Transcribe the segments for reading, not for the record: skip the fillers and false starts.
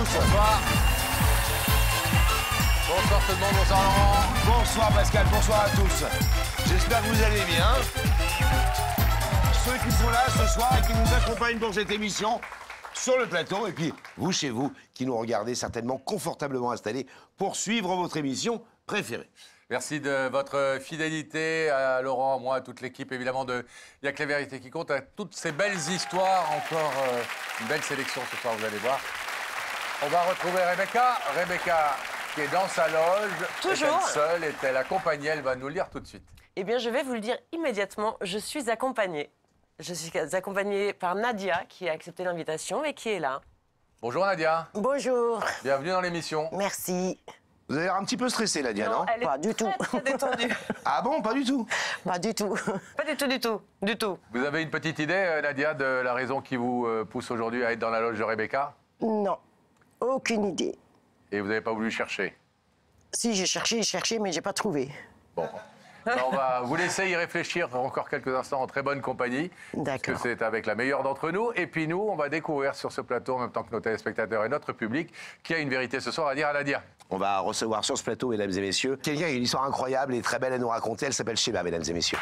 tous. Bonsoir. Bonsoir tout le monde, bonsoir Laurent. Bonsoir Pascal, bonsoir à tous. J'espère que vous allez bien. Ceux qui sont là ce soir et qui nous accompagnent pour cette émission sur le plateau, et puis vous chez vous qui nous regardez certainement confortablement installés pour suivre votre émission préférée. Merci de votre fidélité à Laurent, à moi, à toute l'équipe, évidemment, de Il n'y a que la vérité qui compte, à toutes ces belles histoires. Encore une belle sélection ce soir, vous allez voir. On va retrouver Rebecca. Rebecca, qui est dans sa loge. Toujours. Est-elle seule? Est-elle accompagnée? Elle va nous le lire tout de suite. Eh bien, je vais vous le dire immédiatement. Je suis accompagnée. Je suis accompagnée par Nadia, qui a accepté l'invitation et qui est là. Bonjour Nadia. Bonjour, Bienvenue dans l'émission. merci. Vous avez l'air un petit peu stressé, Nadia, non? Elle est Pas du tout. très détendue. Ah bon, pas du tout. Pas du tout. Pas du tout, du tout, du tout. Vous avez une petite idée, Nadia, de la raison qui vous pousse aujourd'hui à être dans la loge de Rebecca? Non, aucune idée. Et vous n'avez pas voulu chercher? Si j'ai cherché, mais j'ai pas trouvé. Bon. Alors, on va vous laisser y réfléchir encore quelques instants en très bonne compagnie. Parce que D'accord. c'est avec la meilleure d'entre nous. Et puis nous, on va découvrir sur ce plateau, en même temps que nos téléspectateurs et notre public, qui a une vérité ce soir à dire à Nadia. On va recevoir sur ce plateau, mesdames et messieurs, quelqu'un qui a une histoire incroyable et très belle à nous raconter. Elle s'appelle Sheba, mesdames et messieurs.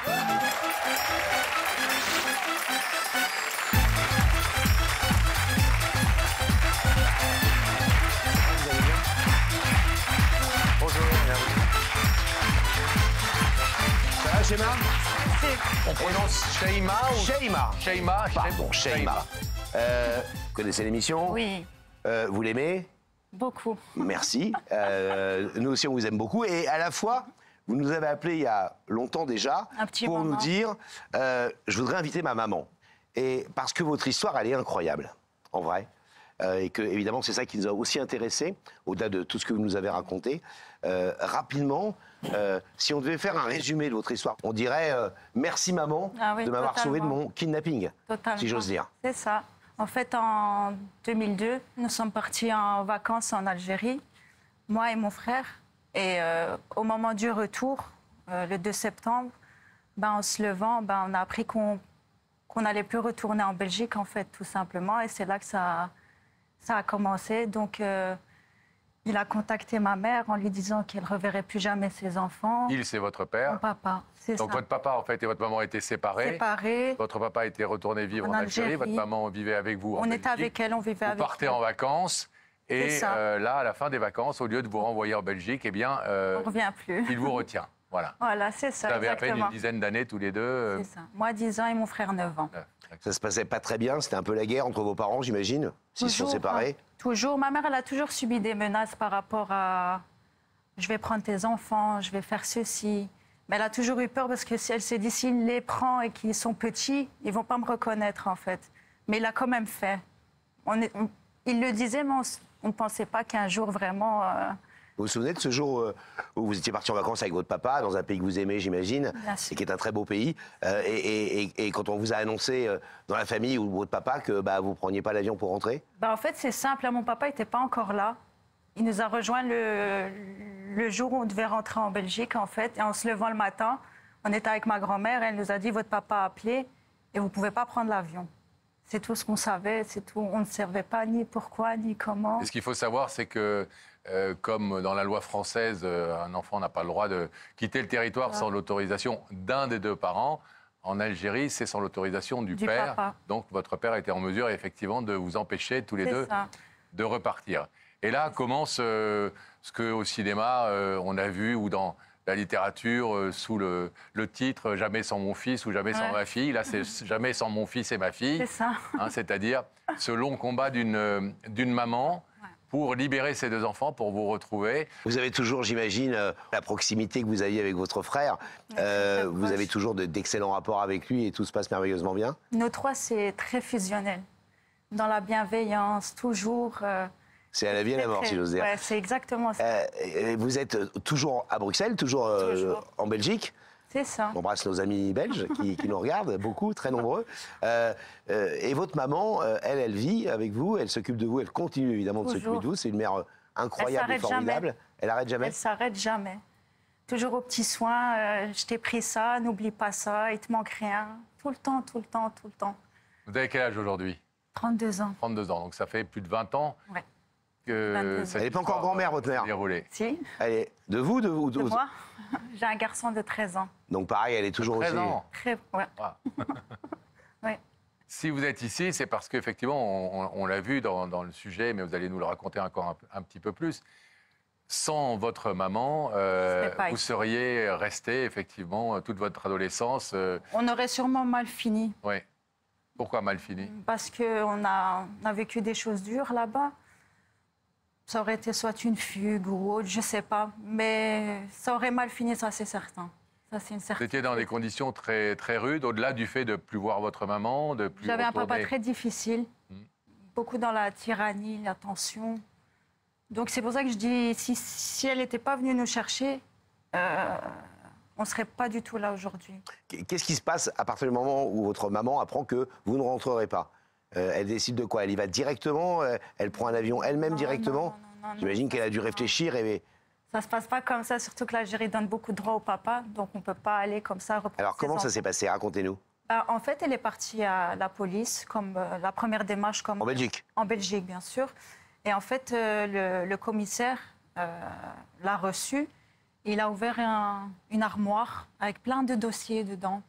Bonjour, bienvenue. Ça va, Sheba? On prononce Sheima ou Sheima. Sheima? Pardon, Sheima. Vous connaissez l'émission? Oui, Vous l'aimez? beaucoup. Merci. Nous aussi, on vous aime beaucoup. Et à la fois, vous nous avez appelé il y a longtemps déjà Un petit pour moment. nous dire je voudrais inviter ma maman. Et parce que votre histoire, elle est incroyable, en vrai. Et que, évidemment, c'est ça qui nous a aussi intéressés, au-delà de tout ce que vous nous avez raconté. Rapidement, si on devait faire un résumé de votre histoire, on dirait merci maman Ah oui, de m'avoir sauvé de totalement. mon kidnapping, Totalement. si j'ose dire. C'est ça. En fait, en 2002, nous sommes partis en vacances en Algérie, moi et mon frère. Et au moment du retour, le 2 septembre, en se levant, on a appris qu'on n'allait plus retourner en Belgique, en fait, tout simplement. Et c'est là que ça a commencé. Donc, il a contacté ma mère en lui disant qu'il ne reverrait plus jamais ses enfants. Il, c'est votre Mon père. papa, c'est ça. Donc votre papa, en fait, et votre maman étaient séparés. Séparés. Votre papa était retourné vivre en Algérie. Votre maman vivait avec vous en On Belgique. était avec elle, on vivait Vous avec partez elle. en vacances. Et C'est ça. là, à la fin des vacances, au lieu de vous renvoyer en Belgique, eh bien, On ne revient plus. il vous retient. Voilà. Voilà, c'est ça, Vous avez à peine exactement. une dizaine d'années tous les deux. C'est ça. Moi, 10 ans et mon frère, 9 ans. Ça se passait pas très bien, c'était un peu la guerre entre vos parents, j'imagine, s'ils se sont Toujours, séparés. Toujours. Ma mère, elle a toujours subi des menaces par rapport à « je vais prendre tes enfants, je vais faire ceci ». Mais elle a toujours eu peur parce que si elle s'est dit « s'il les prend et qu'ils sont petits, ils vont pas me reconnaître, en fait ». Mais il l'a quand même fait. Il le disait, mais on ne pensait pas qu'un jour, vraiment... Vous vous souvenez de ce jour où vous étiez parti en vacances avec votre papa, dans un pays que vous aimez, j'imagine, Bien sûr. et qui est un très beau pays, et quand on vous a annoncé dans la famille ou votre papa que vous ne preniez pas l'avion pour rentrer? En fait, c'est simple. Mon papa n'était pas encore là. Il nous a rejoints le jour où on devait rentrer en Belgique, en fait. Et en se levant le matin, on était avec ma grand-mère. Elle nous a dit, votre papa a appelé et vous ne pouvez pas prendre l'avion. C'est tout ce qu'on savait, c'est tout. On ne savait pas ni pourquoi, ni comment. Et ce qu'il faut savoir, c'est que, comme dans la loi française, un enfant n'a pas le droit de quitter le territoire sans l'autorisation d'un des deux parents. En Algérie, c'est sans l'autorisation du père. papa. Donc, votre père était en mesure, effectivement, de vous empêcher tous les C'est deux ça. de repartir. Et là commence ce qu'au cinéma, on a vu, ou dans la littérature, sous le titre « Jamais sans mon fils » ou « Jamais sans Ouais. ma fille ». Là, c'est « Jamais sans mon fils et ma fille ». C'est ça. C'est-à-dire ce long combat d'une maman pour libérer ses deux enfants, pour vous retrouver. Vous avez toujours, j'imagine, la proximité que vous aviez avec votre frère. très Vous proche. avez toujours d'excellents rapports avec lui et tout se passe merveilleusement bien. Nos trois, c'est très fusionnel. Dans la bienveillance, toujours. C'est à la vie et à la mort, si j'ose dire. Ouais, c'est exactement ça. Vous êtes toujours à Bruxelles, toujours, Toujours. en Belgique. C'est ça. On embrasse nos amis belges qui nous regardent, beaucoup, très nombreux. Et votre maman, elle vit avec vous, elle s'occupe de vous, elle continue évidemment de s'occuper Toujours. de vous. C'est une mère incroyable et Elle s'arrête formidable. jamais. Elle arrête jamais. Elle s'arrête jamais. Toujours aux petits soins. Je t'ai pris ça, n'oublie pas ça, il te manque rien. Tout le temps, tout le temps, tout le temps. Vous avez quel âge aujourd'hui? 32 ans. 32 ans, donc ça fait plus de 20 ans. Ouais. que 22 ans. cette Elle n'est pas encore histoire, grand-mère, votre mère. s'est déroulée? Si, Elle est de vous, de moi. J'ai un garçon de 13 ans. Donc pareil, elle est toujours 13 aussi. ans. Très, ouais. Ouais. Si vous êtes ici, c'est parce qu'effectivement, on l'a vu dans le sujet, mais vous allez nous le raconter encore un petit peu plus. Sans votre maman, serait pas vous ici. seriez resté effectivement toute votre adolescence. On aurait sûrement mal fini. Ouais. Pourquoi mal fini? Parce qu'on a vécu des choses dures là-bas. Ça aurait été soit une fugue ou autre, je sais pas. Mais ça aurait mal fini, ça c'est certain. Ça c'est une Vous certitude. étiez dans des conditions très, très rudes, au-delà du fait de ne plus voir votre maman, de plus J'avais un papa retourner. très difficile, beaucoup dans la tyrannie, la tension. Donc c'est pour ça que je dis, si elle n'était pas venue nous chercher, on ne serait pas du tout là aujourd'hui. Qu'est-ce qui se passe à partir du moment où votre maman apprend que vous ne rentrerez pas? Elle décide de quoi? Elle y va directement? Elle prend un avion elle-même Non, directement? non, J'imagine ça qu'elle a se dû passe- réfléchir et... Ça se passe pas comme ça, surtout que l'Algérie donne beaucoup de droits au papa, donc on peut pas aller comme ça reprendre Alors ses comment ça enfants. s'est passé? Racontez-nous. En fait, elle est partie à la police, comme la première démarche, comme En Belgique? En Belgique, bien sûr. Et en fait, le commissaire l'a reçue. Il a ouvert une armoire avec plein de dossiers dedans.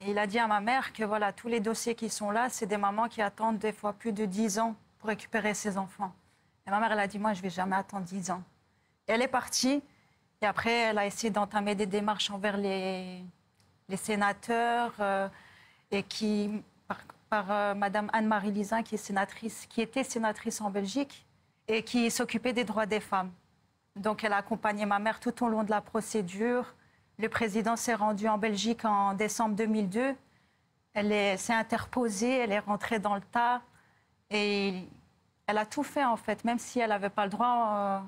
Et il a dit à ma mère que voilà, tous les dossiers qui sont là, c'est des mamans qui attendent des fois plus de 10 ans pour récupérer ses enfants. Et ma mère, elle a dit, moi, je ne vais jamais attendre 10 ans. Et elle est partie. Et après, elle a essayé d'entamer des démarches envers les sénateurs et qui, par Madame Anne-Marie Lizin, qui était sénatrice en Belgique et qui s'occupait des droits des femmes. Donc, elle a accompagné ma mère tout au long de la procédure. Le président s'est rendu en Belgique en décembre 2002. Elle s'est interposée, elle est rentrée dans le tas. Et elle a tout fait, en fait. Même si elle n'avait pas le droit,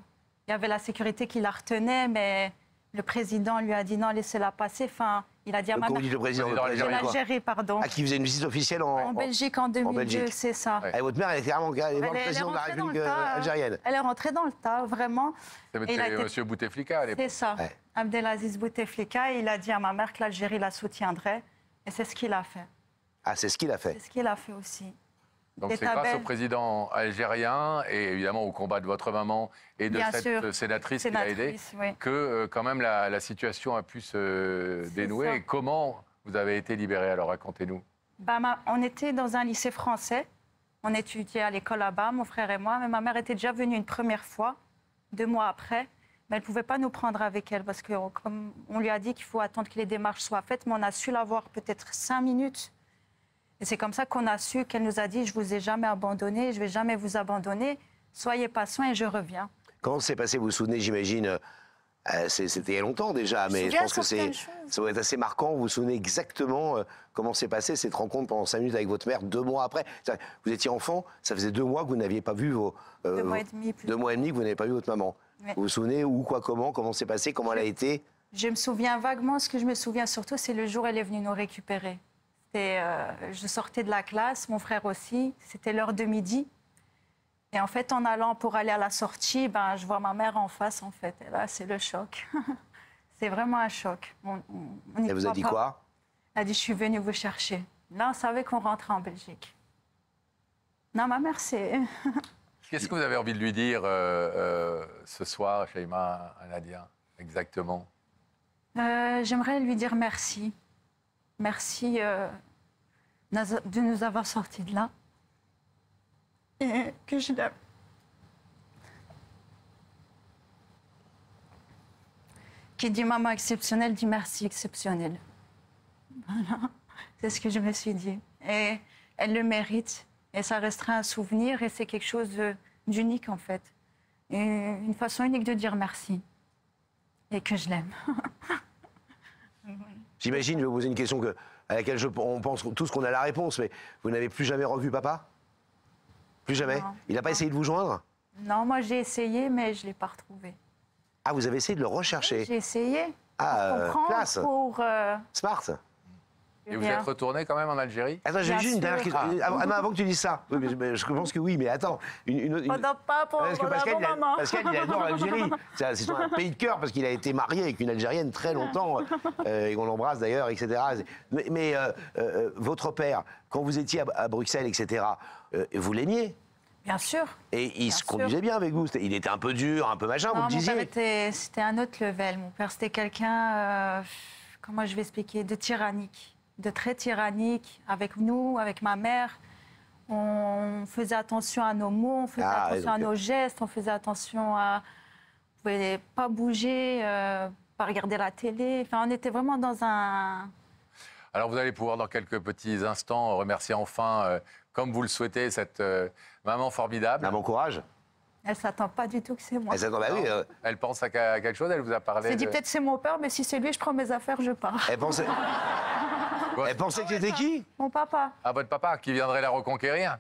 il y avait la sécurité qui la retenait, mais le président lui a dit non, laissez-la passer. Enfin, il a dit à ma Comment mère... dit le président? Président Le De président quoi? l'Algérie, pardon. Ah, qui faisait une visite officielle En Belgique en 2002, Belgique. c'est ça. Ouais. Ah, et votre mère, elle était vraiment voir le Elle est président de la rentrée dans République le tas, algérienne. Elle est rentrée dans le tas, vraiment. C'était Et il a été- Monsieur Bouteflika à l'époque. C'est ça. Ouais. Abdelaziz Bouteflika, il a dit à ma mère que l'Algérie la soutiendrait. Et c'est ce qu'il a fait. Ah, c'est ce qu'il a fait. C'est ce qu'il a fait aussi. Donc Et c'est ta grâce au belle- président algérien et évidemment au combat de votre maman et de Bien cette sûr. sénatrice qui l'a aidé Sénatrice, oui. que quand même la situation a pu se dénouer. ça. Et comment vous avez été libérée? Alors racontez-nous. On était dans un lycée français. On étudiait à l'école là-bas, mon frère et moi. Mais ma mère était déjà venue une première fois, 2 mois après. Mais elle ne pouvait pas nous prendre avec elle parce qu'on lui a dit qu'il faut attendre que les démarches soient faites. Mais on a su la voir peut-être 5 minutes. Et c'est comme ça qu'on a su qu'elle nous a dit « Je ne vous ai jamais abandonné, je ne vais jamais vous abandonner. Soyez patient et je reviens. » Comment c'est passé? Vous vous souvenez, j'imagine, c'était il y a longtemps déjà, mais je souviens pense que certaines choses. ça doit être assez marquant. Vous vous souvenez exactement comment s'est passée cette rencontre pendant 5 minutes avec votre mère 2 mois après? Vous étiez enfant, ça faisait 2 mois que vous n'aviez pas vu 2 mois et demi plus. 2 mois et demi que vous n'avez pas vu votre maman. Ouais. Vous vous souvenez où, quoi, comment c'est passé, comment elle a été? Je me souviens vaguement, ce que je me souviens surtout, c'est le jour où elle est venue nous récupérer. Je sortais de la classe, mon frère aussi, c'était l'heure de midi. Et en fait, en allant pour aller à la sortie, je vois ma mère en face, en fait. Et là, c'est le choc. C'est vraiment un choc. On y Elle vous a croit dit pas. quoi? Elle a dit, je suis venue vous chercher. Là, on savait qu'on rentrait en Belgique. Non, ma mère, c'est... Qu'est-ce que vous avez envie de lui dire ce soir, Shaima Nadia, exactement? J'aimerais lui dire merci. Merci de nous avoir sortis de là. Et que je l'aime. Qui dit maman exceptionnelle dit merci exceptionnel. Voilà, c'est ce que je me suis dit. Et elle le mérite. Et ça restera un souvenir et c'est quelque chose d'unique en fait. Et une façon unique de dire merci. Et que je l'aime. J'imagine, je vais vous poser une question à laquelle on pense tous qu'on a la réponse, mais vous n'avez plus jamais revu papa? Plus jamais? Non. Il n'a pas essayé de vous joindre? Non, moi j'ai essayé, mais je ne l'ai pas retrouvé. Ah, vous avez essayé de le rechercher? J'ai essayé. Ah, Pour comprendre, classe. pour... Smart. Et vous bien. êtes retourné quand même en Algérie? Attends, j'ai Bien juste une dernière sûr. question. Avant que tu dises ça. Oui, mais je pense que oui, mais attends. Pendant pas pour Parce que Pascal, maman. Pascal, il adore l'Algérie. C'est un pays de cœur parce qu'il a été marié avec une Algérienne très longtemps, et on l'embrasse d'ailleurs, etc. Mais votre père, quand vous étiez à Bruxelles, etc., vous l'aimiez? Bien sûr. Et il Bien se sûr. conduisait bien avec vous. Il était un peu dur, un peu machin, vous Non, le mon père disiez. c'était un autre level. Mon père, c'était quelqu'un, comment je vais expliquer, de tyrannique, de très tyrannique avec nous, avec ma mère. On faisait attention à nos mots, on faisait Ah, ouais, attention à donc, nos gestes, on faisait attention à... On ne pouvait pas bouger, pas regarder la télé. Enfin, on était vraiment dans un... Alors vous allez pouvoir dans quelques petits instants remercier enfin, comme vous le souhaitez, cette maman formidable. Ah, bon courage. Elle ne s'attend pas du tout que c'est moi. Elle s'attend, bah oui, Elle pense à quelque chose, elle vous a parlé J'ai dit de... peut-être c'est mon père, mais si c'est lui, je prends mes affaires, je pars. elle pensait que c'était qui? Mon papa. Ah, votre papa qui viendrait la reconquérir?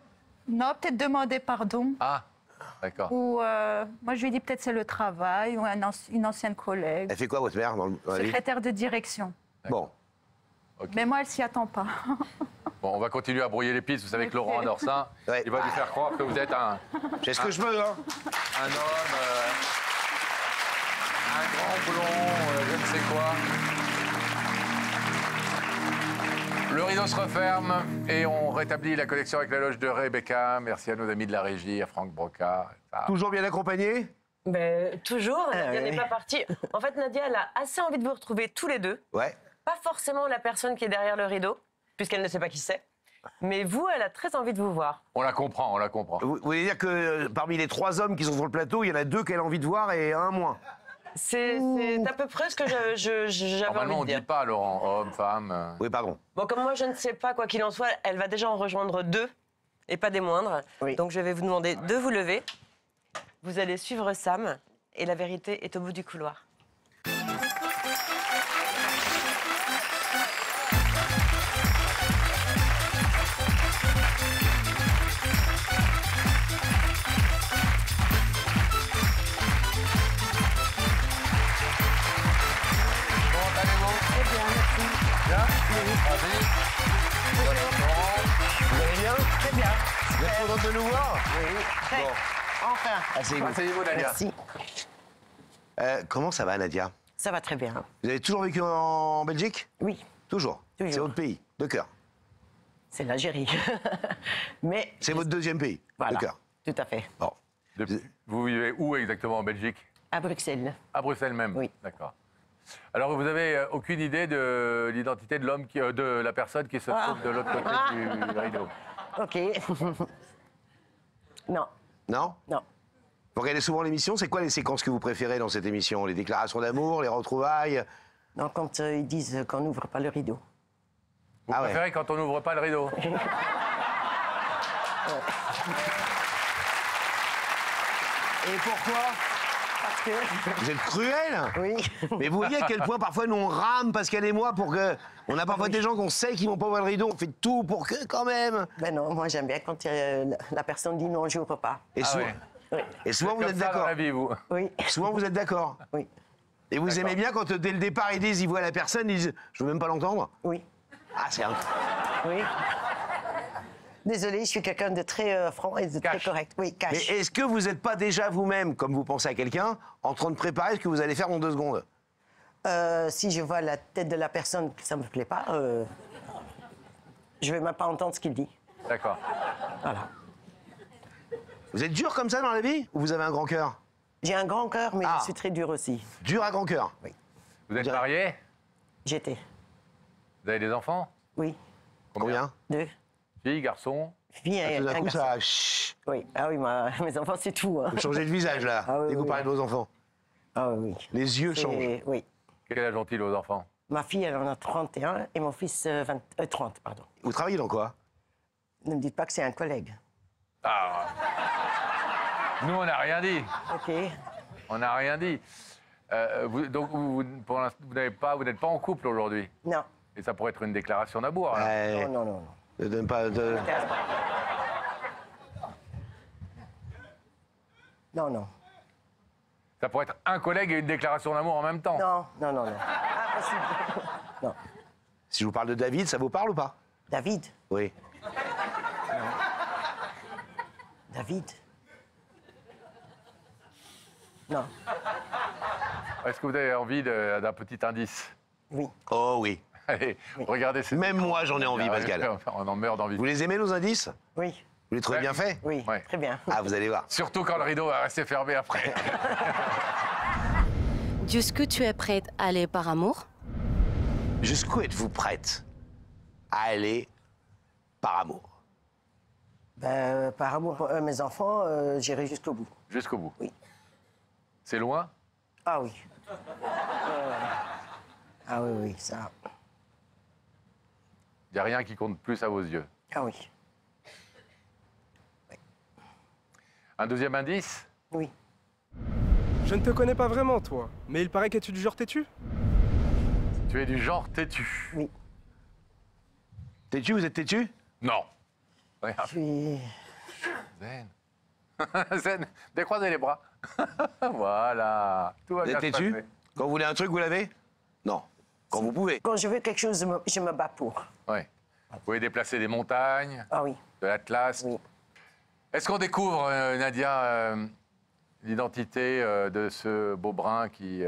Non, peut-être demander pardon. Ah, d'accord. Ou moi, je lui ai dit peut-être c'est le travail ou une ancienne collègue, Elle fait quoi, votre mère, dans la vie? secrétaire de direction. Bon. Mais moi, elle s'y attend pas. Bon, on va continuer à brouiller les pistes. Vous savez que Laurent Andorsin, Ouais. il va lui faire croire que vous êtes un J'ai ce que je peux, hein. homme, un grand blond, je ne sais quoi. Le rideau se referme et on rétablit la connexion avec la loge de Rebecca. Merci à nos amis de la régie, à Franck Broca. Toujours bien accompagné? Ben, toujours, Nadia oui. n'est pas partie. En fait, Nadia, elle a assez envie de vous retrouver tous les deux. Ouais. Pas forcément la personne qui est derrière le rideau, puisqu'elle ne sait pas qui c'est. Mais vous, elle a très envie de vous voir. On la comprend, on la comprend. Vous voulez dire que parmi les 3 hommes qui sont sur le plateau, il y en a 2 qu'elle a envie de voir et un moins? C'est à peu près ce que j'avais Normalement, on envie ne de dit dire. pas, Laurent, homme, femme. Oui, pardon. Bon, comme moi, je ne sais pas, quoi qu'il en soit, elle va déjà en rejoindre 2, et pas des moindres. Oui. Donc, je vais vous demander de vous lever. Vous allez suivre Sam, et la vérité est au bout du couloir. Comment allez-vous? Très bien, merci. Bien? Ravi. Vous allez bien? Très bien. Vous êtes contente de nous voir? Très. Bon. Enfin. Asseyez-vous. Asseyez-vous, Nadia. Merci. Comment ça va, Nadia? Ça va très bien. Vous avez toujours vécu en Belgique? Oui, Toujours. Toujours. C'est votre pays, de cœur. c'est l'Algérie. Mais C'est votre 2e pays, voilà, de cœur. tout à fait. Bon. Vous vivez où exactement en Belgique? À Bruxelles. À Bruxelles même? Oui. D'accord. Alors, vous n'avez aucune idée de l'identité de l'homme, de la personne qui se trouve de l'autre côté du rideau? Ok. Non, Non? non. Vous regardez souvent l'émission? C'est quoi les séquences que vous préférez dans cette émission? Les déclarations d'amour, les retrouvailles? Non, quand ils disent qu'on n'ouvre pas le rideau. Vous Ah ouais. préférez quand on n'ouvre pas le rideau? Et pourquoi? Parce que. Vous êtes cruel? Oui. Mais vous voyez à quel point parfois nous on rame, Pascal et moi, pour que... On a parfois des gens qu'on sait qui vont pas ouvrir le rideau, on fait tout pour que quand même. Ben non, moi j'aime bien quand la personne dit non, j'ouvre pas. Et Ah souvent, ouais. Oui. et souvent vous Comme êtes ça dans d'accord. la vie, vous. Oui. Souvent vous êtes d'accord. Oui. Et vous aimez bien quand dès le départ ils disent, ils voient la personne, ils disent, je veux même pas l'entendre. Oui. Ah c'est un... Oui. Désolée, je suis quelqu'un de très franc et de très Cash. correct. Oui, Mais cash. est-ce que vous n'êtes pas déjà vous-même, comme vous pensez à quelqu'un, en train de préparer ce que vous allez faire dans 2 secondes? Si je vois la tête de la personne que ça me plaît pas, je vais même pas entendre ce qu'il dit. D'accord. Voilà. Vous êtes dur comme ça dans la vie? Ou vous avez un grand cœur? J'ai un grand cœur, mais Ah. je suis très dur aussi. Dur à grand cœur? Vous êtes marié? J'étais. Vous avez des enfants? Oui. Combien? 2. Filles, garçons? Fille et Tout d'un un coup garçon. ça... Chut, Oui. Ah oui, mes enfants, c'est tout. Hein. vous changez de visage là, Ah oui, dès que vous oui, parlez de vos enfants. Ah oui. Les yeux C'est- changent. Oui. Quel âge ont-ils vos enfants? Ma fille, elle en a 31 et mon fils 30, pardon. Vous travaillez dans quoi? Ne me dites pas que c'est un collègue. Ah. Nous, on n'a rien dit. Ok. On n'a rien dit. Donc, pour l'instant, vous n'êtes pas en couple aujourd'hui. Non. Et ça pourrait être une déclaration d'amour. alors. Ouais. Non, non, non. Ne donne pas de... Non, non. Ça pourrait être un collègue et une déclaration d'amour en même temps. Non, non, non, non. Impossible. Non. Si je vous parle de David, ça vous parle ou pas? David. Oui. David. Non. Est-ce que vous avez envie d'un petit indice? Oui. Oh oui. Allez, regardez ces... Même moi, j'en ai envie, Pascal. On en meurt d'envie. Vous les aimez, nos indices? Oui. Vous les trouvez Ouais. bien faits? Oui, Ouais. très bien. Ah, vous allez voir. Surtout quand le rideau va rester fermé après. Jusqu'où tu es prête à aller par amour? Jusqu'où êtes-vous prête à aller par amour? Ben, par amour pour mes enfants, j'irai jusqu'au bout. Jusqu'au bout. Oui. C'est loin? Ah oui. Ah oui, oui, ça. Il n'y a rien qui compte plus à vos yeux. Ah oui. Un deuxième indice? Oui. Je ne te connais pas vraiment, toi, mais il paraît que tu es du genre têtu. Tu es du genre têtu. Oui. Têtu, vous êtes têtu? Non. Regarde. Puis, Zen. Zen, décroisez les bras. Voilà. Tout va Vous bien êtes se têtu? passer. Quand vous voulez un truc, vous l'avez? Non. Quand vous pouvez. quand je veux quelque chose, je me bats pour. Ouais. Vous pouvez déplacer des montagnes, Ah oui. de l'Atlas. Oui. Est-ce qu'on découvre, Nadia, l'identité de ce beau brun qui...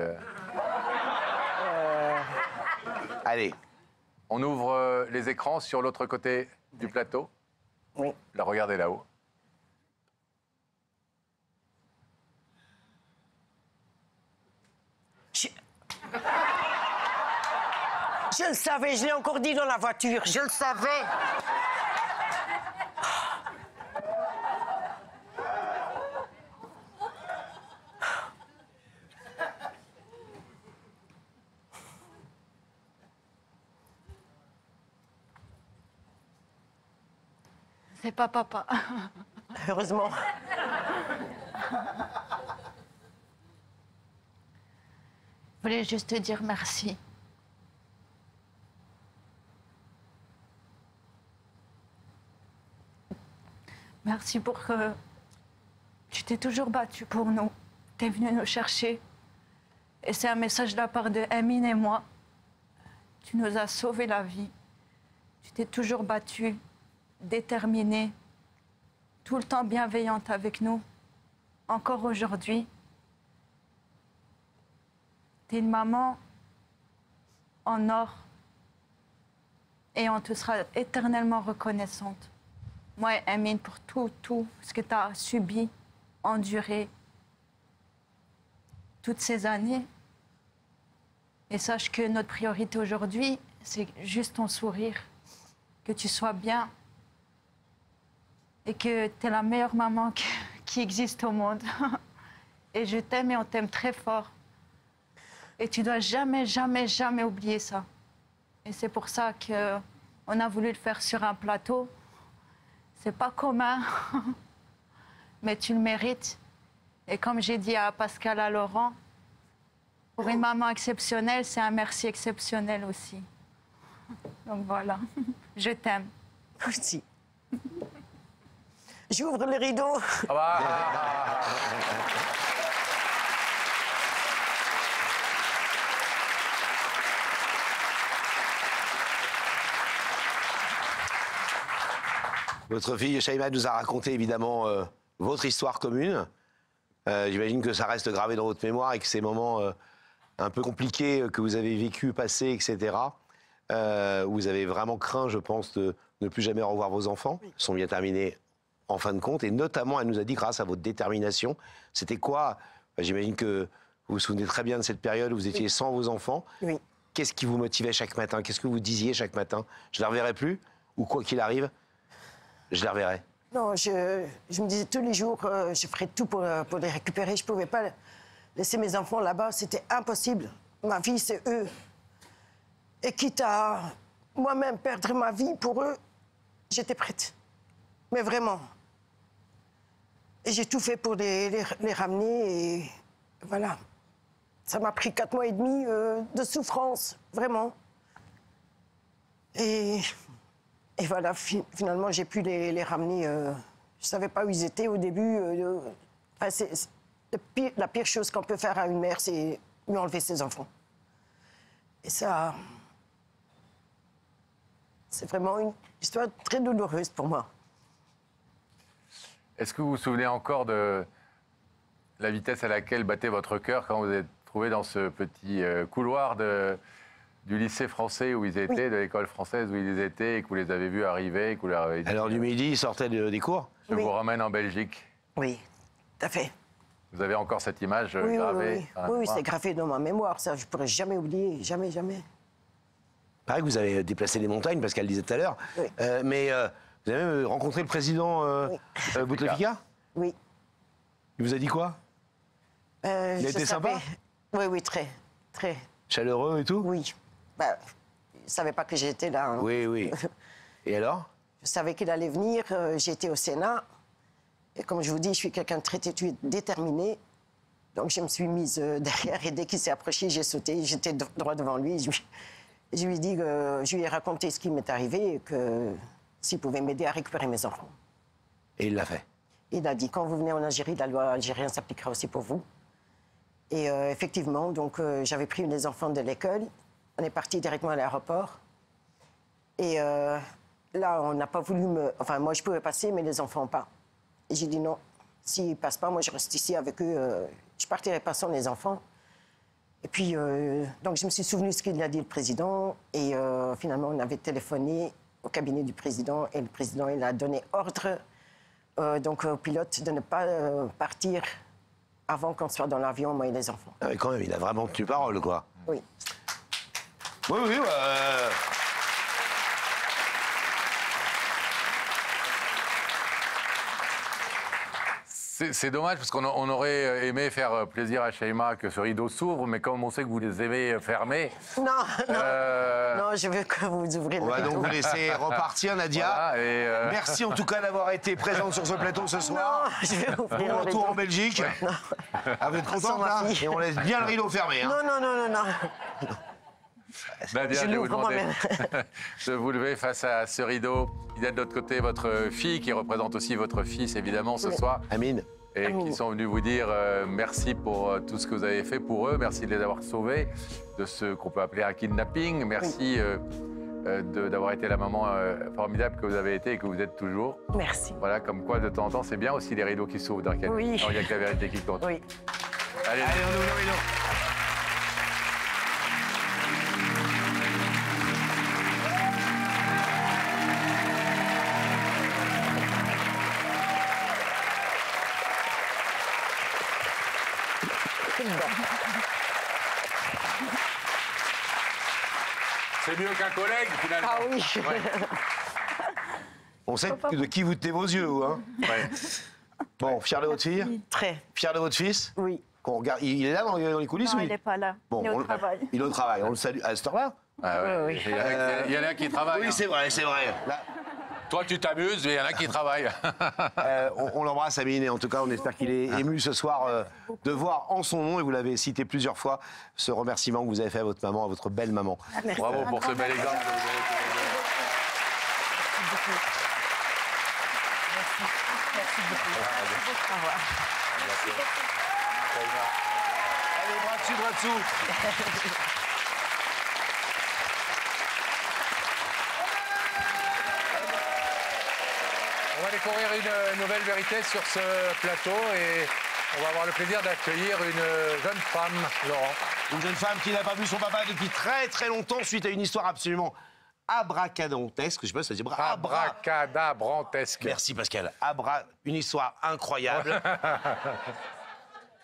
Allez. On ouvre les écrans sur l'autre côté du plateau. Oui. La regardez là-haut. Je... je le savais, je l'ai encore dit dans la voiture, je le savais. C'est pas papa. Heureusement. Je voulais juste te dire merci. Merci pour que tu t'es toujours battu pour nous. Tu es venu nous chercher. Et c'est un message de la part de Amine et moi. Tu nous as sauvé la vie. Tu t'es toujours battue, déterminée, tout le temps bienveillante avec nous. Encore aujourd'hui. T'es une maman en or et on te sera éternellement reconnaissante. Moi et Amine pour tout ce que tu as subi, enduré toutes ces années. Et sache que notre priorité aujourd'hui, c'est juste ton sourire, que tu sois bien et que tu es la meilleure maman qui existe au monde. Et je t'aime et on t'aime très fort. Et tu dois jamais, jamais, jamais oublier ça. Et c'est pour ça qu'on a voulu le faire sur un plateau. C'est pas commun, mais tu le mérites. Et comme j'ai dit à Pascal, à Laurent, pour une maman exceptionnelle, c'est un merci exceptionnel aussi. Donc voilà, je t'aime. Aussi. J'ouvre le rideau. Ah bah. Votre fille Shaima nous a raconté évidemment votre histoire commune. J'imagine que ça reste gravé dans votre mémoire et que ces moments un peu compliqués que vous avez vécu, passés, etc., où vous avez vraiment craint, je pense, de ne plus jamais revoir vos enfants, sont bien terminés en fin de compte. Et notamment, elle nous a dit, grâce à votre détermination, c'était quoi? J'imagine que vous vous souvenez très bien de cette période où vous étiez sans vos enfants. Oui. Qu'est-ce qui vous motivait chaque matin? Qu'est-ce que vous disiez chaque matin? Je ne les reverrai plus? Ou quoi qu'il arrive, je les reverrai? Non, je me disais tous les jours, je ferais tout pour les récupérer. Je ne pouvais pas laisser mes enfants là-bas, c'était impossible. Ma vie, c'est eux. Et quitte à moi-même perdre ma vie pour eux, j'étais prête. Mais vraiment. Et j'ai tout fait pour les ramener et voilà. Ça m'a pris 4 mois et demi de souffrance, vraiment. Et voilà, finalement, j'ai pu les ramener. Je ne savais pas où ils étaient au début. Enfin, la pire chose qu'on peut faire à une mère, c'est lui enlever ses enfants. Et ça, c'est vraiment une histoire très douloureuse pour moi. Est-ce que vous vous souvenez encore de la vitesse à laquelle battait votre cœur quand vous êtes trouvé dans ce petit couloir de du lycée français où ils étaient, de l'école française où ils étaient, et que vous les avez vus arriver, et que vous leur avez dit... À l'heure du midi, ils sortaient des cours? Je Oui. vous ramène en Belgique. Oui, tout à fait. Vous avez encore cette image Oui, gravée oui, dans la oui, mémoire. c'est gravé dans ma mémoire, ça, je ne pourrais jamais oublier, jamais. Pareil que vous avez déplacé les montagnes, Pascal disait tout à l'heure. Oui. Mais vous avez même rencontré le président Bouteflika? Oui. Il vous a dit quoi? Il a été sympa? Oui, très. Chaleureux et tout? Oui. Bah, il ne savait pas que j'étais là. Hein. Oui. Et alors? Je savais qu'il allait venir, j'étais au Sénat. Et comme je vous dis, je suis quelqu'un de très têtu et déterminé. Donc je me suis mise derrière et dès qu'il s'est approché, j'ai sauté. J'étais droit devant lui. Je lui ai dit que je lui ai raconté ce qui m'est arrivé et que s'il pouvait m'aider à récupérer mes enfants. Et il l'a fait. Il a dit, quand vous venez en Algérie, la loi algérienne s'appliquera aussi pour vous. Et effectivement, donc j'avais pris les enfants de l'école. On est parti directement à l'aéroport. Et là, on n'a pas voulu me... Enfin, moi, je pouvais passer, mais les enfants pas. Et j'ai dit non, s'ils ne passent pas, moi, je reste ici avec eux. Je ne partirai pas sans les enfants. Et puis, donc, je me suis souvenu de ce qu'il a dit le président. Et finalement, on avait téléphoné au cabinet du président. Et le président, il a donné ordre donc, au pilote de ne pas partir avant qu'on soit dans l'avion, moi et les enfants. Ah, mais quand même, il a vraiment tenu parole, quoi. Oui. Oui. C'est dommage parce qu'on aurait aimé faire plaisir à Shaima que ce rideau s'ouvre, mais comme on sait que vous les aimez fermés... Non, je veux que vous ouvriez le On va rideau. donc vous laisser repartir, Nadia. Voilà, et Merci en tout cas d'avoir été présente sur ce plateau ce soir. Non, je vais ouvrir Bon le retour en rideau. Belgique. Ah, vous êtes Sans contente, ma là? fille. Et on laisse bien le rideau fermé. Hein. Non. Nadia, Je je vais vous l'ouvre demander moi-même. de vous lever face à ce rideau. Il y a de l'autre côté votre fille qui représente aussi votre fils, évidemment, ce soir. Amine. Et qui sont venus vous dire merci pour tout ce que vous avez fait pour eux, merci de les avoir sauvés de ce qu'on peut appeler un kidnapping, merci d'avoir été la maman formidable que vous avez été et que vous êtes toujours. Merci. Voilà, comme quoi de temps en temps, c'est bien aussi les rideaux qui s'ouvrent dans lequel Oui. il n'y a que la vérité qui compte. Oui. Allez, Allez, on ouvre le rideau. c'est mieux qu'un collègue finalement. Ah oui. Ouais. On sait de qui vous tenez vos yeux, vous, hein? Ouais. Bon, fier de votre fille? Très, Fier de votre fils? oui. Qu'on regarde. Il est là dans les coulisses? Non, oui. il n'est pas là. Bon, il est on au le- travail. Il est au travail, on le salue. À cette heure-là? Ah ouais. Il y en a qui travaillent. Oui, hein. c'est vrai. Là, Toi, tu t'amuses, mais il y en a qui travaillent. on l'embrasse, Amine, et en tout cas, on espère qu'il est ému ce soir de voir en son nom, et vous l'avez cité plusieurs fois, ce remerciement que vous avez fait à votre maman, à votre belle maman. Bravo pour ce bel exemple. Allez, bras dessous. On va découvrir une nouvelle vérité sur ce plateau et on va avoir le plaisir d'accueillir une jeune femme, Laurent. Une jeune femme qui n'a pas vu son papa depuis très très longtemps suite à une histoire absolument abracadabrantesque. Je sais pas si ça dit Abracadabrantesque. Merci Pascal. Une histoire incroyable.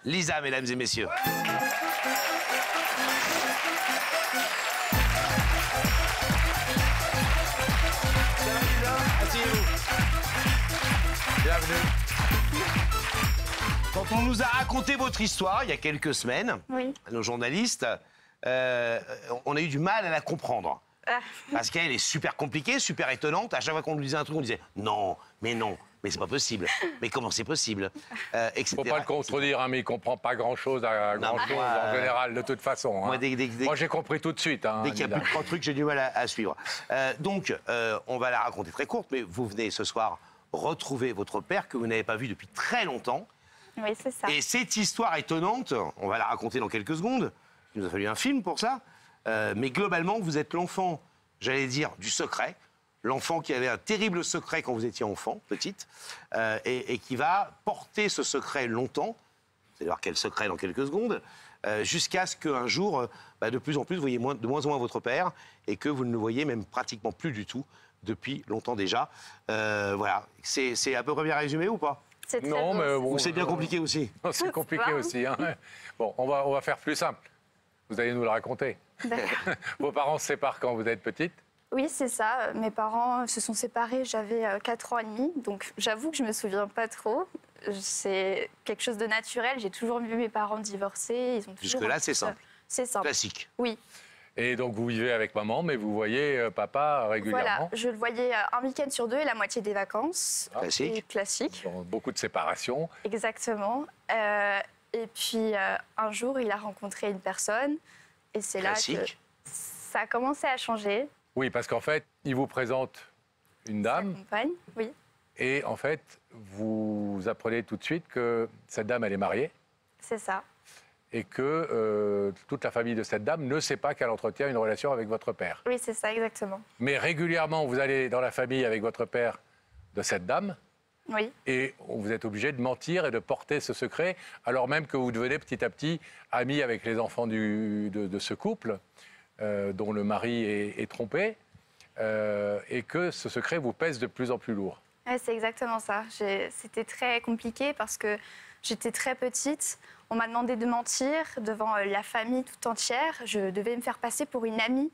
Lisa, mesdames et messieurs. Salut Lisa, asseyez-vous. Bienvenue. Quand on nous a raconté votre histoire il y a quelques semaines, Oui. nos journalistes, on a eu du mal à la comprendre. Parce qu'elle est super compliquée, super étonnante. À chaque fois qu'on nous disait un truc, on disait non, mais c'est pas possible. Mais comment c'est possible etc. Faut pas le contredire, hein, mais il comprend pas grand-chose à Non, grand-chose moi, en général, de toute façon. moi, hein. Moi, j'ai compris tout de suite. Hein, Dès qu'il y a Lila. plus de 3 trucs, j'ai du mal à suivre. Donc, on va la raconter très courte, mais vous venez ce soir retrouver votre père que vous n'avez pas vu depuis très longtemps. Oui, c'est ça. Et cette histoire étonnante, on va la raconter dans quelques secondes. Il nous a fallu un film pour ça. Mais globalement, vous êtes l'enfant, j'allais dire, du secret. L'enfant qui avait un terrible secret quand vous étiez enfant, petite, et qui va porter ce secret longtemps. Vous allez voir quel secret dans quelques secondes. jusqu'à ce qu'un jour, de plus en plus, vous voyez de moins en moins votre père et que vous ne le voyez même pratiquement plus du tout depuis longtemps déjà. Voilà, c'est à peu près bien résumé ou pas? C'est très Non, beau. mais bon, Ou c'est bien compliqué aussi? c'est compliqué aussi. Hein. Bon, on va faire plus simple. Vous allez nous le raconter. D'accord. Vos parents se séparent quand vous êtes petite? Oui, c'est ça. Mes parents se sont séparés, j'avais 4 ans et demi. Donc j'avoue que je me souviens pas trop. C'est quelque chose de naturel. J'ai toujours vu mes parents divorcer. Ils ont toujours Jusque-là, c'est simple. C'est simple. Classique. Oui. Et donc vous vivez avec maman, mais vous voyez papa Voilà, régulièrement? je le voyais un week-end sur 2 et la moitié des vacances. Classique. Et classique, Dans beaucoup de séparations. exactement. Et puis un jour, il a rencontré une personne. Et c'est là que Classique. ça a commencé à changer. Oui, parce qu'en fait, il vous présente une Sa dame compagne, oui. et en fait, vous apprenez tout de suite que cette dame, elle est mariée C'est ça. et que toute la famille de cette dame ne sait pas qu'elle entretient une relation avec votre père. Oui, c'est ça, exactement. Mais régulièrement, vous allez dans la famille avec votre père de cette dame Oui, et vous êtes obligé de mentir et de porter ce secret, alors même que vous devenez petit à petit ami avec les enfants de ce couple, dont le mari est trompé, et que ce secret vous pèse de plus en plus lourd. ouais, c'est exactement ça. C'était très compliqué parce que j'étais très petite. On m'a demandé de mentir devant la famille tout entière. Je devais me faire passer pour une amie,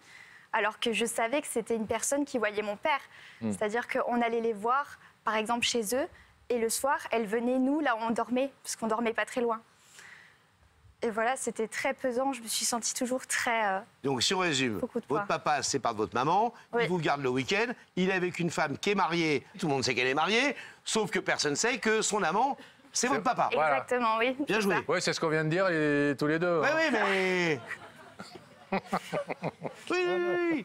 alors que je savais que c'était une personne qui voyait mon père. C'est-à-dire qu'on allait les voir, par exemple, chez eux, et le soir, elle venait, nous, là où on dormait, parce qu'on dormait pas très loin. Et voilà, c'était très pesant. Je me suis sentie toujours très... Donc, si on résume, Beaucoup de votre poids. papa se sépare de votre maman, Oui. il vous garde le week-end, il est avec une femme qui est mariée, tout le monde sait qu'elle est mariée, sauf que personne ne sait que son amant, c'est votre papa. Voilà. Exactement, oui. Bien c'est joué. ça. Oui, c'est ce qu'on vient de dire tous les deux. Oui, hein. oui, mais... oui, oui, oui.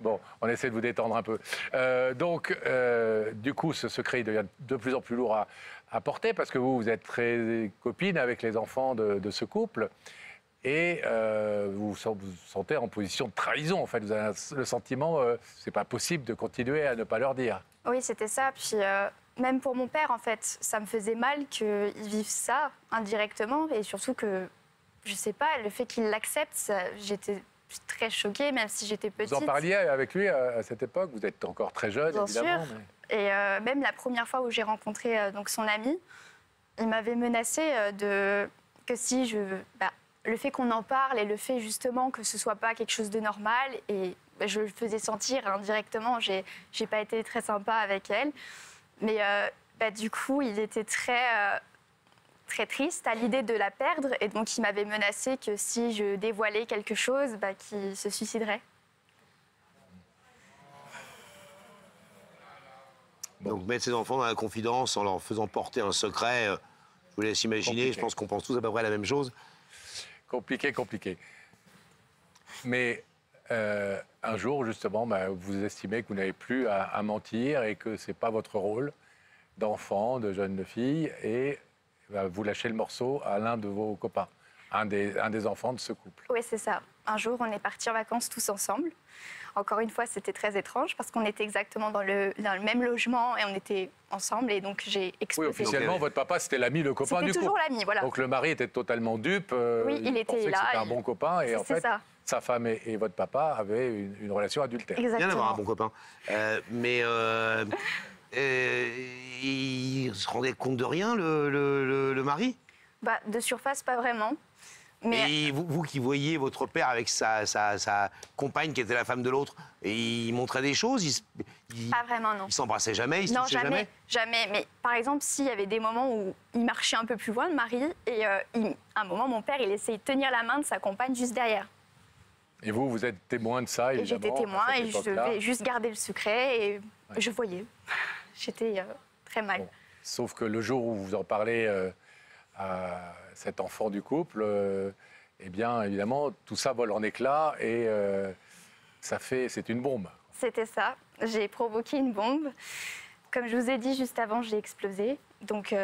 Bon, on essaie de vous détendre un peu. Du coup, ce secret il devient de plus en plus lourd à porter parce que vous êtes très copine avec les enfants de ce couple et vous vous sentez en position de trahison. En fait, vous avez le sentiment, c'est pas possible de continuer à ne pas leur dire. Oui, c'était ça. Puis même pour mon père, en fait, ça me faisait mal qu'ils vivent ça indirectement. Et surtout que, je sais pas, le fait qu'il l'accepte, j'étais très choquée, même si j'étais petite. Vous en parliez avec lui à cette époque? Vous êtes encore très jeune, Bien évidemment. sûr. Et même la première fois où j'ai rencontré donc son ami, il m'avait menacé que si je... le fait qu'on en parle et le fait justement que ce soit pas quelque chose de normal, et je le faisais sentir indirectement, j'ai pas été très sympa avec elle. Mais du coup, il était très triste à l'idée de la perdre, et donc il m'avait menacé que si je dévoilais quelque chose, qu'il se suiciderait. Donc, mettre ses enfants dans la confidence en leur faisant porter un secret, je vous laisse imaginer, Compliqué. je pense qu'on pense tous à peu près la même chose. Compliqué, compliqué. Mais un jour, justement, vous estimez que vous n'avez plus à mentir et que ce n'est pas votre rôle d'enfant, de jeune fille, et vous lâchez le morceau à l'un de vos copains, un des enfants de ce couple. Oui, c'est ça. Un jour, on est partis en vacances tous ensemble. Encore une fois, c'était très étrange parce qu'on était exactement dans le même logement et on était ensemble. Et donc, j'ai Oui, explosé. officiellement, votre papa, c'était l'ami, le copain C'était du toujours couple. l'ami, voilà. Donc le mari était totalement dupe. Oui, il était pensait là, que c'était un il- bon copain et en C'est fait, ça. sa femme et votre papa avaient une relation adultère. Bien d'avoir un Exactement. bon copain. Il se rendait compte de rien, le mari? De surface, pas vraiment. Mais Et vous qui voyiez votre père avec sa compagne qui était la femme de l'autre, et il montrait des choses, il pas vraiment, non. s'embrassait jamais, il se Non, touchait jamais. jamais. Mais par exemple, s'il y avait des moments où il marchait un peu plus loin, le mari, et à un moment, mon père, il essayait de tenir la main de sa compagne juste derrière. Et vous êtes témoin de ça, Et évidemment. j'étais témoin à cette et je époque-là. devais juste garder le secret et je voyais. J'étais très mal. Bon. Sauf que le jour où vous en parlez à cet enfant du couple, eh bien, évidemment, tout ça vole en éclats et c'est une bombe. C'était ça. J'ai provoqué une bombe. Comme je vous ai dit juste avant, j'ai explosé. Donc,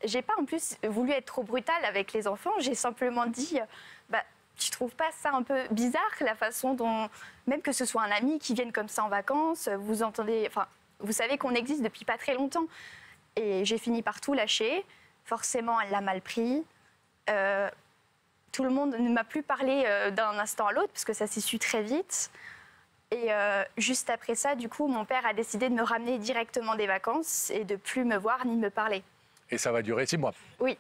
j'ai pas en plus voulu être trop brutale avec les enfants. J'ai simplement dit, tu trouves pas ça un peu bizarre, la façon dont, même que ce soit un ami qui vienne comme ça en vacances, vous entendez, enfin, vous savez qu'on existe depuis pas très longtemps. Et j'ai fini par tout lâcher. Forcément, elle l'a mal pris. tout le monde ne m'a plus parlé d'un instant à l'autre, parce que ça s'est su très vite. Et juste après ça, du coup, mon père a décidé de me ramener directement des vacances et de plus me voir ni me parler. Et ça va durer 6 mois. Oui.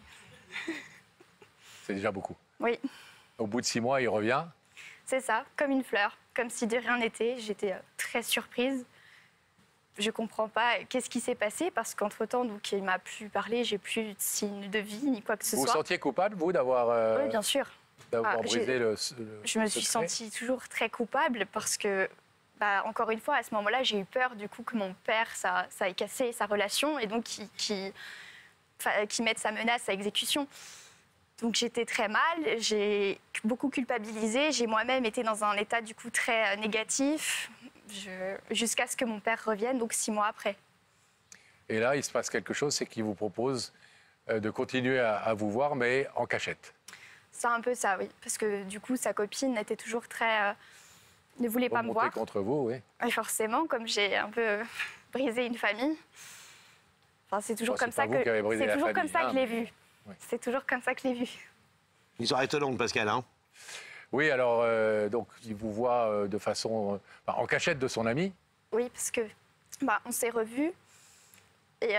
C'est déjà beaucoup. Oui. Au bout de 6 mois, il revient. C'est ça, comme une fleur, comme si de rien n'était. J'étais très surprise. Je comprends pas qu'est-ce qui s'est passé parce qu'entre-temps, donc, il m'a plus parlé, j'ai plus de signe de vie ni quoi que ce Vous soit. vous sentiez coupable, vous, d'avoir Oui, bien sûr. brisé le Je me suis secret sentie toujours très coupable parce que, encore une fois, à ce moment-là, j'ai eu peur du coup que mon père, ça ait cassé sa relation et donc qu'il mette sa menace à exécution. Donc j'étais très mal, j'ai beaucoup culpabilisé, j'ai moi-même été dans un état du coup très négatif jusqu'à ce que mon père revienne, donc 6 mois après. Et là, il se passe quelque chose, c'est qu'il vous propose de continuer à vous voir, mais en cachette. C'est un peu ça, oui. Parce que du coup, sa copine était toujours très... ne voulait pas me voir. Contre vous, oui. Et forcément, comme j'ai un peu brisé une famille. Enfin, c'est toujours comme ça que je l'ai vu. Ouais. C'est toujours comme ça que je l'ai vu. Une histoire étonnante, Pascal, hein? Oui, alors, donc, il vous voit de façon... en cachette de son ami. Oui, parce que on s'est revus et...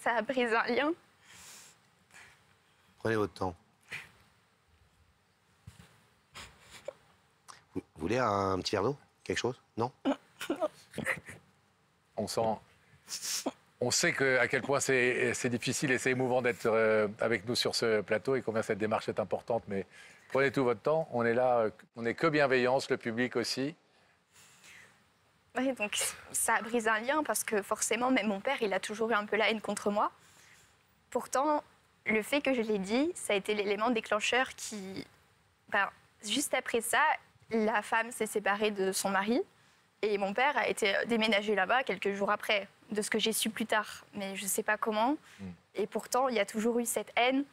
ça a brisé un lien. Prenez votre temps. Vous voulez un petit verre d'eau? Quelque chose? Non? On sait à quel point c'est difficile et c'est émouvant d'être avec nous sur ce plateau et combien cette démarche est importante. Mais prenez tout votre temps. On est là, on n'est que bienveillance, le public aussi. Oui, donc ça a brisé un lien parce que forcément, même mon père, il a toujours eu un peu la haine contre moi. Pourtant, le fait que je l'ai dit, ça a été l'élément déclencheur qui... juste après ça, la femme s'est séparée de son mari. Et mon père a été déménagé là-bas quelques jours après, de ce que j'ai su plus tard. Mais je ne sais pas comment. Et pourtant, il y a toujours eu cette haine.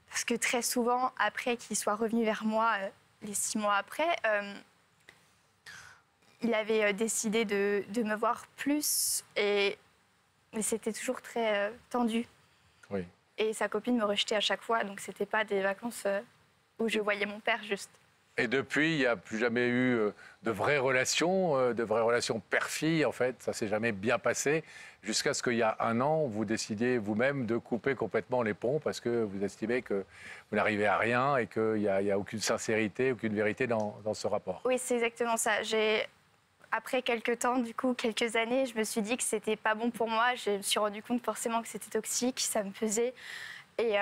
Parce que très souvent, après qu'il soit revenu vers moi, les 6 mois après, il avait décidé de me voir plus. Mais c'était toujours très tendu. Oui. Et sa copine me rejetait à chaque fois. Donc, ce n'était pas des vacances où je voyais mon père juste. Et depuis, il n'y a plus jamais eu de vraies relations père-fille, en fait. Ça ne s'est jamais bien passé, jusqu'à ce qu'il y a 1 an, vous décidiez vous-même de couper complètement les ponts parce que vous estimez que vous n'arrivez à rien et qu'il n'y a aucune sincérité, aucune vérité dans ce rapport. Oui, c'est exactement ça. Après quelques temps, du coup, quelques années, je me suis dit que c'était pas bon pour moi. Je me suis rendu compte forcément que c'était toxique, ça me pesait. Et...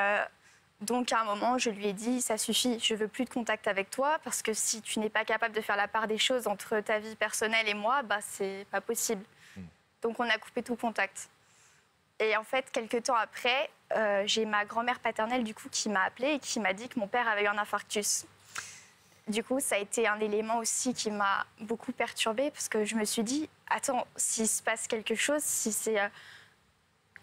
donc, à un moment, je lui ai dit, ça suffit, je veux plus de contact avec toi, parce que si tu n'es pas capable de faire la part des choses entre ta vie personnelle et moi, c'est pas possible. Donc, on a coupé tout contact. Et en fait, quelques temps après, j'ai ma grand-mère paternelle, du coup, qui m'a appelée et qui m'a dit que mon père avait eu un infarctus. Du coup, ça a été un élément aussi qui m'a beaucoup perturbée, parce que je me suis dit, attends, s'il se passe quelque chose, si c'est...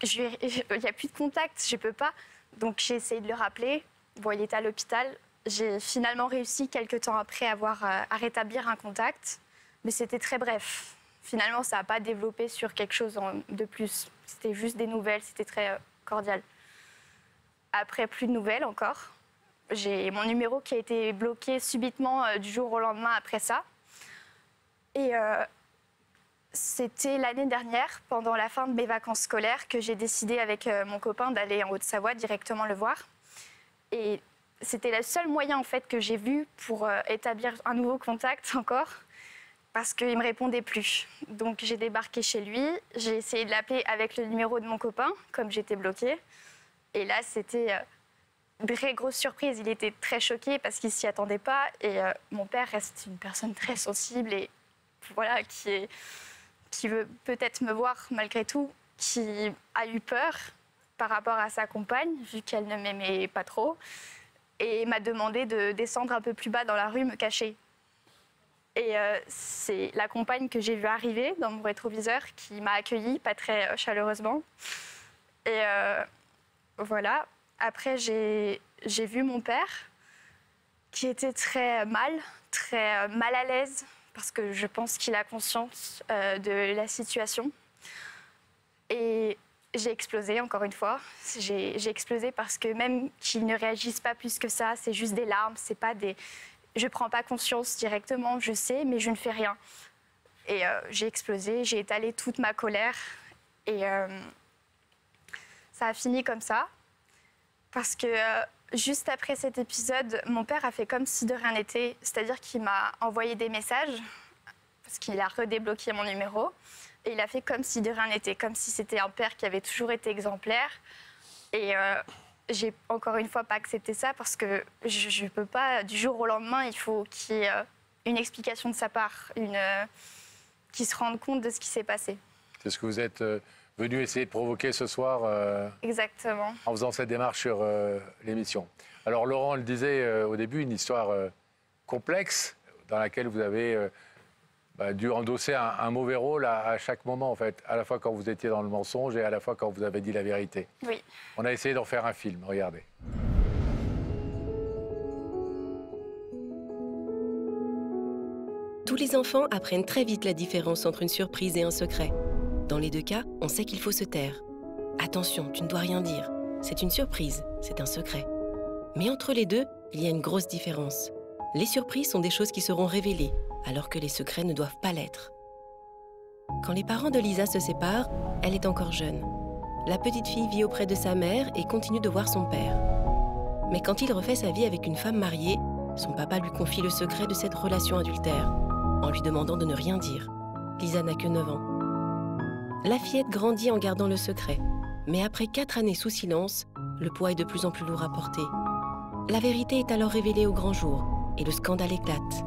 il n'y a plus de contact, je peux pas... Donc j'ai essayé de le rappeler. Bon, il était à l'hôpital. J'ai finalement réussi quelques temps après à rétablir un contact. Mais c'était très bref. Finalement, ça n'a pas développé sur quelque chose de plus. C'était juste des nouvelles, c'était très cordial. Après, plus de nouvelles encore. J'ai mon numéro qui a été bloqué subitement du jour au lendemain après ça. Et c'était l'année dernière, pendant la fin de mes vacances scolaires, que j'ai décidé avec mon copain d'aller en Haute-Savoie directement le voir. Et c'était le seul moyen en fait que j'ai vu pour établir un nouveau contact encore, parce qu'il ne me répondait plus. Donc j'ai débarqué chez lui, j'ai essayé de l'appeler avec le numéro de mon copain, comme j'étais bloquée. Et là, c'était une très grosse surprise. Il était très choqué parce qu'il ne s'y attendait pas. Et mon père reste une personne très sensible et voilà, qui veut peut-être me voir malgré tout, qui a eu peur par rapport à sa compagne, vu qu'elle ne m'aimait pas trop, et m'a demandé de descendre un peu plus bas dans la rue, me cacher. Et c'est la compagne que j'ai vue arriver dans mon rétroviseur qui m'a accueillie, pas très chaleureusement. Et voilà. Après, j'ai vu mon père, qui était très mal à l'aise, parce que je pense qu'il a conscience de la situation. Et j'ai explosé, encore une fois. J'ai explosé parce que même qu'ils ne réagissent pas plus que ça, c'est juste des larmes, c'est pas des... Je prends pas conscience directement, je sais, mais je ne fais rien. Et j'ai explosé, j'ai étalé toute ma colère. Et ça a fini comme ça. Parce que juste après cet épisode, mon père a fait comme si de rien n'était. C'est-à-dire qu'il m'a envoyé des messages, parce qu'il a redébloqué mon numéro. Et il a fait comme si de rien n'était, comme si c'était un père qui avait toujours été exemplaire. Et j'ai encore une fois pas accepté ça parce que je peux pas, du jour au lendemain, il faut qu'il y ait une explication de sa part, qu'il se rende compte de ce qui s'est passé. C'est ce que vous êtes venu essayer de provoquer ce soir Exactement. en faisant cette démarche sur l'émission. Alors Laurent le disait au début, une histoire complexe dans laquelle vous avez dû endosser un mauvais rôle à chaque moment, en fait, à la fois quand vous étiez dans le mensonge et à la fois quand vous avez dit la vérité. Oui. On a essayé d'en faire un film, regardez. Tous les enfants apprennent très vite la différence entre une surprise et un secret. Dans les deux cas, on sait qu'il faut se taire. Attention, tu ne dois rien dire. C'est une surprise, c'est un secret. Mais entre les deux, il y a une grosse différence. Les surprises sont des choses qui seront révélées, alors que les secrets ne doivent pas l'être. Quand les parents de Lisa se séparent, elle est encore jeune. La petite fille vit auprès de sa mère et continue de voir son père. Mais quand il refait sa vie avec une femme mariée, son papa lui confie le secret de cette relation adultère, en lui demandant de ne rien dire. Lisa n'a que 9 ans. La fillette grandit en gardant le secret, mais après 4 années sous silence, le poids est de plus en plus lourd à porter. La vérité est alors révélée au grand jour, et le scandale éclate.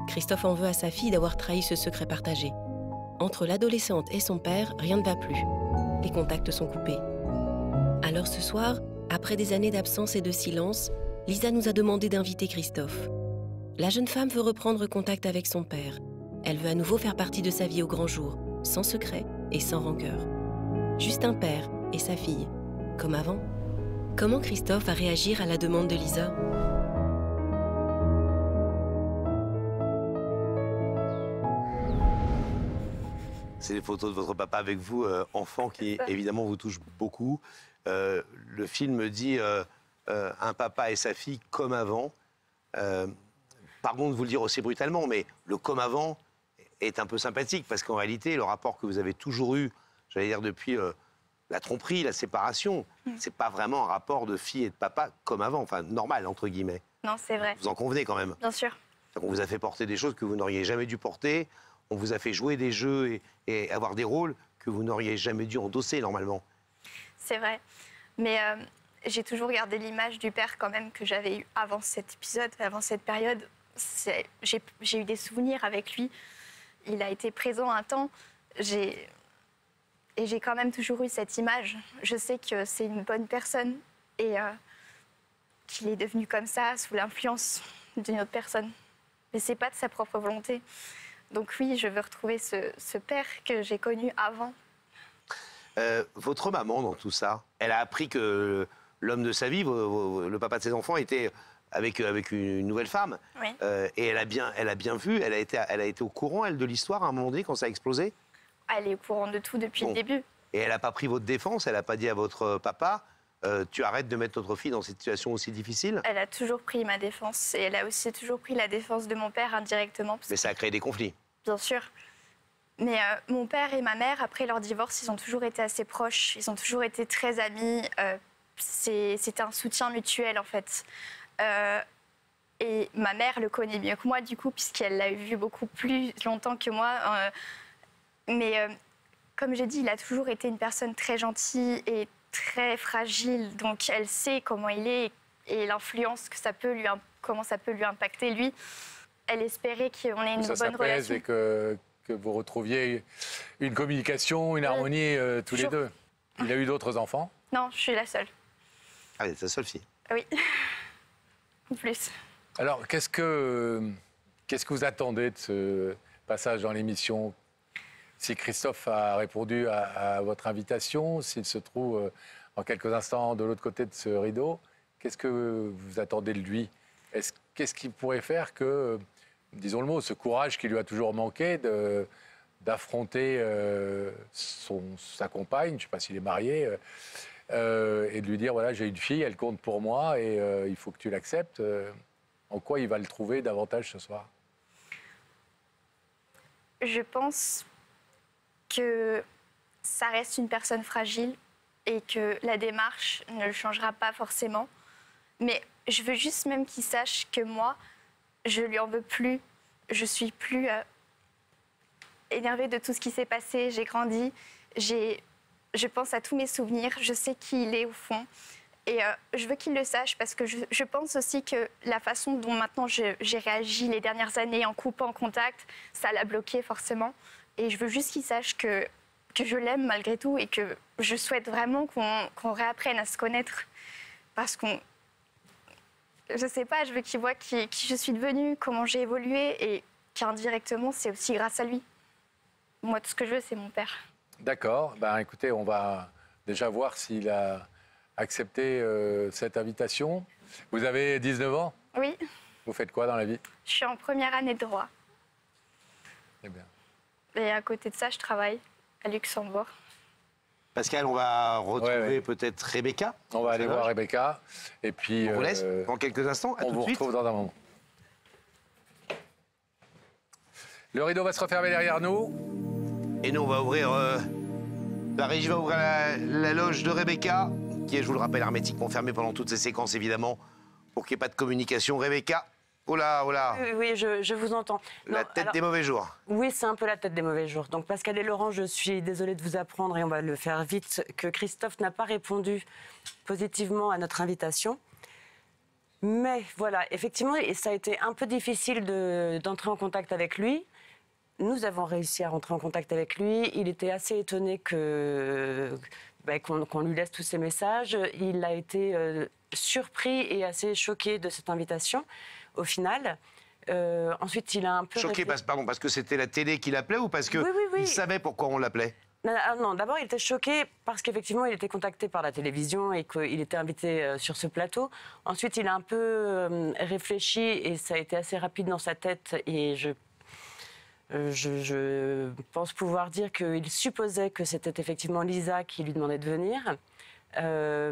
Christophe en veut à sa fille d'avoir trahi ce secret partagé. Entre l'adolescente et son père, rien ne va plus. Les contacts sont coupés. Alors ce soir, après des années d'absence et de silence, Lisa nous a demandé d'inviter Christophe. La jeune femme veut reprendre contact avec son père. Elle veut à nouveau faire partie de sa vie au grand jour, sans secret et sans rancœur. Juste un père et sa fille, comme avant. Comment Christophe va réagir à la demande de Lisa ? C'est des photos de votre papa avec vous, enfant, qui évidemment vous touchent beaucoup. Le film dit un papa et sa fille comme avant. Pardon de vous le dire aussi brutalement, mais le comme avant est un peu sympathique parce qu'en réalité, le rapport que vous avez toujours eu, j'allais dire depuis la tromperie, la séparation, c'est pas vraiment un rapport de fille et de papa comme avant, enfin normal entre guillemets. Non, c'est vrai. Vous en convenez quand même. Bien sûr. On vous a fait porter des choses que vous n'auriez jamais dû porter. On vous a fait jouer des jeux et avoir des rôles que vous n'auriez jamais dû endosser normalement. C'est vrai. Mais j'ai toujours gardé l'image du père quand même que j'avais eu avant cet épisode, avant cette période. J'ai eu des souvenirs avec lui. Il a été présent un temps. Et j'ai quand même toujours eu cette image. Je sais que c'est une bonne personne et qu'il est devenu comme ça sous l'influence d'une autre personne. Mais c'est pas de sa propre volonté. Donc oui, je veux retrouver ce père que j'ai connu avant. Votre maman, dans tout ça, elle a appris que l'homme de sa vie, le papa de ses enfants, était avec une nouvelle femme. Oui. Et elle a bien vu, elle a été au courant, elle, de l'histoire à un moment donné, quand ça a explosé. Elle est au courant de tout depuis le début. Et elle n'a pas pris votre défense, elle n'a pas dit à votre papa, tu arrêtes de mettre notre fille dans cette situation aussi difficile. Elle a toujours pris ma défense et elle a aussi toujours pris la défense de mon père indirectement. Mais ça a créé des conflits. Bien sûr. Mais mon père et ma mère, après leur divorce, ils ont toujours été assez proches. Ils ont toujours été très amis. C'était un soutien mutuel, en fait. Et ma mère le connaît mieux que moi, du coup, puisqu'elle l'a vu beaucoup plus longtemps que moi. Mais comme j'ai dit, il a toujours été une personne très gentille et très fragile. Donc, elle sait comment il est et l'influence que ça peut comment ça peut lui impacter, lui. Elle espérait qu'on ait une bonne relation. Et que vous retrouviez une communication, une harmonie tous les deux. Il a eu d'autres enfants? Non, je suis la seule. Ah, c'est sa seule fille? Oui, ou plus. Alors, qu'est-ce que vous attendez de ce passage dans l'émission? Si Christophe a répondu à votre invitation, s'il se trouve en quelques instants de l'autre côté de ce rideau, qu'est-ce que vous attendez de lui? Qu'est-ce qu'il pourrait faire que, disons le mot, ce courage qui lui a toujours manqué, d'affronter sa compagne, je ne sais pas s'il est marié, et de lui dire, voilà, j'ai une fille, elle compte pour moi, et il faut que tu l'acceptes. En quoi il va le trouver davantage ce soir? Je pense que ça reste une personne fragile et que la démarche ne le changera pas forcément. Mais je veux juste même qu'il sache que moi, je lui en veux plus. Je suis plus énervée de tout ce qui s'est passé. J'ai grandi. Je pense à tous mes souvenirs. Je sais qui il est au fond. Et je veux qu'il le sache parce que je pense aussi que la façon dont maintenant j'ai réagi les dernières années en coupant contact, ça l'a bloqué forcément. Et je veux juste qu'il sache que je l'aime malgré tout et que je souhaite vraiment qu'on réapprenne à se connaître. Parce qu'on... Je sais pas, je veux qu'il voit qui je suis devenue, comment j'ai évolué et qu'indirectement, c'est aussi grâce à lui. Moi, tout ce que je veux, c'est mon père. D'accord. Ben, écoutez, on va déjà voir s'il a accepté cette invitation. Vous avez 19 ans? Oui. Vous faites quoi dans la vie? Je suis en première année de droit. Très bien. Et à côté de ça, je travaille à Luxembourg. Pascal, on va retrouver peut-être Rebecca. On va aller voir Rebecca. Et puis, on vous laisse dans quelques instants. On vous retrouve dans un moment. Le rideau va se refermer derrière nous. Et nous, on va ouvrir... la régie va ouvrir la loge de Rebecca, qui est, je vous le rappelle, hermétiquement fermée pendant toutes ces séquences, évidemment, pour qu'il n'y ait pas de communication. Rebecca, oh là, oh là. Oui, je vous entends. La tête des mauvais jours. Oui, c'est un peu la tête des mauvais jours. Donc, Pascal et Laurent, je suis désolée de vous apprendre, et on va le faire vite, que Christophe n'a pas répondu positivement à notre invitation. Mais voilà, effectivement, et ça a été un peu difficile d'entrer en contact avec lui. Nous avons réussi à rentrer en contact avec lui. Il était assez étonné qu'on lui laisse tous ces messages. Il a été surpris et assez choqué de cette invitation, au final. Ensuite, il a un peu... Choqué, parce que c'était la télé qui l'appelait ou parce qu'il savait pourquoi on l'appelait? Non, d'abord, il était choqué parce qu'effectivement, il était contacté par la télévision et qu'il était invité sur ce plateau. Ensuite, il a un peu réfléchi et ça a été assez rapide dans sa tête. Et je pense pouvoir dire qu'il supposait que c'était effectivement Lisa qui lui demandait de venir,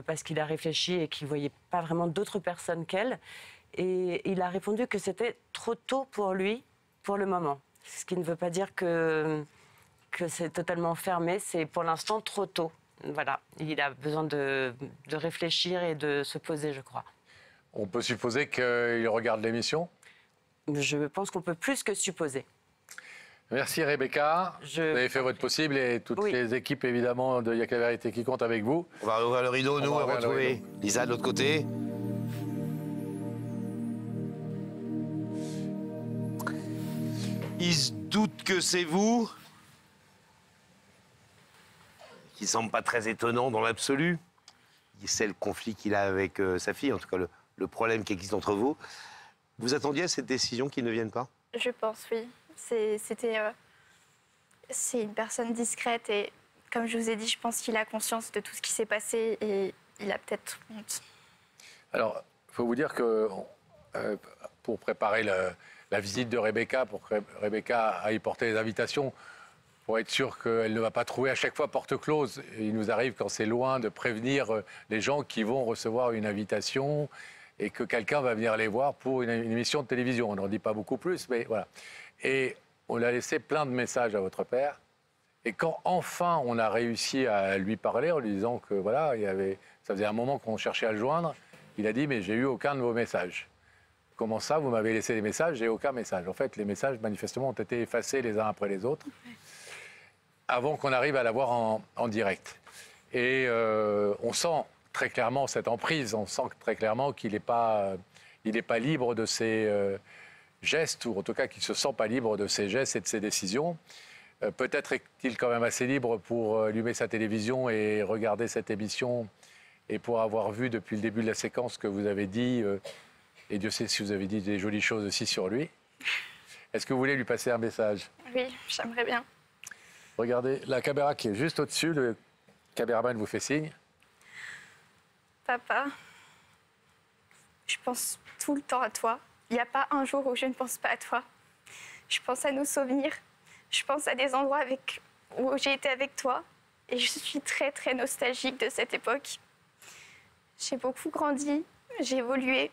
parce qu'il a réfléchi et qu'il ne voyait pas vraiment d'autres personnes qu'elle. Et il a répondu que c'était trop tôt pour lui, pour le moment. Ce qui ne veut pas dire que c'est totalement fermé, c'est pour l'instant trop tôt. Voilà, il a besoin de réfléchir et de se poser, je crois. On peut supposer qu'il regarde l'émission? Je pense qu'on peut plus que supposer. Merci Rebecca, vous avez fait votre possible et toutes les équipes évidemment de Y'a que la vérité qui compte avec vous. On va ouvrir le rideau, nous, on va retrouver Lisa de l'autre côté. Il se doute que c'est vous. Qui semble pas très étonnant dans l'absolu. C'est le conflit qu'il a avec sa fille, en tout cas le problème qui existe entre vous. Vous attendiez à cette décision qu'il ne vienne pas? Je pense, oui. C'est une personne discrète et, comme je vous ai dit, je pense qu'il a conscience de tout ce qui s'est passé et il a peut-être honte. Alors, il faut vous dire que pour préparer la visite de Rebecca, pour que Rebecca aille porter les invitations, pour être sûr qu'elle ne va pas trouver à chaque fois porte close. Il nous arrive, quand c'est loin, de prévenir les gens qui vont recevoir une invitation et que quelqu'un va venir les voir pour une émission de télévision. On n'en dit pas beaucoup plus, mais voilà. Et on a laissé plein de messages à votre père. Et quand enfin on a réussi à lui parler en lui disant que voilà, ça faisait un moment qu'on cherchait à le joindre, il a dit mais j'ai eu aucun de vos messages. Comment ça, vous m'avez laissé des messages? J'ai aucun message. En fait, les messages manifestement ont été effacés les uns après les autres avant qu'on arrive à l'avoir en direct. Et on sent très clairement cette emprise. On sent très clairement qu'il n'est pas libre de ses gestes, ou en tout cas qu'il ne se sent pas libre de ses gestes et de ses décisions. Peut-être est-il quand même assez libre pour allumer sa télévision et regarder cette émission et pour avoir vu depuis le début de la séquence que vous avez dit, et Dieu sait si vous avez dit des jolies choses aussi sur lui. Est-ce que vous voulez lui passer un message? Oui, j'aimerais bien. Regardez la caméra qui est juste au-dessus, le caméraman vous fait signe. Papa, je pense tout le temps à toi. Il n'y a pas un jour où je ne pense pas à toi. Je pense à nos souvenirs. je pense à des endroits où j'ai été avec toi et je suis très très nostalgique de cette époque. J'ai beaucoup grandi, j'ai évolué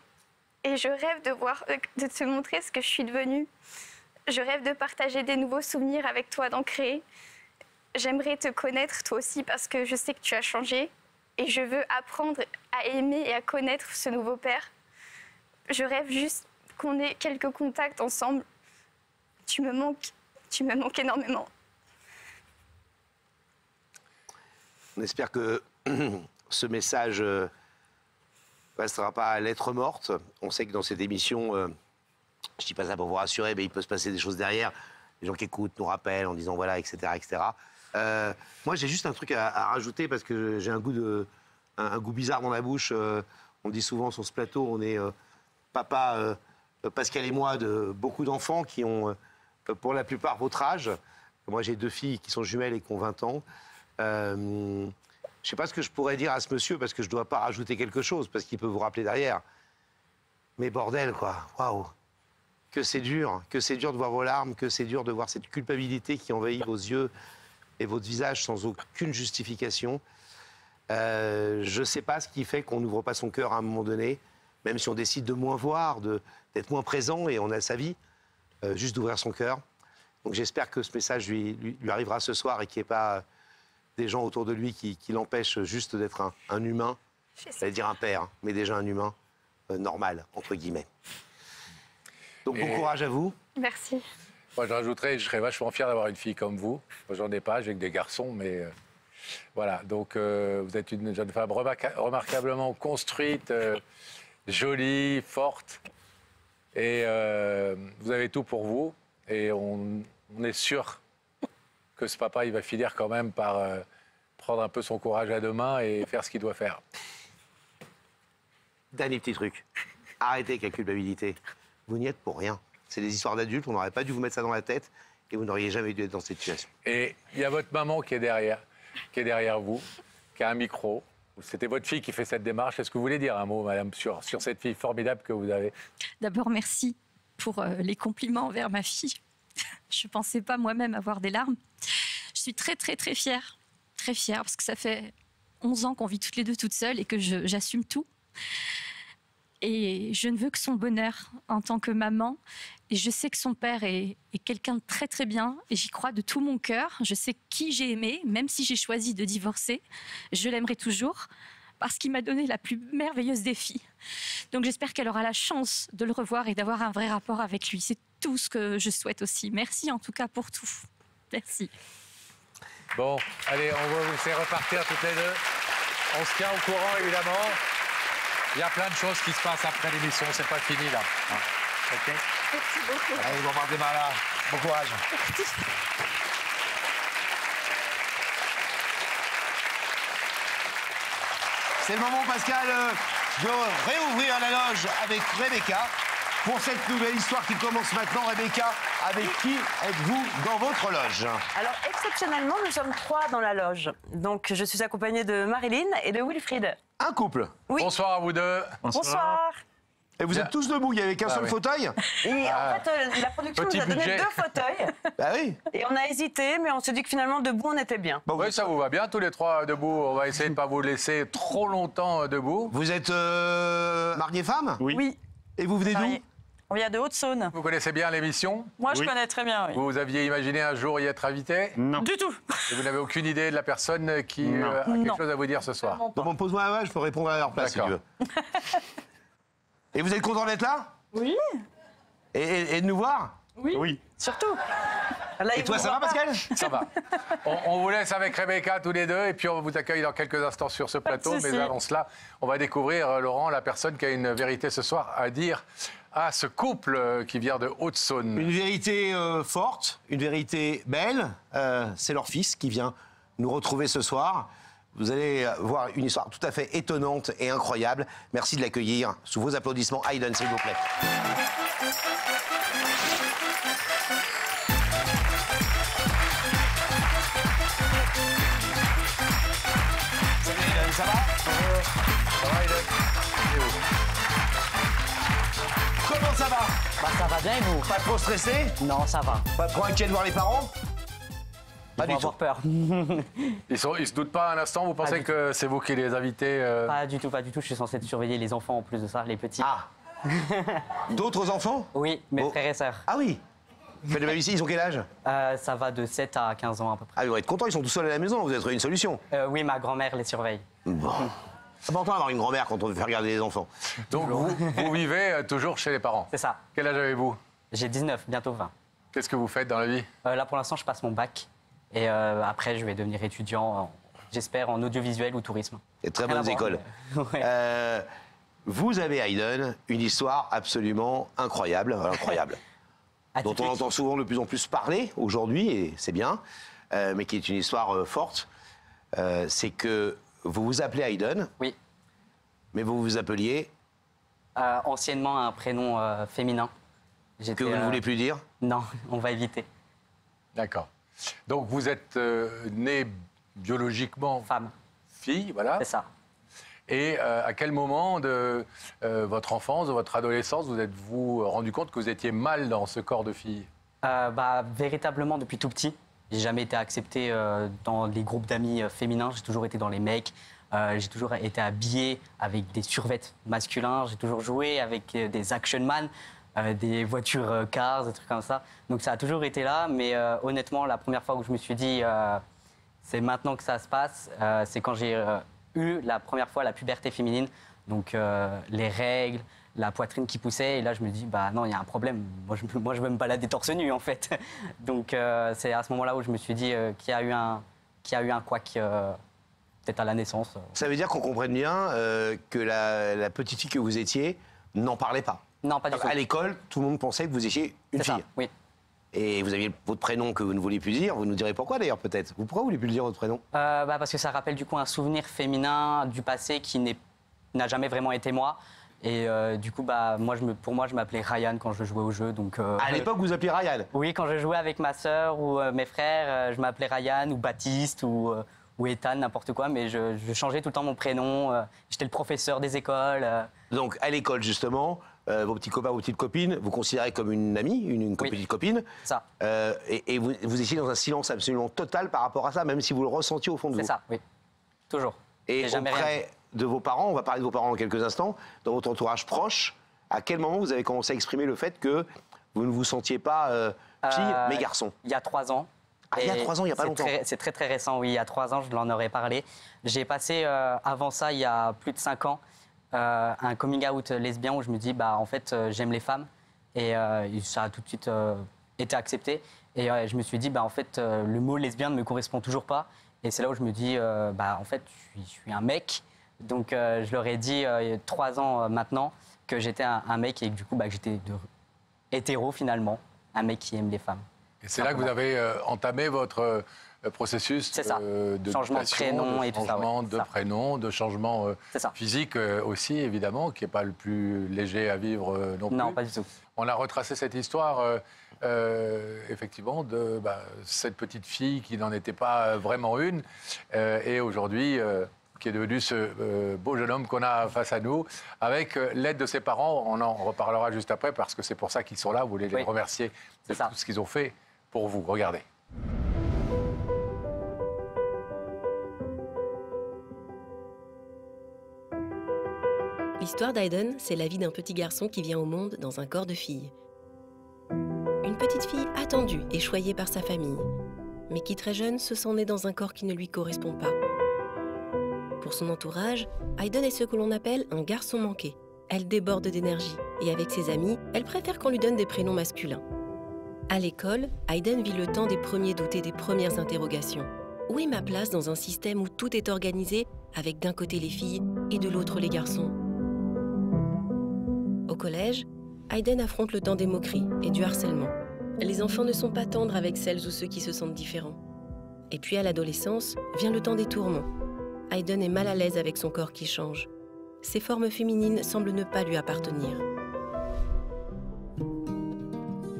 et je rêve de te montrer ce que je suis devenue. Je rêve de partager des nouveaux souvenirs avec toi, d'en créer. J'aimerais te connaître toi aussi parce que je sais que tu as changé et je veux apprendre à aimer et à connaître ce nouveau père. Je rêve juste qu'on ait quelques contacts ensemble. Tu me manques énormément. On espère que ce message ne restera pas à lettre morte. On sait que dans cette émission, je ne dis pas ça pour vous rassurer, mais il peut se passer des choses derrière. Les gens qui écoutent nous rappellent en disant voilà, etc. etc. Moi, j'ai juste un truc à rajouter parce que j'ai un goût bizarre dans la bouche. On dit souvent sur ce plateau, on est papa, Pascal et moi, de beaucoup d'enfants qui ont, pour la plupart, votre âge. Moi, j'ai 2 filles qui sont jumelles et qui ont 20 ans. Je ne sais pas ce que je pourrais dire à ce monsieur parce que je ne dois pas rajouter quelque chose parce qu'il peut vous rappeler derrière. Mais bordel, quoi. Waouh. Que c'est dur de voir vos larmes, que c'est dur de voir cette culpabilité qui envahit vos yeux et votre visage sans aucune justification. Je ne sais pas ce qui fait qu'on n'ouvre pas son cœur à un moment donné, même si on décide de moins voir, d'être moins présent et on a sa vie, juste d'ouvrir son cœur. Donc j'espère que ce message lui arrivera ce soir et qu'il n'y ait pas des gens autour de lui qui l'empêchent juste d'être un humain, j'allais dire un père, mais déjà un humain normal, entre guillemets. Donc bon courage à vous. Merci. Moi, je rajouterais, je serais vachement fier d'avoir une fille comme vous. Moi, j'en ai pas, j'ai que des garçons, mais voilà. Donc, vous êtes une jeune femme remarquablement construite, jolie, forte. Et vous avez tout pour vous. Et on est sûr que ce papa, il va finir quand même par prendre un peu son courage à 2 mains et faire ce qu'il doit faire. Dernier petit truc. Arrêtez avec la culpabilité. Vous n'y êtes pour rien. C'est des histoires d'adultes, on n'aurait pas dû vous mettre ça dans la tête et vous n'auriez jamais dû être dans cette situation. Et il y a votre maman qui est derrière vous, qui a un micro. C'était votre fille qui fait cette démarche. Est-ce que vous voulez dire un mot, madame, sur cette fille formidable que vous avez? D'abord, merci pour les compliments envers ma fille. Je ne pensais pas moi-même avoir des larmes. Je suis très, très, très fière. Très fière, parce que ça fait 11 ans qu'on vit toutes les deux toutes seules et que j'assume tout. Et je ne veux que son bonheur en tant que maman. Et je sais que son père est quelqu'un de très très bien. Et j'y crois de tout mon cœur. Je sais qui j'ai aimé, même si j'ai choisi de divorcer. Je l'aimerai toujours parce qu'il m'a donné la plus merveilleuse des filles. Donc j'espère qu'elle aura la chance de le revoir et d'avoir un vrai rapport avec lui. C'est tout ce que je souhaite aussi. Merci en tout cas pour tout. Merci. Bon, allez, on va vous laisser repartir toutes les deux. On se tient au courant, évidemment. Il y a plein de choses qui se passent après l'émission, c'est pas fini là. OK ? Merci beaucoup. Allez, bon démarre là. Bon courage. C'est le moment, Pascal, de réouvrir la loge avec Rebecca. Pour cette nouvelle histoire qui commence maintenant, Rebecca, avec qui êtes-vous dans votre loge? Alors, exceptionnellement, nous sommes 3 dans la loge. Donc, je suis accompagnée de Marilyn et de Wilfried. Un couple. Oui. Bonsoir à vous deux. Bonsoir. Et vous êtes tous debout, il n'y avait qu'un seul fauteuil? Et en fait, la production Petit nous a donné budget. 2 fauteuils. Bah oui. Et on a hésité, mais on s'est dit que finalement, debout, on était bien. Bon, Oui, ça vous va bien, tous les 3 debout. On va essayer de ne pas vous laisser trop longtemps debout. Vous êtes marié femme? Oui. Et vous venez d'où? On vient de Haute-Saône. Vous connaissez bien l'émission? Moi, je connais très bien, oui. Vous aviez imaginé un jour y être invité? Non. Du tout. Et vous n'avez aucune idée de la personne qui a quelque chose à vous dire ce soir? Bon, pose-moi, je peux répondre à leur place si tu veux. Et vous êtes content d'être là? Oui. Et de nous voir? Oui. Surtout. Là, Et toi, ça va, Pascal? Ça va. On vous laisse avec Rebecca tous les deux et puis on vous accueille dans quelques instants sur ce plateau. Mais avant cela, on va découvrir, Laurent, la personne qui a une vérité ce soir à dire à ce couple qui vient de Haute-Saône. Une vérité forte, une vérité belle. C'est leur fils qui vient nous retrouver ce soir. Vous allez voir une histoire tout à fait étonnante et incroyable. Merci de l'accueillir sous vos applaudissements. Hayden, s'il vous plaît. Salut Hayden, ça va? Ça va, Hayden? Et vous? Comment ça va? Bah, ça va bien, et vous? Pas trop stressé? Non, ça va. Pas trop inquiet de voir les parents? Pas du tout. avoir peur. Ils se doutent pas un instant, vous pensez que c'est vous qui les invitez Pas du tout, pas du tout. Je suis censé surveiller les enfants en plus de ça, les petits. Ah. D'autres enfants? Oui, mes frères et sœurs. Ah oui. Vous faites de babysit, ils ont quel âge? Ça va de 7 à 15 ans à peu près. Ah, ils vont être contents, ils sont tout seuls à la maison, vous avez trouvé une solution. Oui, ma grand-mère les surveille. Bon. C'est important d'avoir une grand-mère quand on veut faire regarder les enfants. Donc vous vivez toujours chez les parents? C'est ça. Quel âge avez-vous? J'ai 19, bientôt 20. Qu'est-ce que vous faites dans la vie? Là, pour l'instant, je passe mon bac. Et après, je vais devenir étudiant, j'espère, en audiovisuel ou tourisme. Et très Rien bonnes à voir, écoles. mais- Ouais. Vous avez, Hayden, une histoire absolument incroyable, dont on entend souvent de plus en plus parler aujourd'hui, et c'est bien, mais qui est une histoire forte. C'est que vous vous appelez Hayden. Oui. Mais vous vous appeliez... Anciennement, un prénom féminin. Que vous ne voulez plus dire? Non, on va éviter. D'accord. Donc vous êtes né biologiquement... Femme. Fille, voilà. C'est ça. Et à quel moment de votre enfance, de votre adolescence, vous êtes-vous rendu compte que vous étiez mal dans ce corps de fille? Véritablement, depuis tout petit. J'ai jamais été accepté dans les groupes d'amis féminins. J'ai toujours été dans les mecs. J'ai toujours été habillé avec des survêtements masculins. J'ai toujours joué avec des action man, des voitures cars, des trucs comme ça. Donc ça a toujours été là. Mais honnêtement, la première fois où je me suis dit c'est maintenant que ça se passe, c'est quand j'ai eu la première fois la puberté féminine. Donc les règles, la poitrine qui poussait. Et là, je me dis, bah non, il y a un problème. Moi, je veux me balader torse nu, en fait. Donc c'est à ce moment-là où je me suis dit qu'il y a eu un couac. Peut-être à la naissance. Ça veut dire qu'on comprenne bien que la petite fille que vous étiez n'en parlait pas. Non, pas du tout. À l'école, tout le monde pensait que vous étiez une fille. Ça, oui. Et vous aviez votre prénom que vous ne vouliez plus dire. Vous nous direz pourquoi d'ailleurs peut-être. Pourquoi vous ne voulez plus le dire votre prénom? Parce que ça rappelle du coup un souvenir féminin du passé qui n'a jamais vraiment été moi. Et du coup, pour moi, je m'appelais Ryan quand je jouais au jeu. Donc, à l'époque, vous appeliez Ryan? Oui, quand je jouais avec ma sœur ou mes frères, je m'appelais Ryan ou Baptiste ou Ethan, n'importe quoi, mais je changeais tout le temps mon prénom. J'étais le professeur des écoles. Donc, à l'école, justement, vos petits copains, vos petites copines, vous considérez comme une amie, une petite copine. Ça. Et vous étiez dans un silence absolument total par rapport à ça, même si vous le ressentiez au fond de vous. C'est ça, oui. Toujours. Et auprès de vos parents, on va parler de vos parents dans quelques instants, dans votre entourage proche, à quel moment vous avez commencé à exprimer le fait que vous ne vous sentiez pas fille, mais garçon? Il y a 3 ans. Ah, il y a 3 ans, il n'y a pas longtemps. C'est très très récent, oui. Il y a 3 ans, je l'en aurais parlé. J'ai passé, avant ça, il y a plus de 5 ans, un coming out lesbien où je me dis, en fait, j'aime les femmes. Et ça a tout de suite été accepté. Et je me suis dit, en fait, le mot lesbien ne me correspond toujours pas. Et c'est là où je me dis, en fait, je suis un mec. Donc, je leur ai dit, 3 ans maintenant, que j'étais un mec et que du coup, que j'étais hétéro finalement, un mec qui aime les femmes. Et c'est là que vous avez entamé votre processus de changement de prénom et tout ça. Changement de prénom, de changement physique aussi, évidemment, qui n'est pas le plus léger à vivre non plus. Non, pas du tout. On a retracé cette histoire, effectivement, de cette petite fille qui n'en était pas vraiment une, et aujourd'hui, qui est devenu ce beau jeune homme qu'on a face à nous, avec l'aide de ses parents. On en reparlera juste après, parce que c'est pour ça qu'ils sont là. Vous voulez les remercier de tout ce qu'ils ont fait pour vous. Regardez. L'histoire d'Hayden, c'est la vie d'un petit garçon qui vient au monde dans un corps de fille. Une petite fille attendue et choyée par sa famille, mais qui très jeune se sent née dans un corps qui ne lui correspond pas. Pour son entourage, Hayden est ce que l'on appelle un garçon manqué. Elle déborde d'énergie et avec ses amis, elle préfère qu'on lui donne des prénoms masculins. À l'école, Hayden vit le temps des premiers doutes et des premières interrogations. Où est ma place dans un système où tout est organisé avec d'un côté les filles et de l'autre les garçons? Au collège, Hayden affronte le temps des moqueries et du harcèlement. Les enfants ne sont pas tendres avec celles ou ceux qui se sentent différents. Et puis à l'adolescence, vient le temps des tourments. Hayden est mal à l'aise avec son corps qui change. Ses formes féminines semblent ne pas lui appartenir.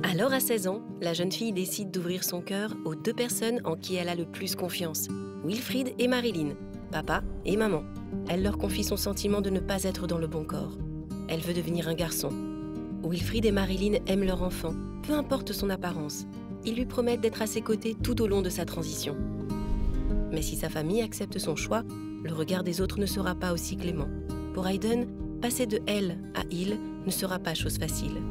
Alors à 16 ans, la jeune fille décide d'ouvrir son cœur aux 2 personnes en qui elle a le plus confiance, Wilfried et Marilyn, papa et maman. Elle leur confie son sentiment de ne pas être dans le bon corps. Elle veut devenir un garçon. Wilfried et Marilyn aiment leur enfant, peu importe son apparence. Ils lui promettent d'être à ses côtés tout au long de sa transition. Mais si sa famille accepte son choix, le regard des autres ne sera pas aussi clément. Pour Hayden, passer de elle à il ne sera pas chose facile.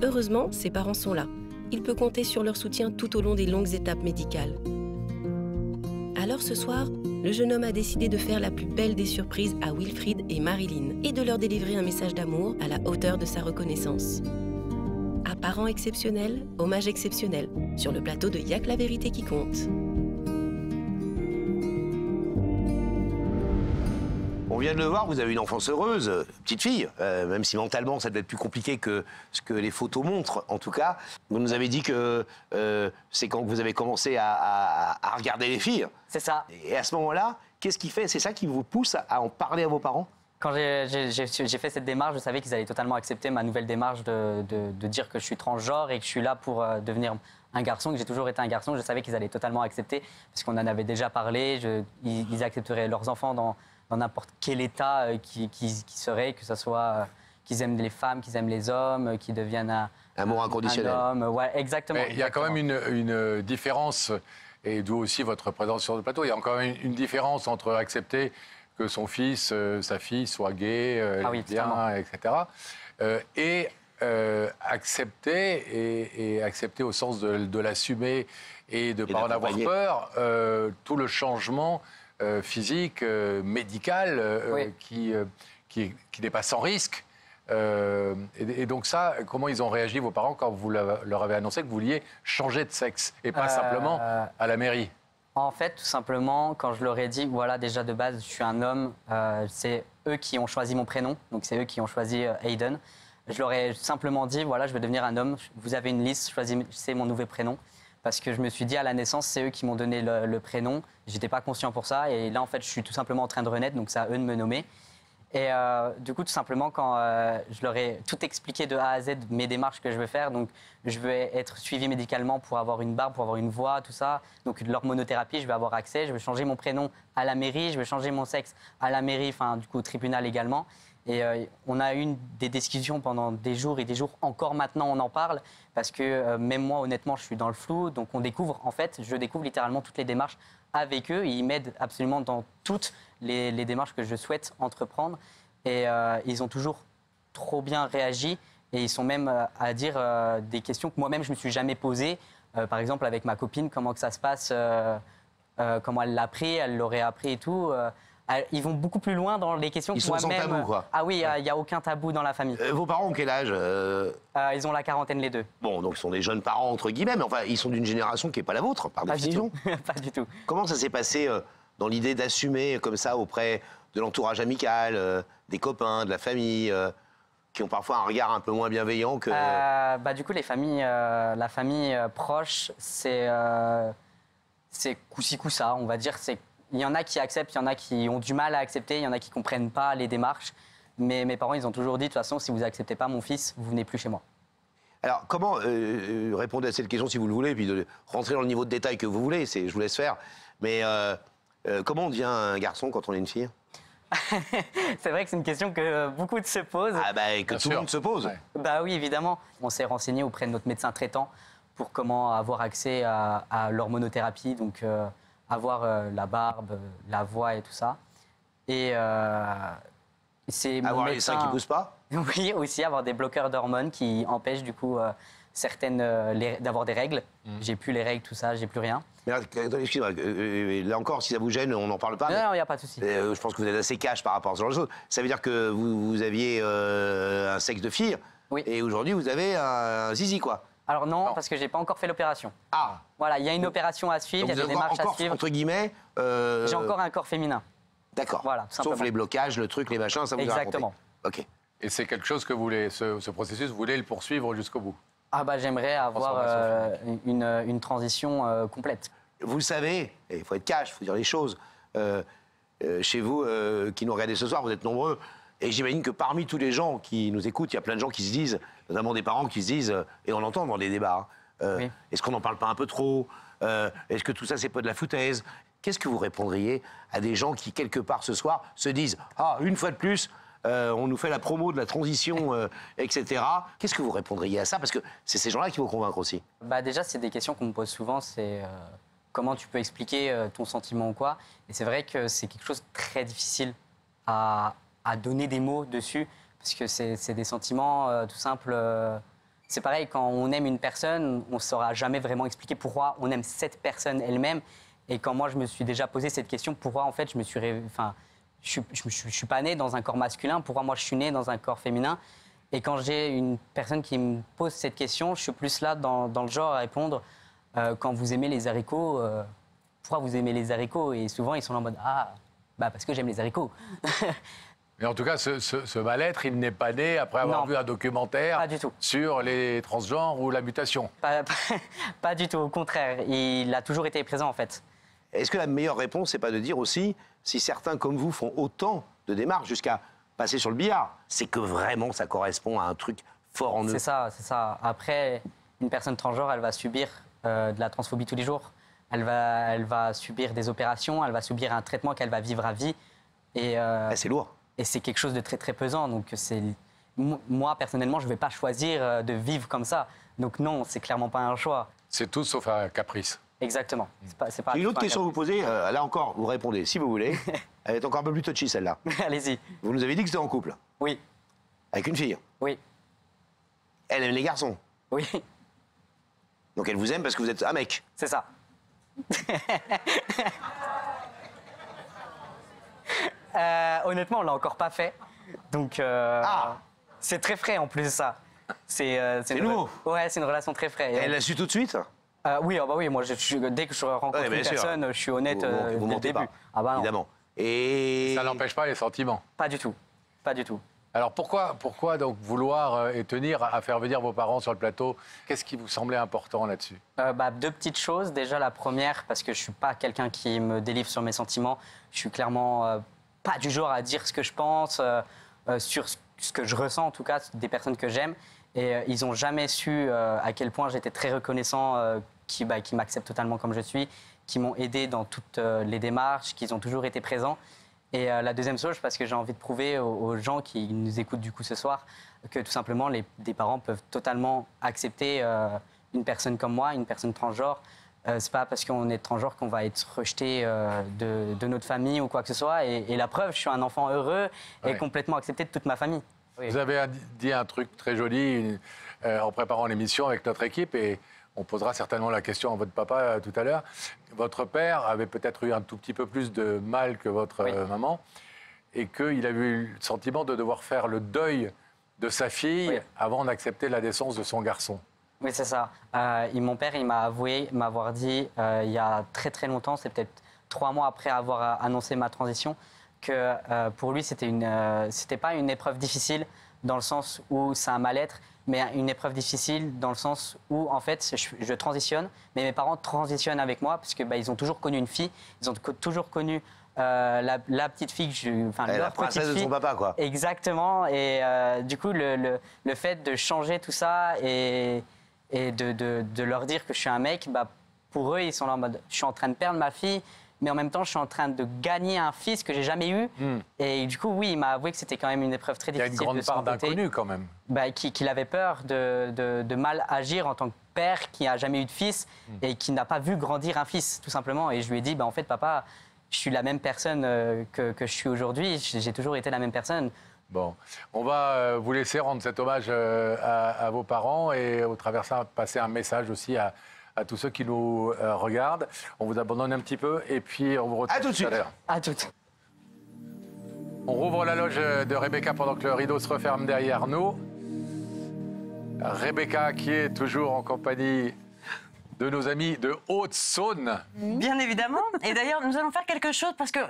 Heureusement, ses parents sont là. Il peut compter sur leur soutien tout au long des longues étapes médicales. Alors ce soir, le jeune homme a décidé de faire la plus belle des surprises à Wilfried et Marilyn et de leur délivrer un message d'amour à la hauteur de sa reconnaissance. À parents exceptionnels, hommage exceptionnel, sur le plateau de Y'a que la vérité qui compte. On vient de le voir, vous avez une enfance heureuse, petite fille, même si mentalement ça devait être plus compliqué que ce que les photos montrent, en tout cas. Vous nous avez dit que c'est quand vous avez commencé à regarder les filles. C'est ça. Et à ce moment-là, qu'est-ce qui fait? C'est ça qui vous pousse à en parler à vos parents? Quand j'ai fait cette démarche, je savais qu'ils allaient totalement accepter ma nouvelle démarche de dire que je suis transgenre et que je suis là pour devenir un garçon, que j'ai toujours été un garçon. Je savais qu'ils allaient totalement accepter, parce qu'on en avait déjà parlé. Ils accepteraient leurs enfants dans n'importe quel état qui serait, que ce soit qu'ils aiment les femmes, qu'ils aiment les hommes, qu'ils deviennent amour inconditionnel. Un homme. Ouais, exactement. Mais il y a quand même une différence, et d'où aussi votre présence sur le plateau, il y a quand même une différence entre accepter que son fils, sa fille soit gay, lesbien, etc. Et accepter, et accepter au sens de l'assumer et de ne pas en avoir peur, tout le changement physique, médical, qui n'est pas sans risque. Et donc ça, comment ils ont réagi, vos parents, quand vous leur avez annoncé que vous vouliez changer de sexe, et pas simplement à la mairie? En fait, tout simplement, quand je leur ai dit, voilà, déjà de base, je suis un homme, c'est eux qui ont choisi mon prénom, donc c'est eux qui ont choisi Hayden. Je leur ai simplement dit, voilà, je vais devenir un homme, vous avez une liste, choisissez mon nouveau prénom. Parce que je me suis dit, à la naissance, c'est eux qui m'ont donné le prénom. J'étais pas conscient pour ça. Et là, en fait, je suis tout simplement en train de renaître, donc c'est à eux de me nommer. Et du coup, tout simplement, quand je leur ai tout expliqué de A à Z, mes démarches que je veux faire, donc je veux être suivi médicalement pour avoir une barbe, pour avoir une voix, tout ça. Donc l'hormonothérapie, je vais avoir accès. Je veux changer mon prénom à la mairie, je veux changer mon sexe à la mairie, enfin, du coup, au tribunal également. Et on a eu des discussions pendant des jours et des jours. Encore maintenant, on en parle. Parce que même moi, honnêtement, je suis dans le flou. Donc on découvre, en fait, je découvre littéralement toutes les démarches avec eux. Et ils m'aident absolument dans toutes les démarches que je souhaite entreprendre. Et ils ont toujours trop bien réagi. Et ils sont même à dire des questions que moi-même, je ne me suis jamais posées. Par exemple, avec ma copine, comment que ça se passe, comment elle l'a appris, elle l'aurait appris et tout. Ils vont beaucoup plus loin dans les questions que moi-même. Ils sont sans tabou, quoi. Ah oui, il n'y a aucun tabou dans la famille. Vos parents ont quel âge? Ils ont la quarantaine, les deux. Bon, donc ils sont des jeunes parents, entre guillemets, mais enfin, ils sont d'une génération qui n'est pas la vôtre, par définition. Pas du tout. Comment ça s'est passé dans l'idée d'assumer comme ça auprès de l'entourage amical, des copains, de la famille, qui ont parfois un regard un peu moins bienveillant que... Du coup, la famille proche, c'est coup-ci, coup-ça, on va dire. Il y en a qui acceptent, il y en a qui ont du mal à accepter, il y en a qui ne comprennent pas les démarches. Mais mes parents, ils ont toujours dit, de toute façon, si vous n'acceptez pas mon fils, vous venez plus chez moi. Alors, comment répondre à cette question, si vous le voulez, puis de rentrer dans le niveau de détail que vous voulez, je vous laisse faire. Mais comment on devient un garçon quand on est une fille? C'est vrai que c'est une question que beaucoup se posent. Ah bah, que tout le monde se pose. Ouais. Bah oui, évidemment. On s'est renseigné auprès de notre médecin traitant pour comment avoir accès à l'hormonothérapie, donc avoir la barbe, la voix et tout ça. Et c'est avoir les seins qui poussent pas? Oui, aussi avoir des bloqueurs d'hormones qui empêchent du coup certaines d'avoir des règles. J'ai plus les règles, tout ça, j'ai plus rien. Mais excusez-moi, là encore, si ça vous gêne, on n'en parle pas. Non, il n'y a pas de souci. Je pense que vous êtes assez cash par rapport à ce genre de choses. Ça veut dire que vous aviez un sexe de fille, oui. Et aujourd'hui vous avez un zizi, quoi. Alors non, parce que j'ai pas encore fait l'opération. Ah. Voilà, il y a une opération à suivre, il y a des démarches à suivre. Entre guillemets. J'ai encore un corps féminin. D'accord. Voilà, sauf les blocages, le truc, les machins, ça vous a raconté. Exactement. Ok. Et c'est quelque chose que vous voulez, ce processus, vous voulez le poursuivre jusqu'au bout? Ah bah j'aimerais avoir une transition complète. Vous savez, il faut être cash, il faut dire les choses. Chez vous, qui nous regardez ce soir, vous êtes nombreux. Et j'imagine que parmi tous les gens qui nous écoutent, il y a plein de gens qui se disent, notamment des parents qui se disent, et on l'entend dans les débats, oui. Est-ce qu'on n'en parle pas un peu trop? Est-ce que tout ça, c'est pas de la foutaise? Qu'est-ce que vous répondriez à des gens qui, quelque part ce soir, se disent, ah, une fois de plus, on nous fait la promo de la transition, etc. Qu'est-ce que vous répondriez à ça? Parce que c'est ces gens-là qui vous convaincre aussi. Bah déjà, c'est des questions qu'on me pose souvent, c'est comment tu peux expliquer ton sentiment ou quoi. Et c'est vrai que c'est quelque chose de très difficile à donner des mots dessus, parce que c'est des sentiments tout simples. C'est pareil, quand on aime une personne, on ne saura jamais vraiment expliquer pourquoi on aime cette personne elle-même. Et quand moi, je me suis déjà posé cette question, pourquoi en fait, je suis pas né dans un corps masculin, pourquoi moi, je suis né dans un corps féminin. Et quand j'ai une personne qui me pose cette question, je suis plus là dans le genre à répondre quand vous aimez les haricots, pourquoi vous aimez les haricots? Et souvent, ils sont là en mode ah, bah parce que j'aime les haricots. Mais en tout cas, ce mal-être, il n'est pas né après avoir vu un documentaire sur les transgenres ou la mutation. Pas du tout, au contraire. Il a toujours été présent, en fait. Est-ce que la meilleure réponse, c'est pas de dire aussi, si certains comme vous font autant de démarches jusqu'à passer sur le billard, c'est que vraiment ça correspond à un truc fort en eux? C'est ça, c'est ça. Après, une personne transgenre, elle va subir de la transphobie tous les jours. Elle va subir des opérations, elle va subir un traitement qu'elle va vivre à vie. Et c'est lourd. Et c'est quelque chose de très, très pesant. Donc, moi, personnellement, je ne vais pas choisir de vivre comme ça. Donc, non, c'est clairement pas un choix. C'est tout sauf un caprice. Exactement. C'est pas J'ai une autre question à vous poser. Là encore, vous répondez si vous voulez. Elle est encore un peu plus touchy, celle-là. Allez-y. Vous nous avez dit que c'était en couple? Oui. Avec une fille? Oui. Elle aime les garçons? Oui. Donc, elle vous aime parce que vous êtes un mec? C'est ça. Honnêtement, on l'a encore pas fait. Donc, c'est très frais en plus de ça. C'est nouveau. Ouais, c'est une relation très frais. Elle l'a su tout de suite? Oui, bah oui, moi, dès que je rencontre une personne, je suis honnête dès le début. Ah bah évidemment. Et ça n'empêche pas les sentiments? Pas du tout. Pas du tout. Alors pourquoi donc vouloir et tenir à faire venir vos parents sur le plateau? Qu'est-ce qui vous semblait important là-dessus? Deux petites choses. Déjà, la première, parce que je ne suis pas quelqu'un qui me délivre sur mes sentiments. Je suis clairement pas du genre à dire ce que je pense, sur ce que je ressens, en tout cas, des personnes que j'aime. Et ils n'ont jamais su à quel point j'étais très reconnaissant qui m'acceptent totalement comme je suis, qui m'ont aidé dans toutes les démarches, qu'ils ont toujours été présents. Et la deuxième chose, parce que j'ai envie de prouver aux gens qui nous écoutent du coup ce soir que tout simplement des parents peuvent totalement accepter une personne comme moi, une personne transgenre. C'est pas parce qu'on est transgenre qu'on va être rejeté de notre famille ou quoi que ce soit. Et la preuve, je suis un enfant heureux et complètement accepté de toute ma famille. Oui. Vous avez dit un truc très joli en préparant l'émission avec notre équipe et on posera certainement la question à votre papa tout à l'heure. Votre père avait peut-être eu un tout petit peu plus de mal que votre maman et qu'il avait eu le sentiment de devoir faire le deuil de sa fille avant d'accepter la naissance de son garçon. Oui, c'est ça. Mon père, il m'a avoué m'avoir dit il y a très très longtemps, c'est peut-être 3 mois après avoir annoncé ma transition, que pour lui, c'était pas une épreuve difficile dans le sens où c'est un mal-être, mais une épreuve difficile dans le sens où, en fait, je transitionne, mais mes parents transitionnent avec moi, parce que ils ont toujours connu une fille, ils ont toujours connu la petite fille, la princesse de son papa, quoi. Exactement, et du coup, le fait de changer tout ça et de leur dire que je suis un mec, pour eux, ils sont là en mode, je suis en train de perdre ma fille, mais en même temps, je suis en train de gagner un fils que j'ai jamais eu. Et du coup, oui, il m'a avoué que c'était quand même une épreuve très difficile. Il y a une grande part d'inconnu quand même. Qu'il avait peur de mal agir en tant que père qui n'a jamais eu de fils et qui n'a pas vu grandir un fils, tout simplement. Et je lui ai dit, en fait, papa, je suis la même personne que je suis aujourd'hui. J'ai toujours été la même personne. Bon, on va vous laisser rendre cet hommage à vos parents et au travers ça, passer un message aussi à tous ceux qui nous regardent. On vous abandonne un petit peu et puis on vous retrouve tout à l'heure. À toutes. On rouvre la loge de Rebecca pendant que le rideau se referme derrière nous. Rebecca qui est toujours en compagnie de nos amis de Haute-Saône. Bien évidemment. Et d'ailleurs, nous allons faire quelque chose parce que,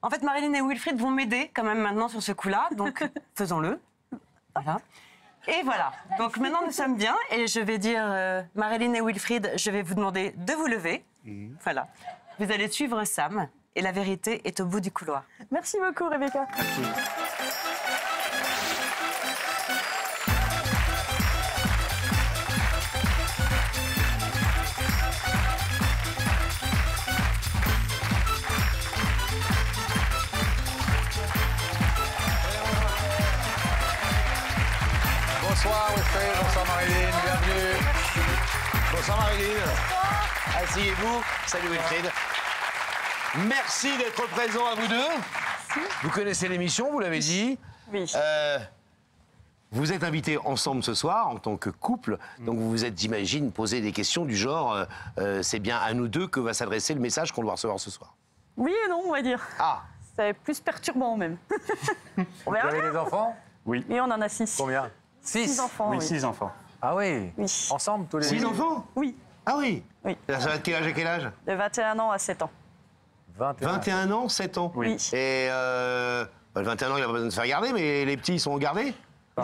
en fait, Marilyn et Wilfried vont m'aider quand même maintenant sur ce coup-là. Donc, faisons-le. Voilà. Et voilà, donc maintenant nous sommes bien et je vais dire, Marilyn et Wilfried, je vais vous demander de vous lever. Voilà. Vous allez suivre Sam et la vérité est au bout du couloir. Merci beaucoup, Rebecca. Merci. Bonsoir Wilfried, bonsoir Marilyn, bienvenue. Bonsoir Marilyn. Asseyez-vous. Salut Wilfried. Merci d'être présent à vous deux. Vous connaissez l'émission, vous l'avez dit. Oui. Vous êtes invités ensemble ce soir en tant que couple, donc vous vous êtes, j'imagine, posé des questions du genre c'est bien à nous deux que va s'adresser le message qu'on doit recevoir ce soir. Oui et non, on va dire. Ah. C'est plus perturbant même. On Vous verra avez bien. des enfants? Oui. Oui, on en a 6. Combien? 6 enfants. Oui, Oui. 6 enfants. Ah oui, Oui. ensemble tous les 6 deux? enfants? Oui. Ah oui. Oui. Ça va de quel âge à quel âge? De 21 ans à 7 ans. 21 ans, 7 ans. Oui. Et le 21 ans, il a pas besoin de se faire garder, mais les petits, ils sont gardés?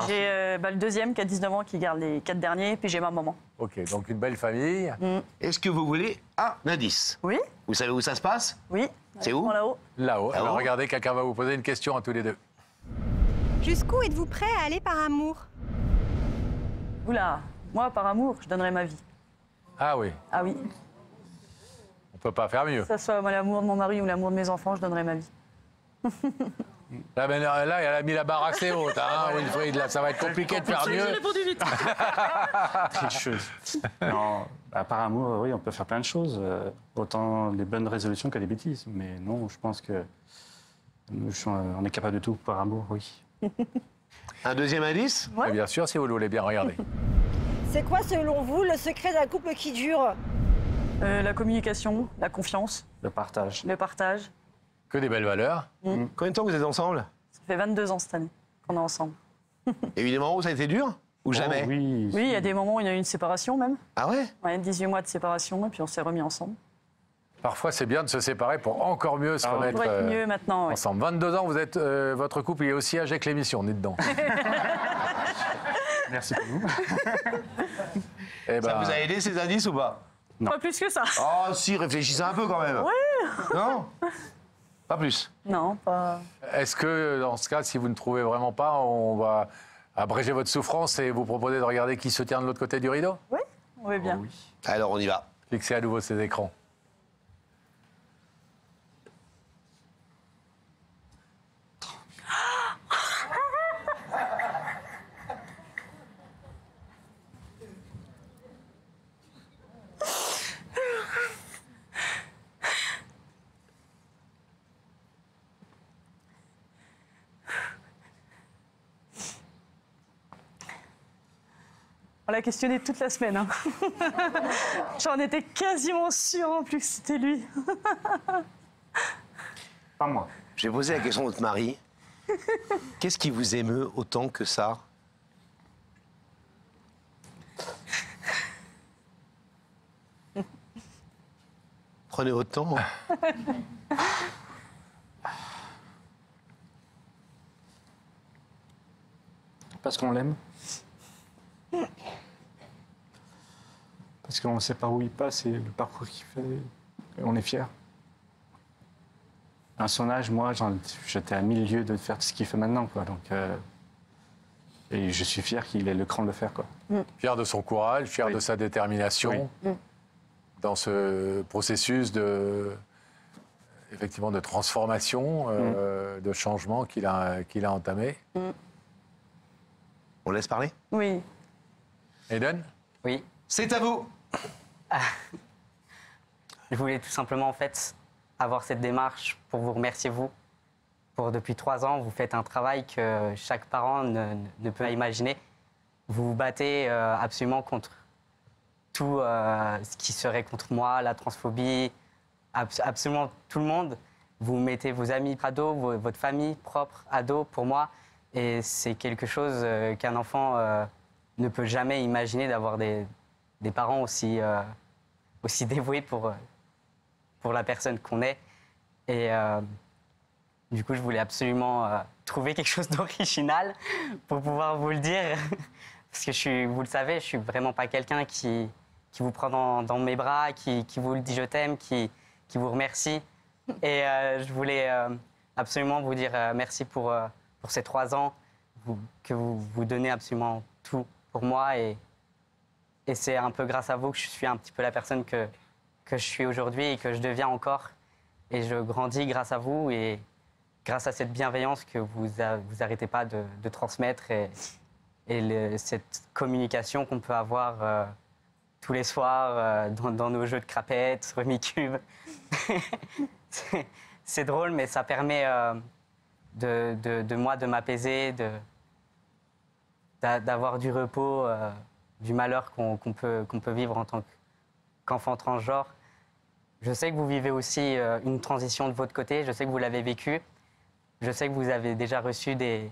J'ai le deuxième qui a 19 ans qui garde les 4 derniers, puis j'ai ma maman. Ok, donc une belle famille. Est-ce que vous voulez un indice? Oui. Vous savez où ça se passe? Oui. C'est où? Là-haut. Là-haut. Là-haut. Alors regardez, quelqu'un va vous poser une question à tous les deux. Jusqu'où êtes-vous prêt à aller par amour? Oula, moi, par amour, je donnerais ma vie. Ah oui, Ah oui. on peut pas faire mieux. Que ce soit l'amour de mon mari ou l'amour de mes enfants, je donnerais ma vie. Là, elle a mis la barre assez haute, hein, Wilfried. Là, ça va être compliqué de faire mieux. Tricheuse. Non, par amour, oui, on peut faire plein de choses. Autant des bonnes résolutions que des bêtises. Mais non, je pense que on est capable de tout par amour, oui. Un deuxième indice? Et bien sûr, si vous le voulez bien, regardez. C'est quoi, selon vous, le secret d'un couple qui dure? La communication, la confiance, Le partage. le partage. Que des belles valeurs. Combien de temps vous êtes ensemble? Ça fait 22 ans cette année qu'on est ensemble. Évidemment, ça a été dur? Ou jamais? Oh, oui. Oui, il y a des moments où il y a eu une séparation même. Ah ouais? Ouais, 18 mois de séparation, et puis on s'est remis ensemble. Parfois, c'est bien de se séparer pour encore mieux se remettre Pour être mieux maintenant, ouais. ensemble. 22 ans, vous êtes, votre couple il est aussi âgé que l'émission, on est dedans. Merci pour vous. Eh Ça ben, vous a aidé ces indices ou pas? Non. Pas plus que ça. Oh si, réfléchissez un peu quand même. Oui. Non? Pas plus. Non, pas... est-ce que, dans ce cas, si vous ne trouvez vraiment pas, on va abréger votre souffrance et vous proposer de regarder qui se tient de l'autre côté du rideau? Oui, on veut bien. Oh, oui. Alors on y va. Fixez à nouveau ces écrans. On l'a questionné toute la semaine. Hein. J'en étais quasiment sûre en plus que c'était lui. Pas moi. Je vais poser la question à votre mari. Qu'est-ce qui vous émeut autant que ça? Prenez votre temps. Parce qu'on l'aime. Parce qu'on ne sait pas où il passe et le parcours qu'il fait. Et on est fiers. À son âge, moi, j'étais à 1000 lieues de faire ce qu'il fait maintenant, quoi. Donc, et je suis fier qu'il ait le cran de le faire, quoi. Fier de son courage, fier de sa détermination dans ce processus effectivement, de transformation, de changement qu'il a entamé. On laisse parler? Oui. Eden? Oui. C'est à vous. Je voulais tout simplement, en fait, avoir cette démarche pour vous remercier, vous. Depuis 3 ans, vous faites un travail que chaque parent ne peut pas imaginer. Vous vous battez absolument contre tout ce qui serait contre moi, la transphobie, absolument tout le monde. Vous mettez vos amis ados, votre famille propre ado pour moi. Et c'est quelque chose qu'un enfant ne peut jamais imaginer, d'avoir des parents aussi dévoués pour la personne qu'on est. Et du coup, je voulais absolument trouver quelque chose d'original pour pouvoir vous le dire. Parce que vous le savez, je suis vraiment pas quelqu'un qui vous prend dans mes bras, qui vous le dit je t'aime, qui vous remercie. Et je voulais absolument vous dire merci pour ces 3 ans, que vous donnez absolument tout pour moi. Et c'est un peu grâce à vous que je suis un petit peu la personne que je suis aujourd'hui et que je deviens encore. Et je grandis grâce à vous et grâce à cette bienveillance que vous arrêtez pas de transmettre. Et cette communication qu'on peut avoir tous les soirs dans nos jeux de crapettes, Rumicube. C'est drôle, mais ça permet de m'apaiser, d'avoir du repos, du malheur qu'on peut vivre en tant qu'enfant transgenre. Je sais que vous vivez aussi une transition de votre côté, je sais que vous l'avez vécu. Je sais que vous avez déjà reçu des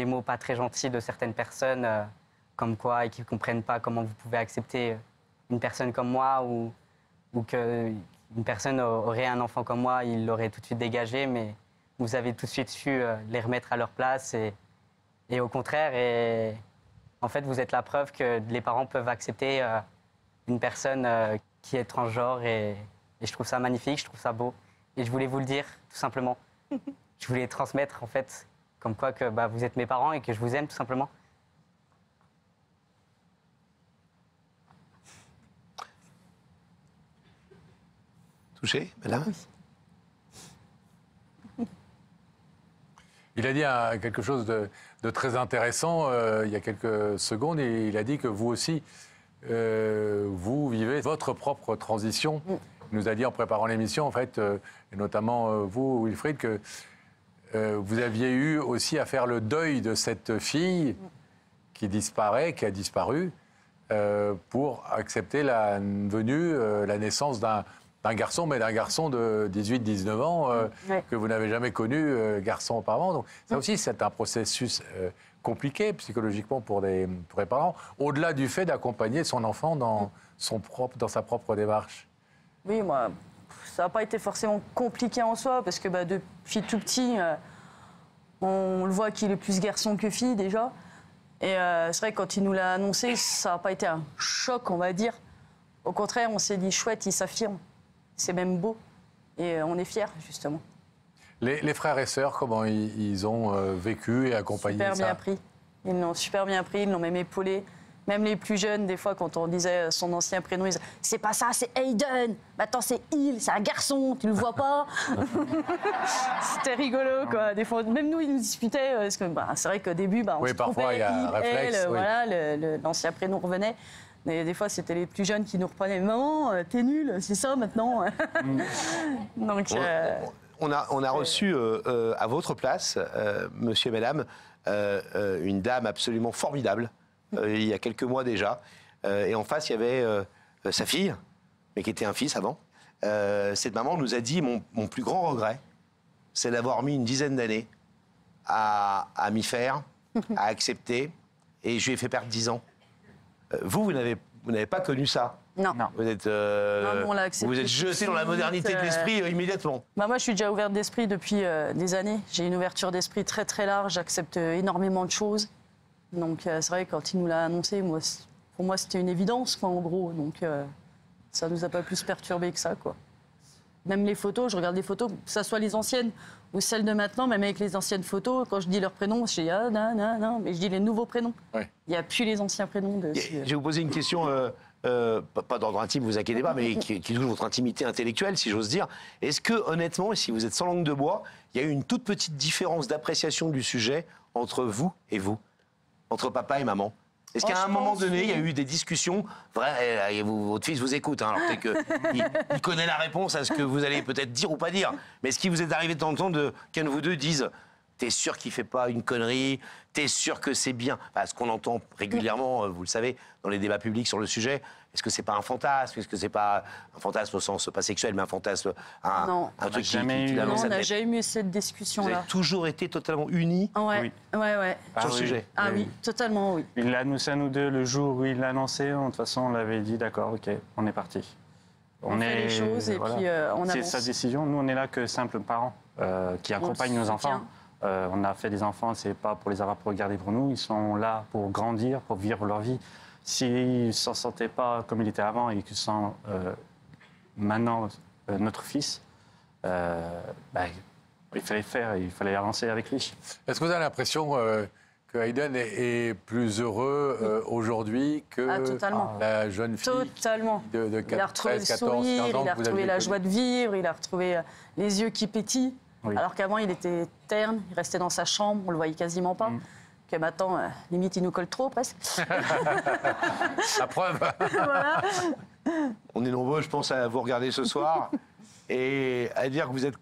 mots pas très gentils de certaines personnes, comme quoi, et qui ne comprennent pas comment vous pouvez accepter une personne comme moi, ou qu'une personne aurait un enfant comme moi, il l'aurait tout de suite dégagé, mais vous avez tout de suite su les remettre à leur place, et au contraire, et en fait, vous êtes la preuve que les parents peuvent accepter une personne qui est transgenre, et je trouve ça magnifique, je trouve ça beau, et je voulais vous le dire, tout simplement. Je voulais transmettre, en fait, comme quoi que vous êtes mes parents et que je vous aime, tout simplement. Touché, madame? Oui. Il a dit quelque chose de très intéressant il y a quelques secondes, et il a dit que vous aussi, vous vivez votre propre transition. Il nous a dit en préparant l'émission, en fait, et notamment vous, Wilfried, que vous aviez eu aussi à faire le deuil de cette fille qui disparaît, qui a disparu, pour accepter la venue, la naissance d'un garçon, mais d'un garçon de 18-19 ans que vous n'avez jamais connu, garçon auparavant. Donc ça aussi, c'est un processus compliqué psychologiquement pour les parents, au-delà du fait d'accompagner son enfant dans sa propre démarche. Oui, moi, ça n'a pas été forcément compliqué en soi, parce que depuis tout petit, on le voit qu'il est plus garçon que fille déjà. Et c'est vrai que quand il nous l'a annoncé, ça n'a pas été un choc, on va dire. Au contraire, on s'est dit, chouette, il s'affirme. C'est même beau. Et on est fiers, justement. Les frères et sœurs, comment ils ont vécu et accompagné ça? Super bien pris. Ils l'ont super bien pris, ils l'ont même épaulé. Même les plus jeunes, des fois, quand on disait son ancien prénom, ils disaient « C'est pas ça, c'est Hayden. Maintenant, c'est il, c'est un garçon, tu le vois pas ?» C'était rigolo, quoi. Des fois, même nous, ils nous disputaient. Parce que c'est vrai qu'au début, on se parfois, il y a un réflexe. Elle, voilà, l'ancien prénom revenait. Mais des fois, c'était les plus jeunes qui nous reprenaient « Maman, t'es nulle, c'est ça maintenant. » Donc, on a reçu à votre place, monsieur et madame, une dame absolument formidable. Il y a quelques mois déjà. Et en face, il y avait sa fille, mais qui était un fils avant. Cette maman nous a dit, mon plus grand regret, c'est d'avoir mis une dizaine d'années à m'y faire, à accepter, et je lui ai fait perdre 10 ans. Vous n'avez pas connu ça? Non. Vous êtes, non, on l'a accepté vous êtes jeté dans la modernité de l'esprit immédiatement. Moi, je suis déjà ouverte d'esprit depuis des années. J'ai une ouverture d'esprit très, très large. J'accepte énormément de choses. Donc c'est vrai que quand il nous l'a annoncé, pour moi c'était une évidence, quoi, en gros. Donc ça nous a pas plus perturbé que ça, quoi. Même les photos, je regarde les photos, que ce soit les anciennes ou celles de maintenant, même avec les anciennes photos, quand je dis leurs prénoms, je dis ah non, mais je dis les nouveaux prénoms. Ouais. Il n'y a plus les anciens prénoms. Je vais vous poser une question, pas d'ordre intime, vous inquiétez pas, mais qui touche votre intimité intellectuelle, si j'ose dire. Est-ce que, honnêtement, et si vous êtes sans langue de bois, il y a eu une toute petite différence d'appréciation du sujet entre vous et vous? Entre papa et maman? Est-ce qu'à un moment donné, il y a eu des discussions vraies, votre fils vous écoute, hein, alors peut-être qu'il connaît la réponse à ce que vous allez peut-être dire ou pas dire. Mais est-ce qu'il vous est arrivé de temps en temps qu'un de vous deux dise « T'es sûr qu'il ne fait pas une connerie? T'es sûr que c'est bien ?» Ce qu'on entend régulièrement, vous le savez, dans les débats publics sur le sujet. Est-ce que c'est pas un fantasme? Est-ce que c'est pas un fantasme au sens pas sexuel, mais un fantasme, un truc qui Non, on n'a jamais eu cette discussion-là. Vous avez toujours été totalement unis ouais. sur le sujet? Ah oui, totalement, oui. Il l'a annoncé à nous deux le jour où il l'a annoncé. De toute façon, on l'avait dit, d'accord, ok, on est parti. On fait les choses et puis on avance. C'est sa décision. Nous, on est là que simples parents qui accompagnent nos enfants. On a fait des enfants, c'est pas pour les avoir pour regarder pour nous. Ils sont là pour grandir, pour vivre leur vie. S'ils ne s'en sentaient pas comme il était avant et qu'ils sont maintenant notre fils, il fallait faire, il fallait avancer avec lui. Est-ce que vous avez l'impression que Hayden est plus heureux aujourd'hui que la jeune fille de 13, 14, 15 ans? Il a retrouvé la joie de vivre, il a retrouvé les yeux qui pétillent. Oui. Alors qu'avant, il était terne, il restait dans sa chambre, on le voyait quasiment pas. que maintenant, limite, il nous colle trop, presque. La preuve. Voilà. On est nombreux, je pense, à vous regarder ce soir et à dire que vous êtes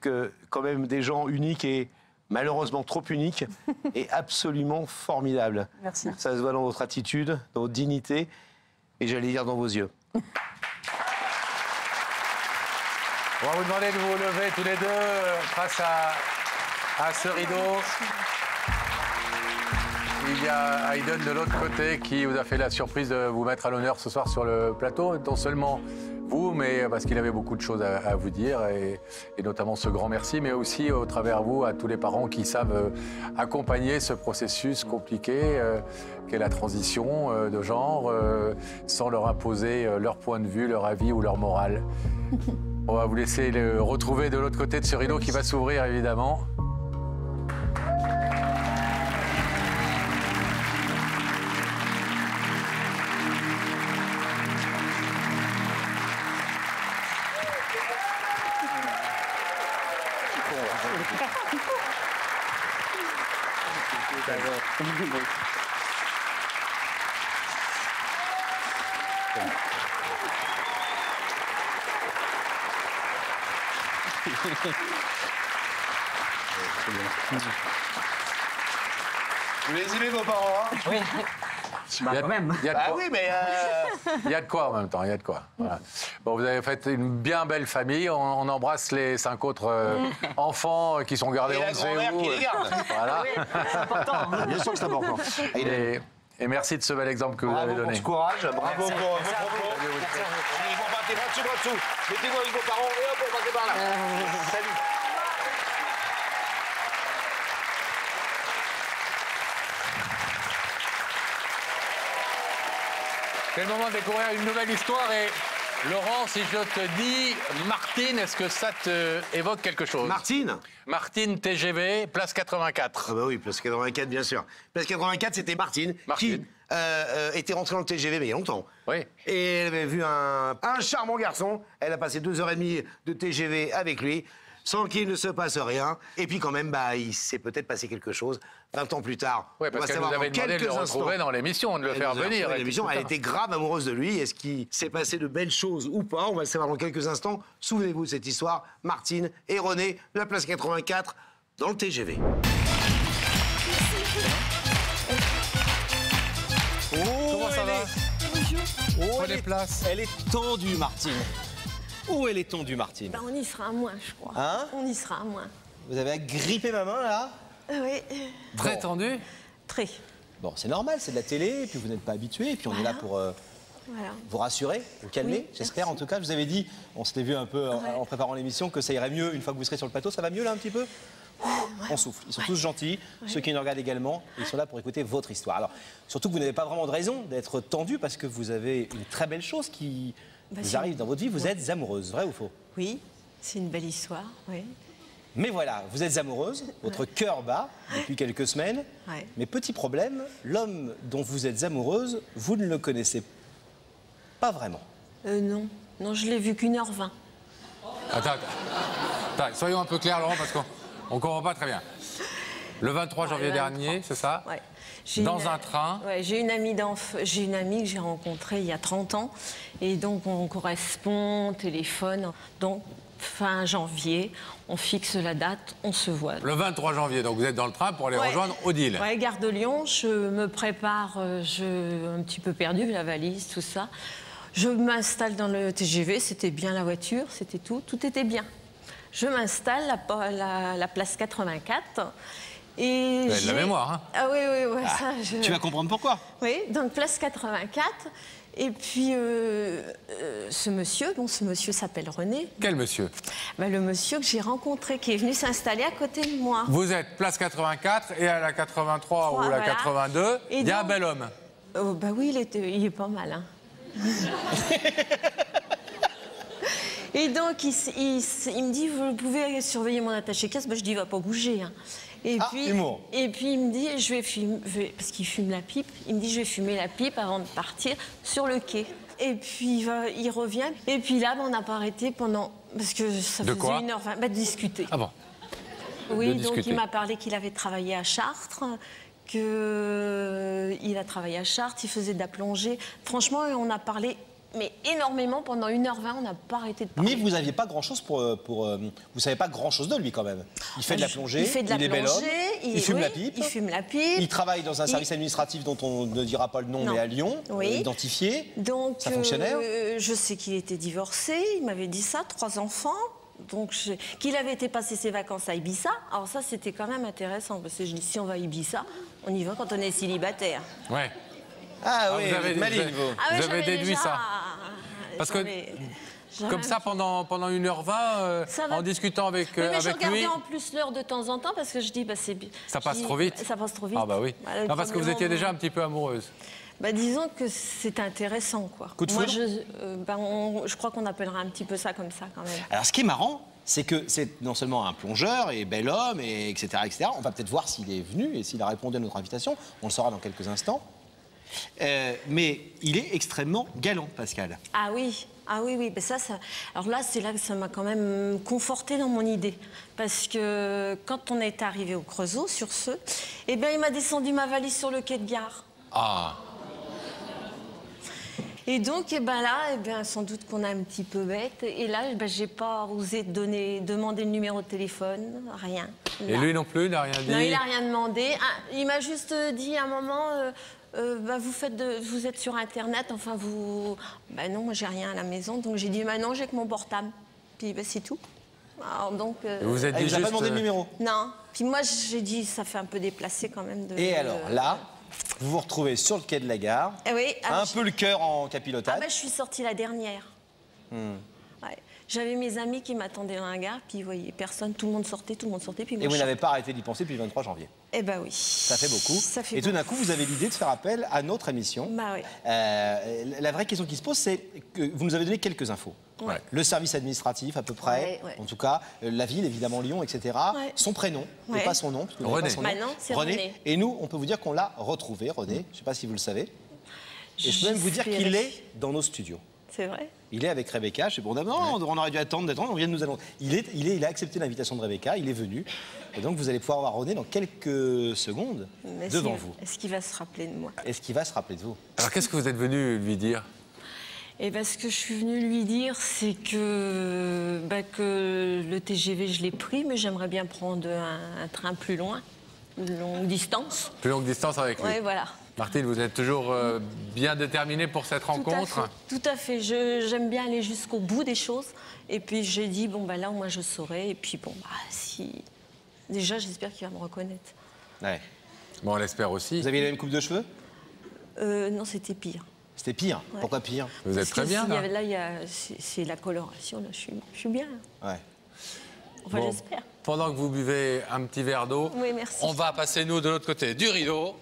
quand même des gens uniques et malheureusement trop uniques et absolument formidables. Merci. Ça se voit dans votre attitude, dans votre dignité et j'allais dire dans vos yeux. On va vous demander de vous lever tous les deux face à ce rideau. Il y a Hayden de l'autre côté qui vous a fait la surprise de vous mettre à l'honneur ce soir sur le plateau. Non seulement vous, mais parce qu'il avait beaucoup de choses à vous dire, et notamment ce grand merci, mais aussi au travers vous à tous les parents qui savent accompagner ce processus compliqué qu'est la transition de genre, sans leur imposer leur point de vue, leur avis ou leur morale. On va vous laisser le retrouver de l'autre côté de ce rideau qui va s'ouvrir évidemment. Vous les aimez, vos parents, hein? Oui. Quand même. Oui, mais... Il y a de quoi en même temps, il y a de quoi. Voilà. Bon, vous avez fait une bien belle famille. On embrasse les 5 autres enfants qui sont gardés on ne sait où. Qui les garde. Voilà. Oui, c'est important. Bien sûr que c'est important. Et merci de ce bel exemple que vous avez donné. Bravo pour ce courage, bravo pour vos propos. Allez, vous repartez bras dessous. Mettez-vous avec vos parents et hop, on va par là. Salut. C'est le moment de découvrir une nouvelle histoire et Laurent, si je te dis Martine, est-ce que ça te évoque quelque chose? Martine? Martine TGV, place 84. Ah bah oui, place 84, bien sûr. Place 84, c'était Martine. Qui était rentrée dans le TGV mais il y a longtemps. Oui. Et elle avait vu un charmant garçon. Elle a passé 2h30 de TGV avec lui, sans qu'il ne se passe rien. Et puis quand même, bah, il s'est peut-être passé quelque chose. 20 ans plus tard, Oui, parce qu'elle nous avait demandé de le retrouver dans l'émission, de le faire venir. Elle était grave amoureuse de lui. Est-ce qu'il s'est passé de belles choses ou pas? On va le savoir dans quelques instants. Souvenez-vous de cette histoire. Martine et René, la place 84, dans le TGV. Comment ça va? Oh, Prenez place. Elle est tendue, Martine. Où elle est tendue, Martine? Ben, on y sera à moins, je crois. Hein? On y sera à moins. Vous avez agrippé ma main, là? Oui. Très tendu? Très. Bon, c'est normal, c'est de la télé, et puis vous n'êtes pas habitué, et puis on est là pour Voilà. vous rassurer, vous calmer, Oui, j'espère. En tout cas, je vous avais dit, on s'était vu un peu en préparant l'émission, que ça irait mieux une fois que vous serez sur le plateau. Ça va mieux, là, un petit peu? On souffle. Ils sont tous gentils, ceux qui nous regardent également. Ils sont là pour écouter votre histoire. Alors, surtout que vous n'avez pas vraiment de raison d'être tendu parce que vous avez une très belle chose qui vous arrive dans votre vie. Vous êtes amoureuse, vrai ou faux? Oui, c'est une belle histoire, oui. Mais voilà, vous êtes amoureuse, votre cœur bat depuis quelques semaines. Ouais. Mais petit problème, l'homme dont vous êtes amoureuse, vous ne le connaissez pas vraiment. Non, non, je l'ai vu qu'1h20. Attends, soyons un peu clairs, Laurent, parce qu'on ne comprend pas très bien. Le 23 janvier dernier, c'est ça? Ouais. Dans un train. Ouais, j'ai une amie que j'ai rencontrée il y a 30 ans. Et donc, on correspond, on téléphone. Donc, fin janvier, on fixe la date, on se voit. Le 23 janvier, donc vous êtes dans le train pour aller rejoindre Odile. Ouais, gare de Lyon, je me prépare, un petit peu perdu, la valise, tout ça. Je m'installe dans le TGV, c'était bien la voiture, c'était tout était bien. Je m'installe à la place 84. Et de la mémoire, hein? Ah oui, ça... Tu vas comprendre pourquoi. Oui, donc place 84. Et puis, ce monsieur s'appelle René. Quel monsieur? Le monsieur que j'ai rencontré, qui est venu s'installer à côté de moi. Vous êtes place 84 et à la 83 ou la 82, il y a un bel homme. Oui, il est pas mal, hein. Et donc, il me dit, vous pouvez surveiller mon attaché-caisse. Je dis, il va pas bouger, hein. Et puis, il me dit, je vais fumer, parce qu'il fume la pipe, il me dit, je vais fumer la pipe avant de partir sur le quai. Et puis, il revient. Et puis là, on n'a pas arrêté pendant... Parce que ça faisait 1h20 de discuter. Ah bon? Oui, donc il m'a parlé qu'il avait travaillé à Chartres, qu'il a travaillé à Chartres, il faisait de la plongée. Franchement, on a parlé mais énormément. Pendant 1h20, on n'a pas arrêté de parler. Mais vous n'aviez pas grand-chose vous savez pas grand-chose de lui quand même. Il fait de la plongée, il est bel homme, il fume la pipe. Il fume la pipe. Il travaille dans un service administratif dont on ne dira pas le nom, mais à Lyon, identifié. Donc, ça fonctionnait. Je sais qu'il était divorcé, il m'avait dit ça, 3 enfants. Donc, qu'il avait été passer ses vacances à Ibiza. Alors ça, c'était quand même intéressant, parce que je dis, si on va à Ibiza, on y va quand on est célibataire. Ouais. Ah oui, vous avez, maligne, vous. Vous avez déduit ça. Parce que, comme ça, pendant 1h20, en discutant avec lui... Mais je regardais en plus l'heure de temps en temps, parce que je dis, bah, c'est... Ça passe trop vite. Ça passe trop vite. Ah bah oui. Voilà, non, parce que vous étiez déjà un petit peu amoureuse. Bah, disons que c'est intéressant, quoi. Coup de Moi, foudre je crois qu'on appellera un petit peu ça comme ça, quand même. Alors, ce qui est marrant, c'est que c'est non seulement un plongeur et bel homme, et etc., etc. On va peut-être voir s'il est venu et s'il a répondu à notre invitation. On le saura dans quelques instants. Mais il est extrêmement galant, Pascal. Ah oui, oui. Ben ça... Alors là, c'est là que ça m'a quand même conforté dans mon idée. Parce que quand on est arrivé au Creusot, sur ce, eh ben, il m'a descendu ma valise sur le quai de gare. Ah. Et donc, eh ben là, eh ben, sans doute qu'on a un petit peu bête. Et là, ben, j'ai pas osé demander le numéro de téléphone, rien. Et lui non plus, il n'a rien dit? Non, il n'a rien demandé. Ah, il m'a juste dit à un moment... bah, vous êtes sur Internet, enfin vous... Bah non, moi j'ai rien à la maison, donc j'ai dit, bah non, j'ai que mon portable. Puis bah, c'est tout. Alors donc... Vous êtes dit juste... pas demandé le numéro? Non. Puis moi j'ai dit, ça fait un peu déplacé quand même de... Et alors là, vous vous retrouvez sur le quai de la gare, oui, un peu le cœur en capilotade. Ah bah je suis sortie la dernière. Ouais. J'avais mes amis qui m'attendaient dans la gare, puis vous voyez, personne, tout le monde sortait, puis moi, et vous n'avez pas arrêté d'y penser depuis le 23 janvier. Eh ben oui. Ça fait beaucoup. Ça fait et tout d'un beaucoup. coup, vous avez l'idée de faire appel à notre émission. Bah oui. La vraie question qui se pose, c'est que vous nous avez donné quelques infos. Ouais. Le service administratif, à peu près, en tout cas, la ville, évidemment, Lyon, etc. Son prénom, et pas son nom. Parce que René. pas son nom. Bah non, c'est René. Et nous, on peut vous dire qu'on l'a retrouvé, René. Je ne sais pas si vous le savez. Et je peux même vous dire qu'il est dans nos studios. C'est vrai. Il est avec Rebecca. Je sais bon, on aurait dû attendre, on vient de nous annoncer. Il a accepté l'invitation de Rebecca, il est venu. Et donc vous allez pouvoir voir René dans quelques secondes devant vous. Est-ce qu'il va se rappeler de moi? Est-ce qu'il va se rappeler de vous? Alors qu'est-ce que vous êtes venu lui dire? Et ben, ce que je suis venue lui dire, c'est que le TGV, je l'ai pris, mais j'aimerais bien prendre un train plus loin, longue distance. Plus longue distance avec lui. Oui, voilà. Martine, vous êtes toujours bien déterminée pour cette rencontre? Tout à fait. J'aime bien aller jusqu'au bout des choses. Et puis j'ai dit, bon, bah là, moi, je saurai. Et puis, bon, bah, si... Déjà, j'espère qu'il va me reconnaître. Ouais. Bon, on l'espère aussi. Vous aviez la même coupe de cheveux? Non, c'était pire. C'était pire? Ouais. Pourquoi pire? Vous êtes très bien, là. C'est la coloration, là, je suis bien. Ouais. Enfin, bon, j'espère. Pendant que vous buvez un petit verre d'eau, oui, merci. On va passer, nous, de l'autre côté du rideau.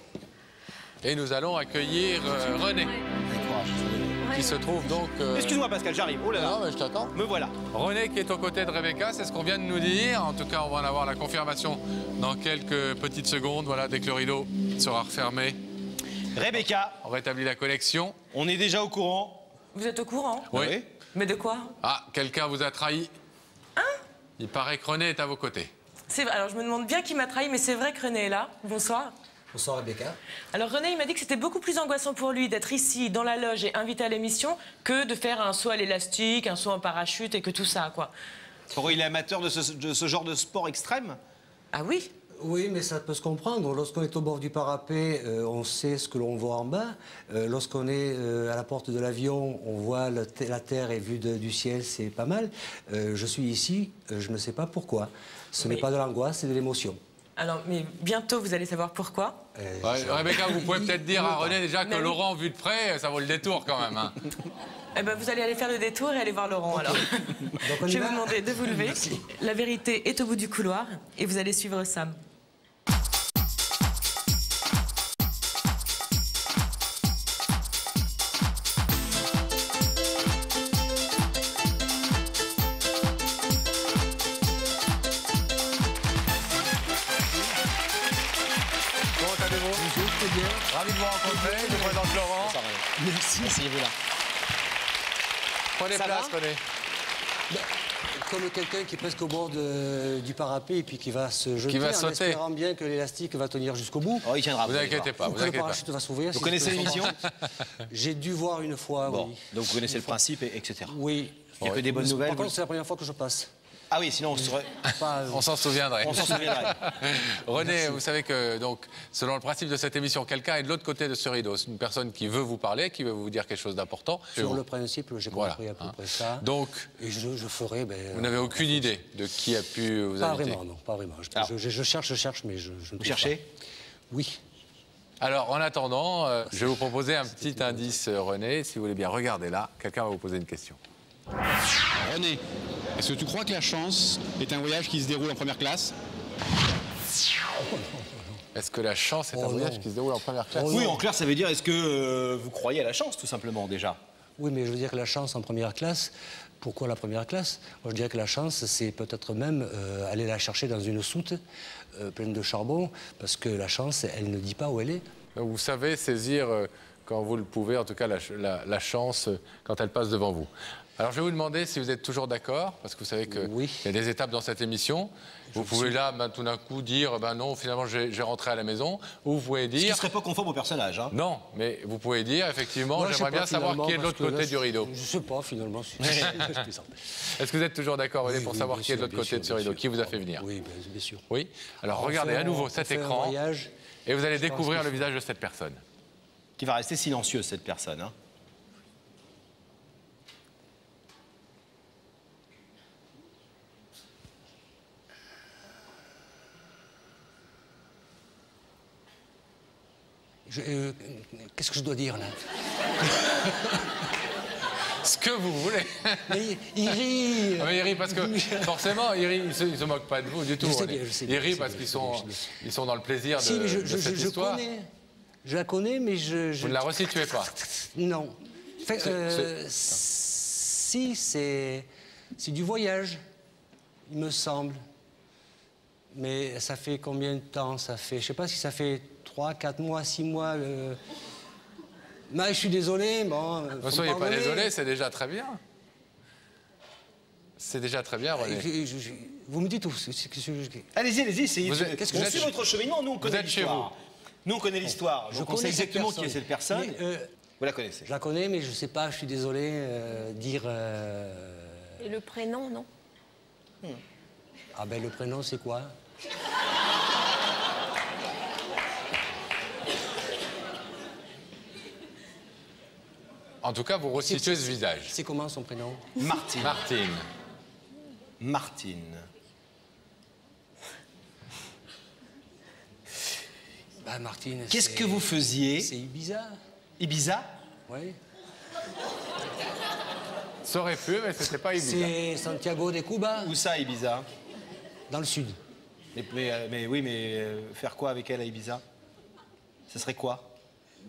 Et nous allons accueillir René, qui se trouve donc... Excuse-moi Pascal, j'arrive. Oh là là. Non, mais je t'attends. Me voilà. René qui est aux côtés de Rebecca, c'est ce qu'on vient de nous dire. En tout cas, on va en avoir la confirmation dans quelques petites secondes. Voilà, dès que le rideau sera refermé. Rebecca. On rétablit la connexion. On est déjà au courant. Vous êtes au courant? Oui. Mais de quoi? Ah, quelqu'un vous a trahi. Hein? Il paraît que René est à vos côtés. C'est vrai. Alors, je me demande bien qui m'a trahi, mais c'est vrai que René est là. Bonsoir. Bonsoir Rebecca. Alors René, il m'a dit que c'était beaucoup plus angoissant pour lui d'être ici, dans la loge et invité à l'émission, que de faire un saut à l'élastique, un saut en parachute et que tout ça, quoi. Pourquoi il est amateur de ce genre de sport extrême? Ah oui? Oui, mais ça peut se comprendre. Lorsqu'on est au bord du parapet, on sait ce que l'on voit en bas. Lorsqu'on est à la porte de l'avion, on voit la terre et vue du ciel, c'est pas mal. Je suis ici, je ne sais pas pourquoi. Ce n'est pas de l'angoisse, c'est de l'émotion. Alors, mais bientôt, vous allez savoir pourquoi. Rebecca, vous pouvez peut-être dire à René déjà que Laurent, vu de près, ça vaut le détour quand même. Hein. Eh ben, vous allez aller faire le détour et aller voir Laurent, alors. Je vais vous demander de vous lever. Merci. La vérité est au bout du couloir et vous allez suivre Sam. Ravi de vous rencontrer, je vous présente Laurent. Merci, asseyez-vous là. Prenez place, René. comme quelqu'un qui est presque au bord du parapet et puis qui va se jeter en espérant bien que l'élastique va tenir jusqu'au bout. Oh, il tiendra. Vous inquiétez pas. Ou que le parachute va s'ouvrir. Vous connaissez l'émission? J'ai dû voir une fois, bon. oui. Donc vous connaissez le principe, etc. Oui. Il n'y a que des bonnes nouvelles. Par contre, c'est la première fois que je passe. Ah oui, sinon on serait... On s'en souviendrait. On s'en souviendrait. René, Merci. vous savez que, donc, selon le principe de cette émission, quelqu'un est de l'autre côté de ce rideau. C'est une personne qui veut vous parler, qui veut vous dire quelque chose d'important. Sur le principe, j'ai compris à peu près ça. Donc, et je ferai... vous n'avez aucune idée de qui a pu vous inviter? Pas vraiment, non, pas vraiment. Je cherche, mais je ne Vous cherchez pas. Oui. Alors, en attendant, je vais vous proposer un petit indice, René. Si vous voulez bien regarder là, quelqu'un va vous poser une question. René, est-ce que tu crois que la chance est un voyage qui se déroule en première classe? Est-ce que la chance est un voyage qui se déroule en première classe? Oui, en clair, ça veut dire est-ce que vous croyez à la chance, tout simplement, déjà? Oui, mais je veux dire que la chance en première classe, pourquoi la première classe? Moi, je dirais que la chance, c'est peut-être même aller la chercher dans une soute pleine de charbon, parce que la chance, elle ne dit pas où elle est. Donc, vous savez saisir, quand vous le pouvez, en tout cas, la chance quand elle passe devant vous. Alors, je vais vous demander si vous êtes toujours d'accord, parce que vous savez qu'il y a des étapes dans cette émission. Vous pouvez là, tout d'un coup, dire non, finalement, j'ai rentré à la maison. Ou vous pouvez dire... Ce qui ne serait pas conforme au personnage. Hein. Non, mais vous pouvez dire, effectivement, j'aimerais bien savoir qui est de l'autre côté du rideau. Je ne sais pas, finalement. Est-ce que vous êtes toujours d'accord, René, pour savoir qui est de l'autre côté de ce rideau? Qui vous a fait venir? Oui, bien sûr. Oui. Alors, regardez à nouveau cet écran. Et vous allez découvrir le visage de cette personne. Qui va rester silencieuse, cette personne. Hein. Qu'est-ce que je dois dire, là? Ce que vous voulez. Mais il rit. Ah, mais il rit parce que, forcément, il rit, il ne se moque pas de vous du tout. Je sais bien, il rit parce qu'ils sont dans le plaisir de, cette histoire. Je la connais, mais Vous ne la resituez pas? Non. Si, c'est du voyage, il me semble. Mais ça fait combien de temps? Ça fait, je ne sais pas si ça fait 3, 4 mois, 6 mois. Mais je suis désolé, bon... Ne soyez pas désolé, c'est déjà très bien. C'est déjà très bien, René. Vous me dites où? Allez-y, essayez. On suit votre cheminement, nous on connaît l'histoire. Nous on connaît l'histoire, donc on sait exactement qui est cette personne. Vous la connaissez? Je la connais, mais je ne sais pas, je suis désolé, dire... Et le prénom, non? Ah ben le prénom, c'est quoi? En tout cas, vous resituez ce visage. C'est comment son prénom? Martine. Martine. Martine. Bah Martine, qu'est-ce que vous faisiez? C'est Ibiza. Ibiza? Oui. Ça aurait pu, mais c'était pas Ibiza. C'est Santiago de Cuba. Où ça, Ibiza? Dans le sud. Mais oui, mais faire quoi avec elle à Ibiza? Ce serait quoi?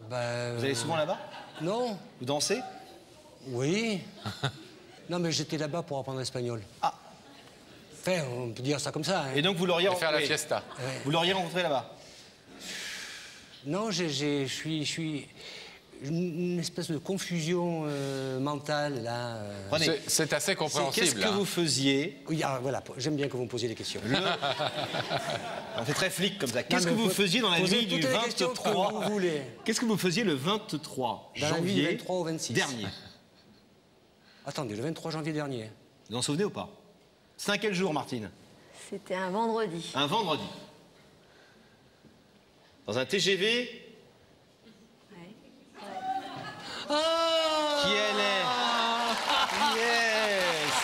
Vous allez souvent là-bas? Non. Vous dansez? Oui. Non, mais j'étais là-bas pour apprendre l'espagnol. Ah. Enfin, on peut dire ça comme ça. Hein. Et donc vous l'auriez rencontré? Faire la fiesta. Vous l'auriez rencontré là-bas? Non, je suis une espèce de confusion mentale, là. C'est assez compréhensible. Qu'est-ce que vous faisiez? Oui, alors, voilà, j'aime bien que vous me posiez des questions. On fait très flic comme ça. Qu'est-ce que vous faisiez dans la nuit du 23? Qu'est-ce que vous faisiez le 23 dans la nuit du 23 au 26 dernier? Attendez, le 23 janvier dernier. Vous en souvenez ou pas? C'est un quel jour, Martine? C'était un vendredi. Un vendredi. Dans un TGV? Qui elle est? Yes!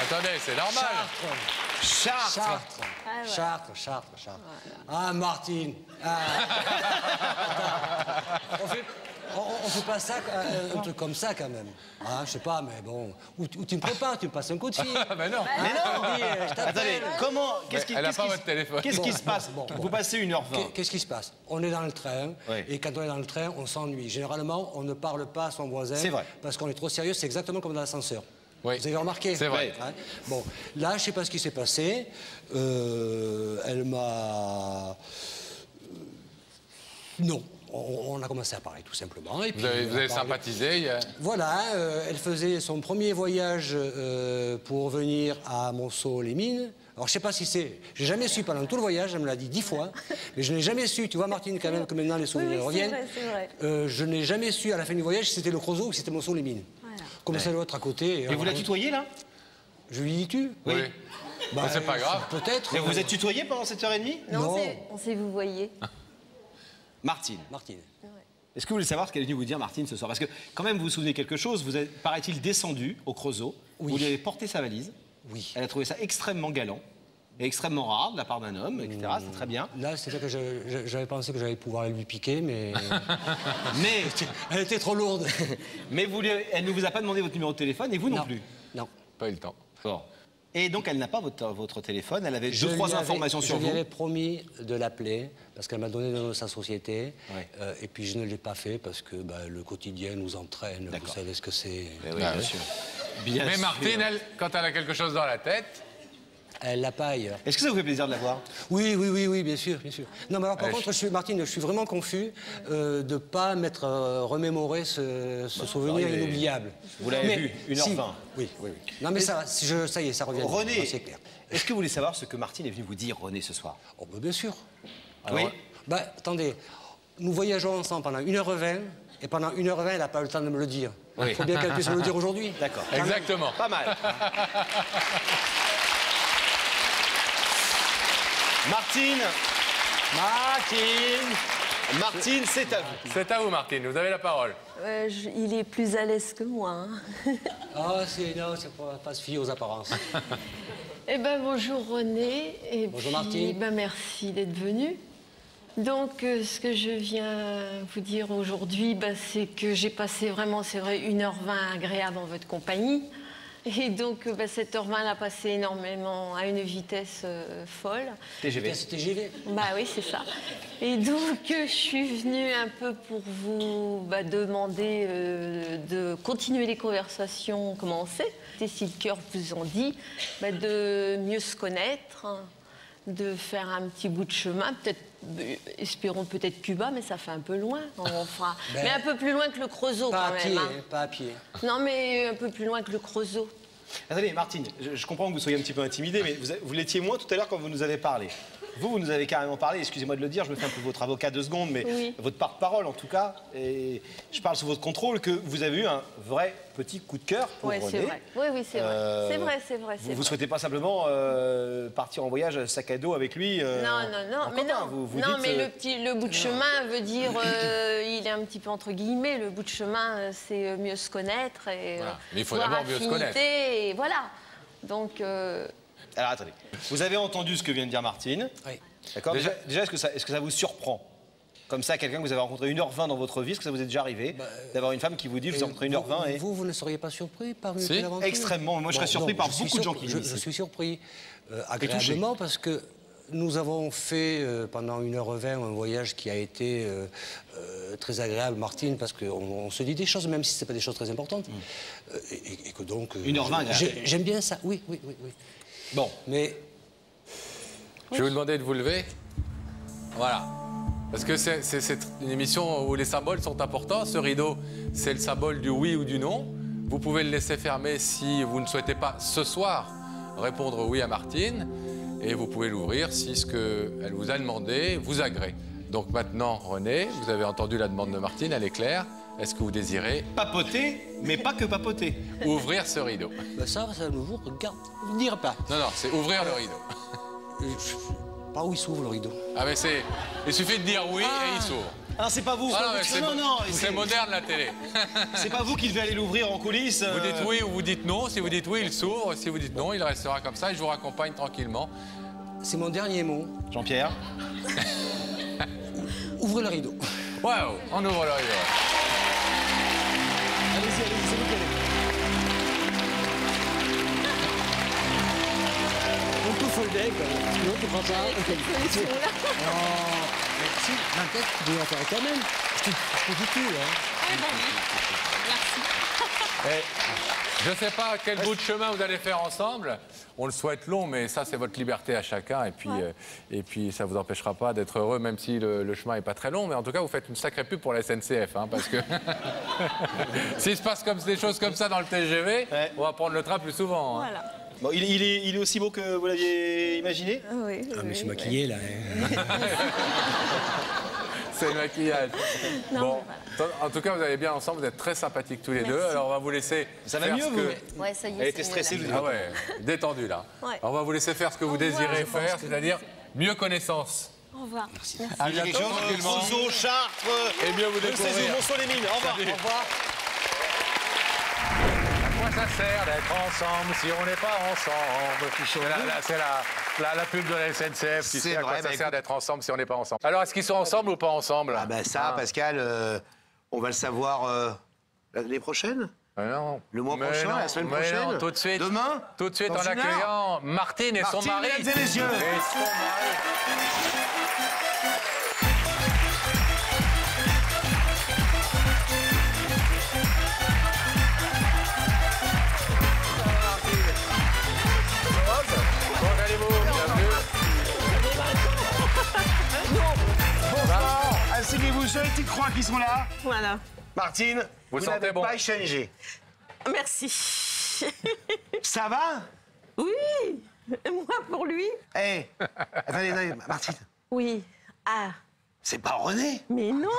Attendez, c'est normal. Chartres. Ah, Martine. On fait pas ça, un truc comme ça quand même. Ah, je sais pas, mais bon. Ou tu me prépares, tu me passes un coup de fil. Mais non. Mais non. Attendez, comment? Elle n'a pas votre téléphone. Qu'est-ce qui se passe? Vous passez 1h20. Qu'est-ce qui se passe? On est dans le train, et quand on est dans le train, on s'ennuie. Généralement, on ne parle pas à son voisin. C'est vrai. Parce qu'on est trop sérieux, c'est exactement comme dans l'ascenseur. Oui. Vous avez remarqué? C'est vrai. Hein? Bon, là, je ne sais pas ce qui s'est passé. Elle m'a... Non, on a commencé à parler tout simplement. Et puis, vous avez sympathisé Voilà, elle faisait son premier voyage pour venir à Monceau-les-Mines. Alors, je ne sais pas si c'est... J'ai jamais su pendant tout le voyage, elle me l'a dit 10 fois, mais je n'ai jamais su, tu vois Martine, quand même, que maintenant les souvenirs reviennent. C'est vrai. Je n'ai jamais su à la fin du voyage si c'était le Creusot ou si c'était Monceau-les-Mines. Voilà. Comme ça, l'autre à côté. Et vous la tutoyez, là? Je lui dis tu? Oui. Bah, c'est pas grave. Peut-être. Et vous êtes tutoyé pendant cette heure et demie? Non, on s'est vous voyez. Martine. Est-ce que vous voulez savoir ce qu'elle est venue vous dire, Martine, ce soir? Parce que, quand même, vous vous souvenez quelque chose, vous êtes, paraît-il, descendu au Creusot. Oui. Vous lui avez porté sa valise. Oui. Elle a trouvé ça extrêmement galant et extrêmement rare de la part d'un homme, etc. C'est très bien. Là, c'est-à-dire que j'avais pensé que j'allais pouvoir lui piquer, mais... mais elle était trop lourde. Mais elle ne vous a pas demandé votre numéro de téléphone et vous non plus? Non. Pas eu le temps. Bon. Et donc, elle n'a pas votre téléphone, elle avait 2-3 informations sur vous. Je lui avais promis de l'appeler, parce qu'elle m'a donné dans sa société, et puis je ne l'ai pas fait, parce que le quotidien nous entraîne, vous savez ce que c'est. Oui, bien sûr. Mais Martine, elle, quand elle a quelque chose dans la tête... Elle l'a pas ailleurs. Est-ce que ça vous fait plaisir de la voir? Oui, bien sûr, bien sûr. Non, mais alors par contre, Martine, je suis vraiment confus de ne pas m'être remémoré ce souvenir inoubliable. Vous l'avez vu, 1h20. Oui. Non, mais ça y est, ça revient. René, c'est clair. Est-ce que vous voulez savoir ce que Martine est venue vous dire, René, ce soir? Oh, bien sûr. Alors, oui. Attendez, nous voyageons ensemble pendant 1h20, et pendant 1h20, elle n'a pas eu le temps de me le dire. Il faut bien qu'elle puisse me le dire aujourd'hui. D'accord. Exactement. Pas mal. Martine, c'est à vous. C'est à vous, Martine, vous avez la parole. Il est plus à l'aise que moi. Hein. C'est pas se fier aux apparences. Eh bien, bonjour René. Et bonjour Martine. Merci d'être venu. Donc, ce que je viens vous dire aujourd'hui, c'est que j'ai passé vraiment, c'est vrai, 1h20 agréable en votre compagnie. Et donc, cette heure-20, elle a passé énormément à une vitesse folle. TGV. Oui, c'est ça. Et donc, je suis venue un peu pour vous demander de continuer les conversations commencées. Et si le cœur vous en dit, de mieux se connaître, de faire un petit bout de chemin, espérons peut-être Cuba, mais ça fait un peu loin. On fera... mais un peu plus loin que le Creusot, quand même. Pas à pied. Non, mais un peu plus loin que le Creusot. Attendez, Martine, je comprends que vous soyez un petit peu intimidée, mais vous l'étiez moins tout à l'heure quand vous nous avez parlé. Vous nous avez carrément parlé, excusez-moi de le dire, je me fais un peu votre avocat 2 secondes, mais votre porte-parole en tout cas, et je parle sous votre contrôle, que vous avez eu un vrai petit coup de cœur pour René. C'est vrai. Oui, c'est vrai. C'est vrai. Vous ne souhaitez pas simplement partir en voyage sac à dos avec lui mais le bout de chemin veut dire, il est un petit peu entre guillemets, le bout de chemin, c'est mieux se connaître. Et, voilà. Mais il faut d'abord mieux se connaître. Et voilà. Donc... Alors attendez, vous avez entendu ce que vient de dire Martine. Oui. D'accord. Déjà, est-ce que ça vous surprend? Comme ça, quelqu'un que vous avez rencontré 1h20 dans votre vie, est-ce que ça vous est déjà arrivé d'avoir une femme qui vous dit je vous ai rencontré 1h20 et... Vous ne seriez pas surpris par une telle aventure? Extrêmement. Moi, je serais surpris par beaucoup de gens qui viennent ici. Je suis surpris agréablement parce que nous avons fait pendant 1h20 un voyage qui a été très agréable, Martine, parce qu'on se dit des choses, même si ce n'est pas des choses très importantes. Et que donc... 1h20 agréable. J'aime bien ça, oui. Bon. Mais... Je vais vous demander de vous lever. Voilà. Parce que c'est une émission où les symboles sont importants. Ce rideau, c'est le symbole du oui ou du non. Vous pouvez le laisser fermer si vous ne souhaitez pas, ce soir, répondre oui à Martine. Et vous pouvez l'ouvrir si ce qu'elle vous a demandé vous agrée. Donc maintenant, René, vous avez entendu la demande de Martine, elle est claire. Est-ce que vous désirez... papoter, mais pas que papoter. Ouvrir ce rideau. Ça ne vous regarde. Vous ne direz pas. Non, c'est ouvrir le rideau. Par où il s'ouvre le rideau? Ah mais c'est... Il suffit de dire oui et il s'ouvre. Ah, c'est pas vous. Non, c'est moderne la télé. C'est pas vous qui devez aller l'ouvrir en coulisses. Vous dites oui ou vous dites non. Si vous dites oui, il s'ouvre. Si vous dites non, il restera comme ça et je vous raccompagne tranquillement. C'est mon dernier mot. Jean-Pierre. Ouvrez le rideau. Waouh, on ouvre le rideau. Allez-y, c'est vous qui allez. On touche le deck. Non, tu prends pas. Si, t'inquiète, tu peux la faire toi-même. Je te dis tout, hein. Eh ben oui. Merci. Je ne sais pas quel bout de chemin vous allez faire ensemble. On le souhaite long, mais ça, c'est votre liberté à chacun. Et puis ça ne vous empêchera pas d'être heureux, même si le chemin n'est pas très long. Mais en tout cas, vous faites une sacrée pub pour la SNCF. Hein, parce que s'il se passe des choses comme ça dans le TGV, on va prendre le train plus souvent. Hein. Voilà. Bon, il est aussi beau que vous l'aviez imaginé? Oui. Ah, mais c'est maquillé, là. C'est le maquillage. Non, bon, en tout cas, vous allez bien ensemble, vous êtes très sympathiques tous les deux. Alors, on va vous laisser. Ça va faire mieux, ce vous que... Ouais, ça y est. Elle était stressée, je vous dis. Ah ouais, détendu là. Ouais. Alors, on va vous laisser faire ce que vous désirez faire, c'est-à-dire mieux connaissance. Au revoir. Merci. Quelque chose, Monceau, Chartres, et mieux vous découvrir. Monceau-les-Mines. Au revoir. Salut. Au revoir. À quoi ça sert d'être ensemble si on n'est pas ensemble? C'est la pub de la SNCF qui sait à quoi ça sert d'être ensemble si on n'est pas ensemble. Alors, est-ce qu'ils sont ensemble ou pas ensemble? Ah ben ça, Pascal, on va le savoir l'année prochaine. Non. Le mois prochain, la semaine prochaine. Non, tout de suite. Demain. Tout de suite Dans en une heure. accueillant Martine et son mari. Mesdames et messieurs. Et son mari. Comment allez-vous? Bienvenue. Bonsoir. Asseyez-vous sur les petites croix qui sont là. Voilà. Martine, vous sentez n'avez bon? pas changé. Merci. Ça va? Oui. Et moi pour lui? Eh, attendez, Martine. Oui. Ah. C'est pas René? Mais non.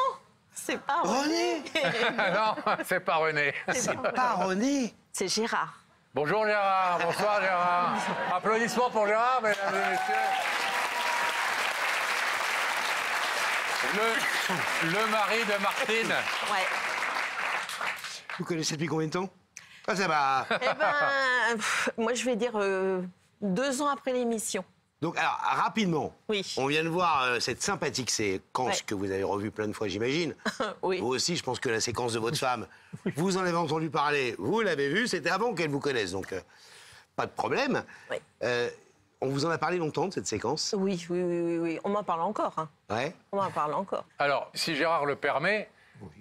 C'est pas René. Non, c'est pas René. C'est pas René. C'est Gérard. Bonjour Gérard, bonsoir Gérard. Applaudissements pour Gérard, mesdames et messieurs. Le mari de Martine. Ouais. Vous connaissez depuis combien de temps? Ah, ça va. Eh ben, moi je vais dire 2 ans après l'émission. Donc, alors, rapidement, oui. On vient de voir cette sympathique séquence que vous avez revue plein de fois, j'imagine. Oui. Vous aussi, je pense que la séquence de votre femme, vous en avez entendu parler, vous l'avez vue, c'était avant qu'elle vous connaisse, donc pas de problème. Oui. On vous en a parlé longtemps de cette séquence? Oui. On m'en parle encore. Hein. Ouais. On m'en parle encore. Alors, si Gérard le permet,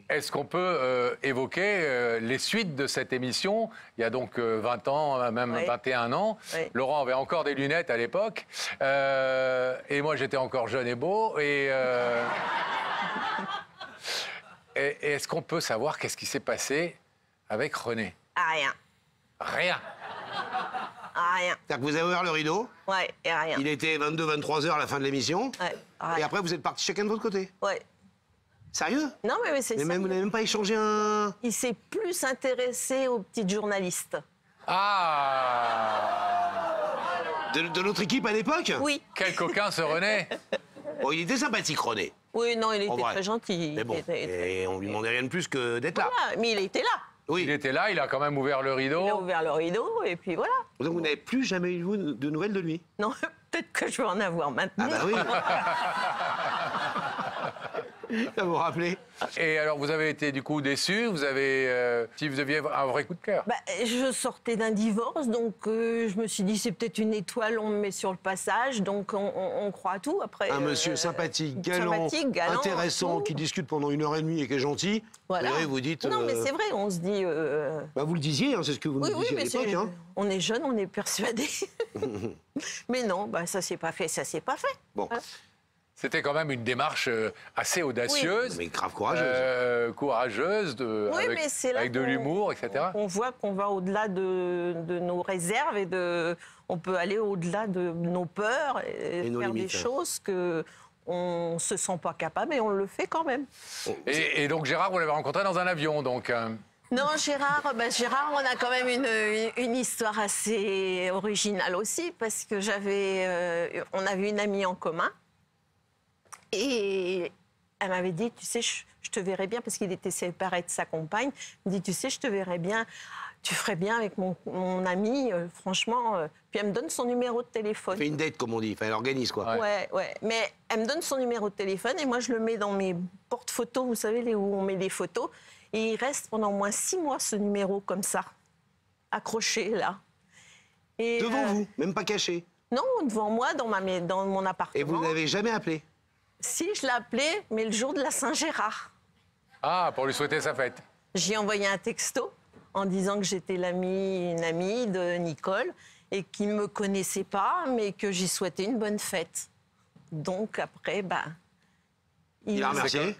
est-ce qu'on peut évoquer les suites de cette émission? Il y a donc 20 ans, même 21 ans. Oui. Laurent avait encore des lunettes à l'époque. Et moi, j'étais encore jeune et beau. Et est-ce qu'on peut savoir qu'est-ce qui s'est passé avec René? Rien. Rien. Rien. C'est-à-dire que vous avez ouvert le rideau. Ouais, et rien. Il était 22-23 heures à la fin de l'émission. Ouais, et après, vous êtes partis chacun de votre côté. Ouais. Sérieux? Non, mais c'est ça. Vous n'avez même pas échangé un... Il s'est plus intéressé aux petites journalistes. Ah! De notre équipe à l'époque? Oui. Quel coquin, ce René! Oh, il était sympathique, René. Oui, non, il était très gentil. Mais bon, et on lui demandait rien de plus que d'être là. Voilà, mais il était là. Oui. Il était là, il a quand même ouvert le rideau. Il a ouvert le rideau, et puis voilà. Donc vous n'avez plus jamais eu de nouvelles de lui? Non, peut-être que je vais en avoir maintenant. Ah bah oui. Ça vous rappelez? Et alors, vous avez été du coup déçu? Vous avez, si vous aviez un vrai coup de cœur? Bah, je sortais d'un divorce, donc je me suis dit c'est peut-être une étoile, on me met sur le passage, donc on croit à tout. Après, un monsieur sympathique, galant, intéressant, tout. qui discute pendant 1h30 et qui est gentil. Voilà. Et vous dites. Non, mais c'est vrai, on se dit. Bah, vous le disiez, hein, c'est ce que vous nous disiez à l'époque. Hein. On est jeune, on est persuadé. Mais non, bah, ça s'est pas fait, ça s'est pas fait. Bon. Voilà. C'était quand même une démarche assez audacieuse. Oui. Mais grave courageuse. Courageuse, oui, avec de l'humour, etc. On voit qu'on va au-delà de nos réserves et on peut aller au-delà de nos peurs et faire limites, des choses que on se sent pas capable et on le fait quand même. Et donc Gérard, vous l'avez rencontré dans un avion, donc. Non, Gérard, on a quand même une histoire assez originale aussi parce que on avait une amie en commun. Et elle m'avait dit, tu sais, je te verrais bien, parce qu'il était séparé de sa compagne. Elle me dit, tu sais, je te verrais bien, tu ferais bien avec mon ami, franchement. Puis elle me donne son numéro de téléphone. Fait une date, comme on dit, enfin, elle organise, quoi. Ouais. Mais elle me donne son numéro de téléphone et moi, je le mets dans mes porte-photos, vous savez, où on met les photos. Et il reste pendant au moins 6 mois, ce numéro, comme ça, accroché, là. Et, devant vous, même pas caché? Non, devant moi, dans mon appartement. Et vous n'avez jamais appelé? Si, je l'ai appelé, mais le jour de la Saint-Gérard. Ah, pour lui souhaiter sa fête. J'ai envoyé un texto en disant que j'étais une amie de Nicole et qu'il ne me connaissait pas, mais que j'y souhaitais une bonne fête. Donc après, il a remercié.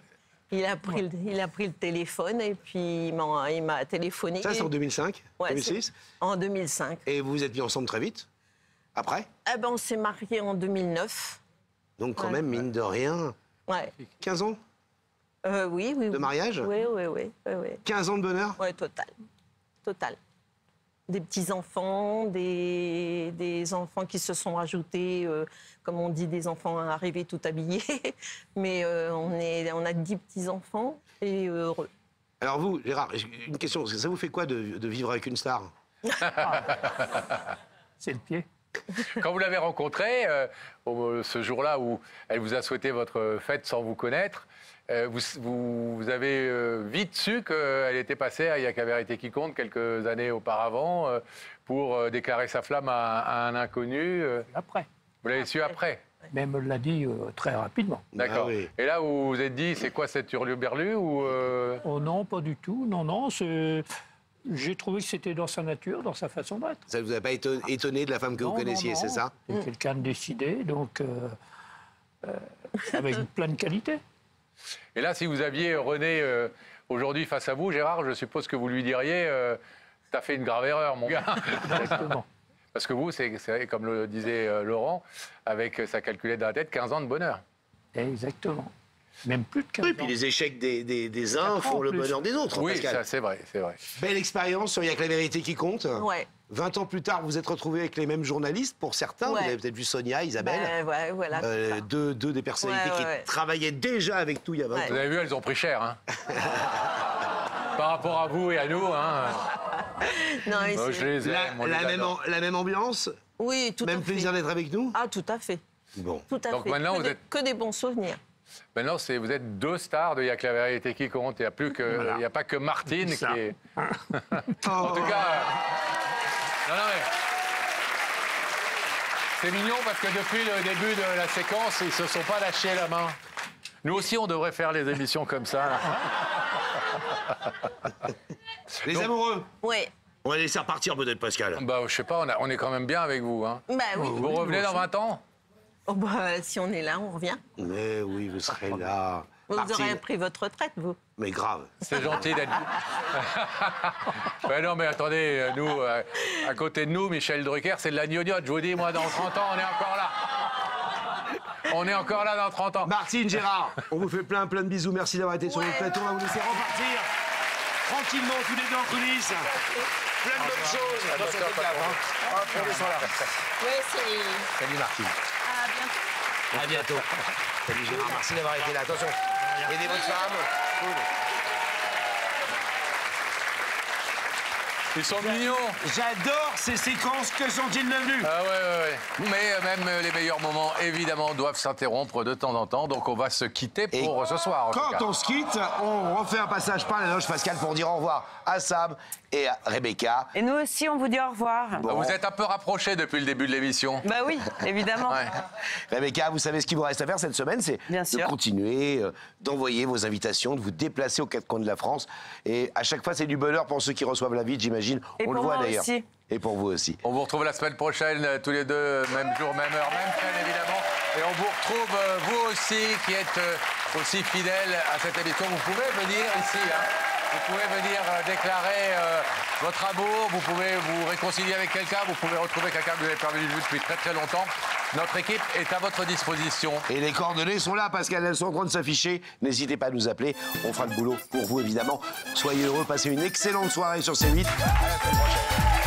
Il a pris le téléphone et puis il m'a téléphoné. Ça, c'est en 2005, ouais, 2006 En 2005. Et vous vous êtes mis ensemble très vite? Après? On s'est mariés en 2009. Donc quand même, mine de rien, 15 ans? Oui. De mariage? Oui. 15 ans de bonheur? Oui, total. Des petits-enfants, des enfants qui se sont rajoutés, comme on dit, des enfants arrivés tout habillés. Mais on a 10 petits-enfants et heureux. Alors vous, Gérard, une question, ça vous fait quoi de vivre avec une star? C'est le pied. Quand vous l'avez rencontrée, ce jour-là où elle vous a souhaité votre fête sans vous connaître, vous avez vite su qu'elle était passée à Il y a qu'à vérité qui compte quelques années auparavant pour déclarer sa flamme à un inconnu. Après. Vous l'avez su après? Mais elle me l'a dit très rapidement. D'accord. Ah oui. Et là, vous vous êtes dit, c'est quoi cette hurluberlu ou Oh non, pas du tout. Non, j'ai trouvé que c'était dans sa nature, dans sa façon d'être. Ça ne vous a pas étonné de la femme que vous connaissiez, c'est ça? C'est quelqu'un de décidé, donc avec plein de qualités. Et là, si vous aviez René aujourd'hui face à vous, Gérard, je suppose que vous lui diriez t'as fait une grave erreur, mon gars. Exactement. Parce que vous, c'est comme le disait Laurent, avec sa calculette dans la tête, 15 ans de bonheur. Exactement. Même plus de 15 ans. Oui, puis les échecs des uns font le bonheur des autres, oui, Pascal. c'est vrai. Belle expérience sur Il y a que la vérité qui compte. Ouais. 20 ans plus tard, vous êtes retrouvés avec les mêmes journalistes, pour certains. Ouais. Vous avez peut-être vu Sonia, Isabelle. Voilà. Deux des personnalités qui travaillaient déjà avec nous il y a 20 ans. Vous avez vu, elles ont pris cher. Hein. Par rapport à vous et à nous. Hein. Non, je les aime. La même ambiance? Oui, tout à fait. Même plaisir d'être avec nous? Ah, tout à fait. Bon. Tout à Donc fait. maintenant, Que des bons souvenirs. Maintenant, vous êtes deux stars de Il y a que la vérité qui compte. Il n'y a pas que Martine qui est... En tout cas... Non, mais... C'est mignon parce que depuis le début de la séquence, ils ne se sont pas lâchés la main. Nous aussi, on devrait faire les émissions comme ça. Là. Les amoureux? Oui. On va laisser repartir peut-être, Pascal. Je sais pas, on est quand même bien avec vous. Hein. Oui. Vous revenez dans 20 ans? Si on est là, on revient. Mais oui, vous serez là. Vous aurez pris votre retraite, vous. Mais grave. C'est gentil d'être... Non, mais attendez, nous, à côté de nous, Michel Drucker, c'est de la gnognotte. Je vous dis, moi, dans 30 ans, on est encore là. On est encore là dans 30 ans. Martine, Gérard, on vous fait plein de bisous. Merci d'avoir été sur le plateau. On va vous laisser repartir tranquillement, tous les deux en coulisses. Plein de bonnes choses dans cette étape. On sont là. Oui, c'est... Salut Martine. À bientôt. Salut Gérard, merci d'avoir été là. Attention, aidez votre femme. Cool. Ils sont mignons. J'adore ces séquences. Que sont-ils devenus? Ah ouais. Mais même les meilleurs moments, évidemment, doivent s'interrompre de temps en temps. Donc on va se quitter pour ce soir. Quand on se quitte, on refait un passage par la loge, Pascal, pour dire au revoir à Sam et à Rebecca. Et nous aussi, on vous dit au revoir. Bon. Vous êtes un peu rapprochés depuis le début de l'émission. Bah oui, évidemment. Ouais. Rebecca, vous savez ce qu'il vous reste à faire cette semaine, c'est de continuer, d'envoyer vos invitations, de vous déplacer aux quatre coins de la France. Et à chaque fois, c'est du bonheur pour ceux qui reçoivent l'invite, j'imagine. On le voit d'ailleurs. Et pour vous aussi. On vous retrouve la semaine prochaine, tous les deux, même jour, même heure, même chaîne, évidemment. Et on vous retrouve, vous aussi, qui êtes aussi fidèles à cette émission. Vous pouvez venir ici, hein. Vous pouvez venir déclarer votre amour, vous pouvez vous réconcilier avec quelqu'un, vous pouvez retrouver quelqu'un que vous n'avez pas vu depuis très longtemps. Notre équipe est à votre disposition. Et les coordonnées sont là, Pascal, elles sont en train de s'afficher. N'hésitez pas à nous appeler, on fera le boulot pour vous, évidemment. Soyez heureux, passez une excellente soirée sur C8. À la semaine prochaine.